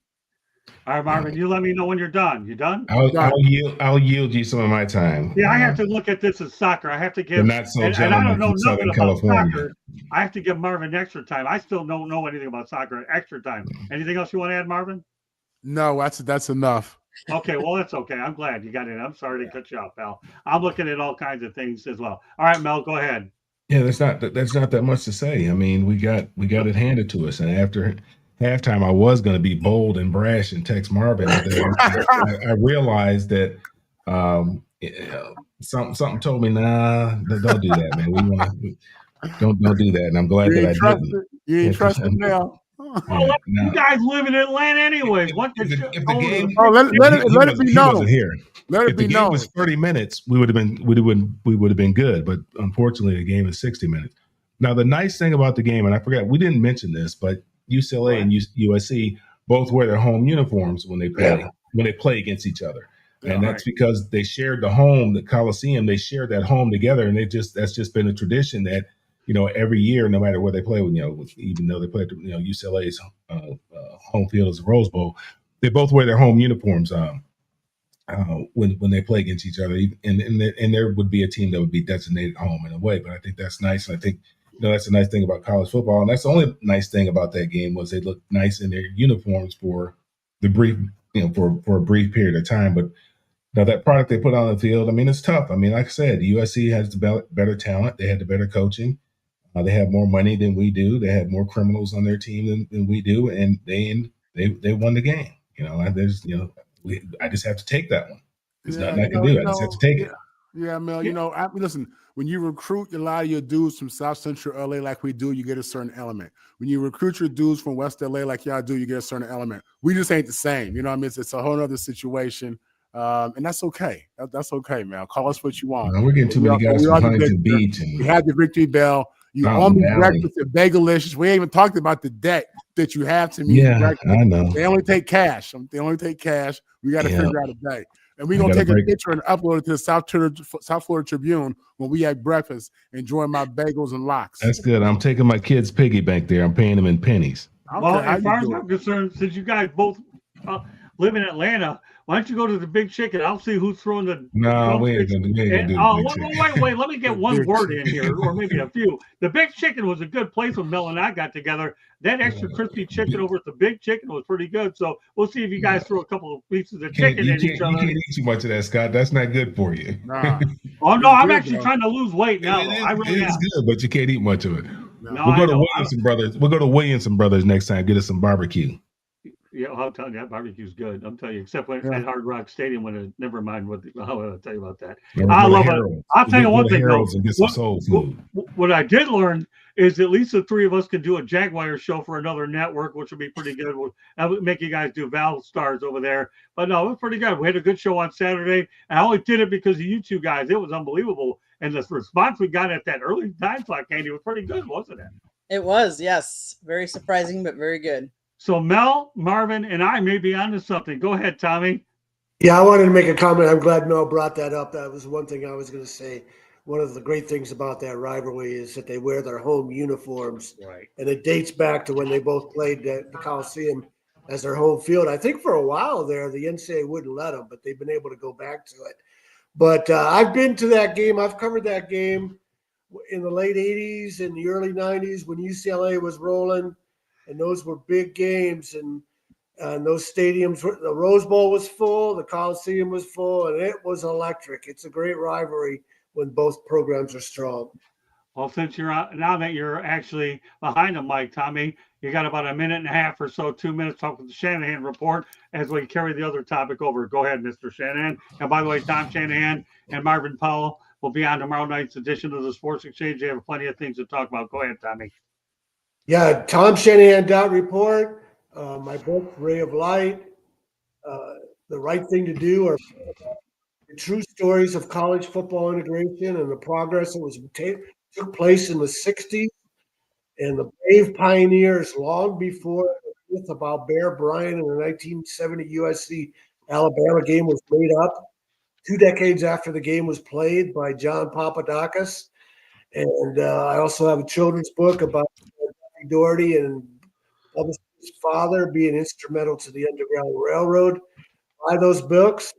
A: All right, Marvin, you let me know when you're done. You done?
C: I'll yield you some of my time.
A: Yeah, I have to look at this as soccer. I have to give, and I don't know nothing about soccer. I have to give Marvin extra time. I still don't know anything about soccer. Extra time. Anything else you want to add, Marvin?
E: No, that's enough.
A: Okay, well, that's okay. I'm glad you got it. I'm sorry to cut you off, pal. I'm looking at all kinds of things as well. All right, Mel, go ahead.
C: Yeah, that's not that much to say. I mean, we got it handed to us, and after halftime, I was going to be bold and brash and text Marvin. I realized that something told me, nah, don't do that, man. Don't do that. And I'm glad that I didn't.
E: You ain't trusting now.
A: You guys live in Atlanta anyways. What
C: if the game?
E: Let it be known.
C: If the game was 30 minutes, we would have been good. But unfortunately, the game is 60 minutes. Now, the nice thing about the game, and I forgot we didn't mention this, but UCLA and USC both wear their home uniforms when they play against each other, and that's because they shared the Coliseum. They shared that home together, and that's just been a tradition that every year, no matter where they play, even though they play UCLA's home field is the Rose Bowl, they both wear their home uniforms when they play against each other, and there would be a team that would be designated home in a way. But I think that's nice, and I think. That's a nice thing about college football, and that's the only nice thing about that game was they looked nice in their uniforms for the brief, for a brief period of time. But that product they put on the field, I mean, it's tough. I mean, like I said, USC has the better talent. They had the better coaching. They have more money than we do. They have more criminals on their team than we do, and they won the game. I just have to take that one. There's
E: Yeah,
C: nothing I can do. I just have to take it.
E: Yeah, Mel. You know, listen. When you recruit a lot of your dudes from South Central LA, like we do, you get a certain element. When you recruit your dudes from West LA, like y'all do, you get a certain element. We just ain't the same. You know what I mean? It's a whole other situation, and that's okay. That's okay, man. Call us what you want.
C: We're getting too many guys from Huntington Beach.
E: We had the Victory Bell. You owe me breakfast at Bagelicious. We ain't even talked about the debt that you have to me.
C: Yeah, I know.
E: They only take cash. They only take cash. We got to figure out a day. And we're going to take a picture and upload it to the South Florida Tribune when we had breakfast, enjoying my bagels and lox.
C: That's good. I'm taking my kids' piggy bank there. I'm paying them in pennies.
E: Okay,
A: well, as far as I'm concerned, since you guys both live in Atlanta, why don't you go to the Big Chicken? I'll see who's throwing the.
C: No, we ain't gonna do the Big
A: Wait. Let me get one word in here, or maybe a few. The Big Chicken was a good place when Mel and I got together. That extra crispy chicken over at the Big Chicken was pretty good. So we'll see if you guys throw a couple of pieces of chicken at each other.
C: You can't eat too much of that, Scott. That's not good for you.
E: Nah.
A: Oh no, I'm actually trying to lose weight now. I really am.
C: It's good, but you can't eat much of it.
A: No,
C: we'll go to Williamson Brothers. We'll go to Williamson Brothers next time. Get us some barbecue.
A: Yeah, I'm telling you, that barbecue's good. I'm telling you, except when at Hard Rock Stadium, when it never mind what I'll tell you about that. I love it. I'll tell you one thing though.
C: And get some soul food.
A: What I did learn is at least the three of us could do a Jaguar show for another network, which would be pretty good. That would make you guys do Val Stars over there. But no, it was pretty good. We had a good show on Saturday. I only did it because of you two guys. It was unbelievable. And the response we got at that early time slot, Candy, was pretty good, wasn't it?
F: It was, yes. Very surprising, but very good.
A: So Mel, Marvin, and I may be onto something. Go ahead, Tommy.
B: Yeah, I wanted to make a comment. I'm glad Mel brought that up. That was one thing I was going to say. One of the great things about that rivalry is that they wear their home uniforms.
A: Right.
B: And it dates back to when they both played at the Coliseum as their home field. I think for a while there, the NCAA wouldn't let them, but they've been able to go back to it. But I've been to that game. I've covered that game in the late 80s and the early 90s when UCLA was rolling. And those were big games, and those stadiums, the Rose Bowl was full, the Coliseum was full, and it was electric. It's a great rivalry when both programs are strong.
A: Well, since now that you're actually behind the mic, Tommy, you got about a minute and a half or so, 2 minutes talking with the Shanahan report as we carry the other topic over. Go ahead, Mr. Shanahan. And by the way, Tom Shanahan and Marvin Powell will be on tomorrow night's edition of the Sports Exchange. They have plenty of things to talk about. Go ahead, Tommy.
B: Yeah, Tom Shanahan report, my book, Ray of Light, The Right Thing to Do, are the true stories of college football integration and the progress that was took place in the 60s and the brave pioneers long before the myth about Bear Bryant in the 1970 USC Alabama game was made up, 2 decades after the game was played by John Papadakis. And I also have a children's book about Doherty and his father being instrumental to the Underground Railroad. Buy those books,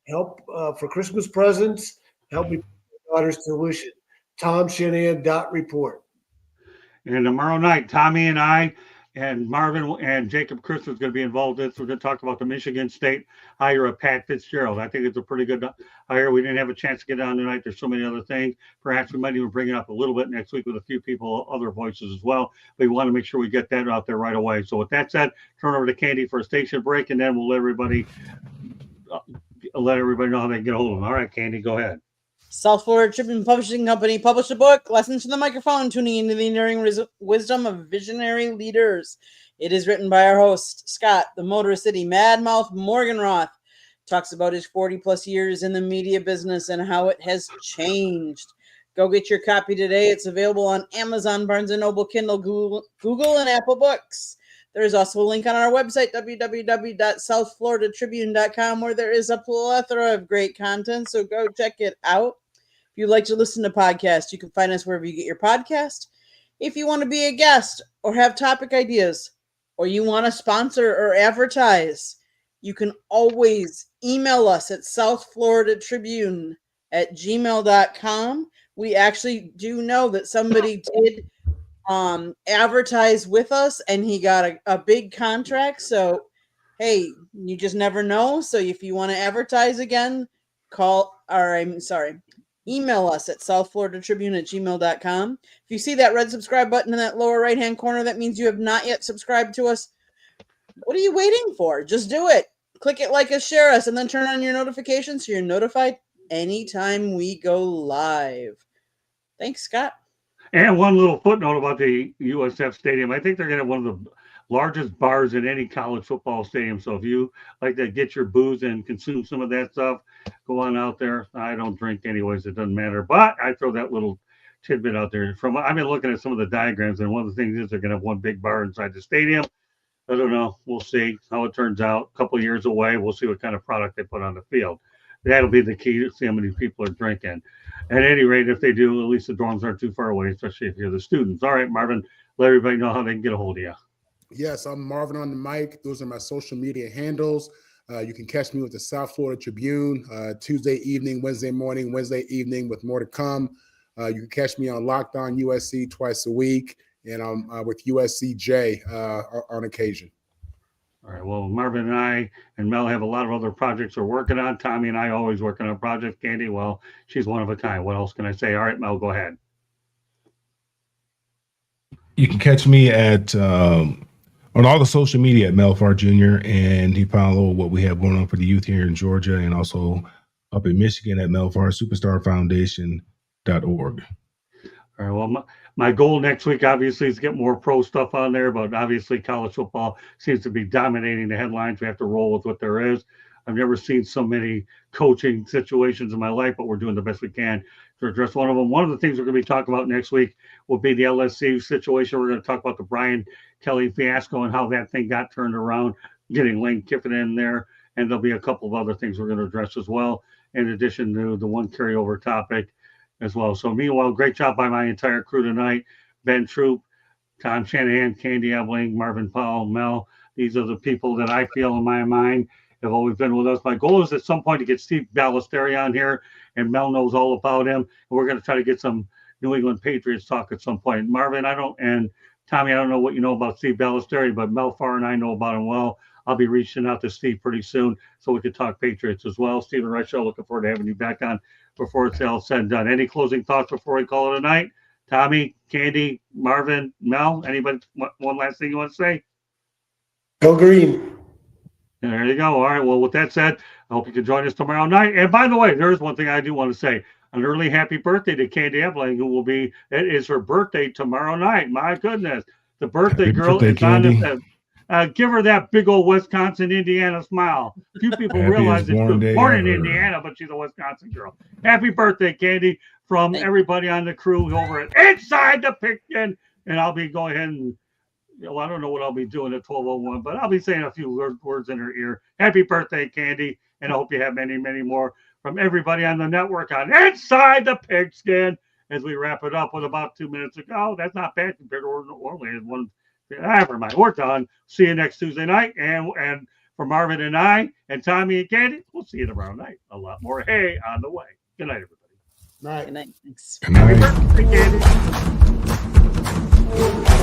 B: help for Christmas presents, help me pay my daughter's tuition. TomShanahan.report.
A: And tomorrow night, Tommy and I and Marvin and Jacob Chris is going to be involved in this. We're going to talk about the Michigan State hire of Pat Fitzgerald. I think it's a pretty good hire. We didn't have a chance to get on tonight. There's so many other things. Perhaps we might even bring it up a little bit next week with a few people, other voices as well. We want to make sure we get that out there right away. So with that said, turn over to Candy for a station break, and then we'll let everybody know how they get a hold of them. All right, Candy, go ahead.
F: South Florida Tribune Publishing Company published a book, Lessons from the Microphone, Tuning into the Enduring Wisdom of Visionary Leaders. It is written by our host, Scott, the Motor City Madmouth Morganroth. Talks about his 40-plus years in the media business and how it has changed. Go get your copy today. It's available on Amazon, Barnes & Noble, Kindle, Google, and Apple Books. There is also a link on our website, www.southfloridatribune.com, where there is a plethora of great content, so go check it out. If you'd like to listen to podcasts, you can find us wherever you get your podcast. If you want to be a guest or have topic ideas, or you want to sponsor or advertise, you can always email us at southfloridatribune@gmail.com. We actually do know that somebody did advertise with us and he got a big contract. So, hey, you just never know. So if you want to advertise again, email us at southfloridatribune@gmail.com. If you see that red subscribe button in that lower right-hand corner, that means you have not yet subscribed to us. What are you waiting for? Just do it. click it, like us, share us, and then turn on your notifications so you're notified anytime we go live. Thanks, Scott.
A: And one little footnote about the USF Stadium. I think they're going to have one of the largest bars in any college football stadium. So if you like to get your booze and consume some of that stuff, go on out there. I don't drink anyways. It doesn't matter. But I throw that little tidbit out there. I've been looking at some of the diagrams, and one of the things is they're going to have one big bar inside the stadium. I don't know. We'll see how it turns out. A couple of years away, we'll see what kind of product they put on the field. That'll be the key to see how many people are drinking. At any rate, if they do, at least the dorms aren't too far away, especially if you're the students. All right, Marvin, let everybody know how they can get a hold of you.
E: Yes, I'm Marvin on the mic. Those are my social media handles. You can catch me with the South Florida Tribune Tuesday evening, Wednesday morning, Wednesday evening with more to come. You can catch me on Locked On USC twice a week, and I'm with USCJ on occasion.
A: All right. Well, Marvin and I and Mel have a lot of other projects we're working on. Tommy and I always working on projects. Candy, well, she's one of a kind. What else can I say? All right, Mel, go ahead.
C: You can catch me at on all the social media at Mel Farr Jr. and you follow what we have going on for the youth here in Georgia and also up in Michigan at Mel Farr Superstar Foundation.org.
A: All right. Well, my goal next week, obviously, is to get more pro stuff on there, but obviously college football seems to be dominating the headlines. We have to roll with what there is. I've never seen so many coaching situations in my life, but we're doing the best we can to address one of them. One of the things we're going to be talking about next week will be the LSU situation. We're going to talk about the Brian Kelly fiasco and how that thing got turned around, getting Lane Kiffin in there. And there'll be a couple of other things we're going to address as well, in addition to the one carryover topic as well. So meanwhile, great job by my entire crew tonight. Ben Troop, Tom Shanahan, Candy Ebling, Marvin Powell, Mel. These are the people that I feel in my mind have always been with us. My goal is at some point to get Steve Ballesteri on here, and Mel knows all about him. And we're going to try to get some New England Patriots talk at some point. Marvin, and Tommy, I don't know what you know about Steve Ballesteri, but Mel Farr and I know about him well. I'll be reaching out to Steve pretty soon so we can talk Patriots as well. Stephen Reichel, looking forward to having you back on before it's all said and done. Any closing thoughts before we call it a night? Tommy, Candy, Marvin, Mel, anybody, one last thing you want to say?
B: Go green.
A: There you go. All right. Well, with that said, I hope you can join us tomorrow night. And by the way, there is one thing I do want to say. An early happy birthday to Candy Ebling, it is her birthday tomorrow night. My goodness. The birthday girl is on the give her that big old Wisconsin, Indiana smile. Few people realize that she's born in Indiana, but she's a Wisconsin girl. Happy birthday, Candy, from everybody on the crew over at Inside the Pigskin. And I'll be going ahead and, I don't know what I'll be doing at 12:01, but I'll be saying a few words in her ear. Happy birthday, Candy. And I hope you have many, many more from everybody on the network on Inside the Pigskin as we wrap it up with about 2 minutes ago. That's not bad compared to normally one. Never mind. We're done. See you next Tuesday night. And for Marvin and I and Tommy and Candy, we'll see you tomorrow night. A lot more hay on the way. Good night, everybody.
B: Night.
F: Good night. Thanks.
C: Good night.
A: Happy birthday, Candy.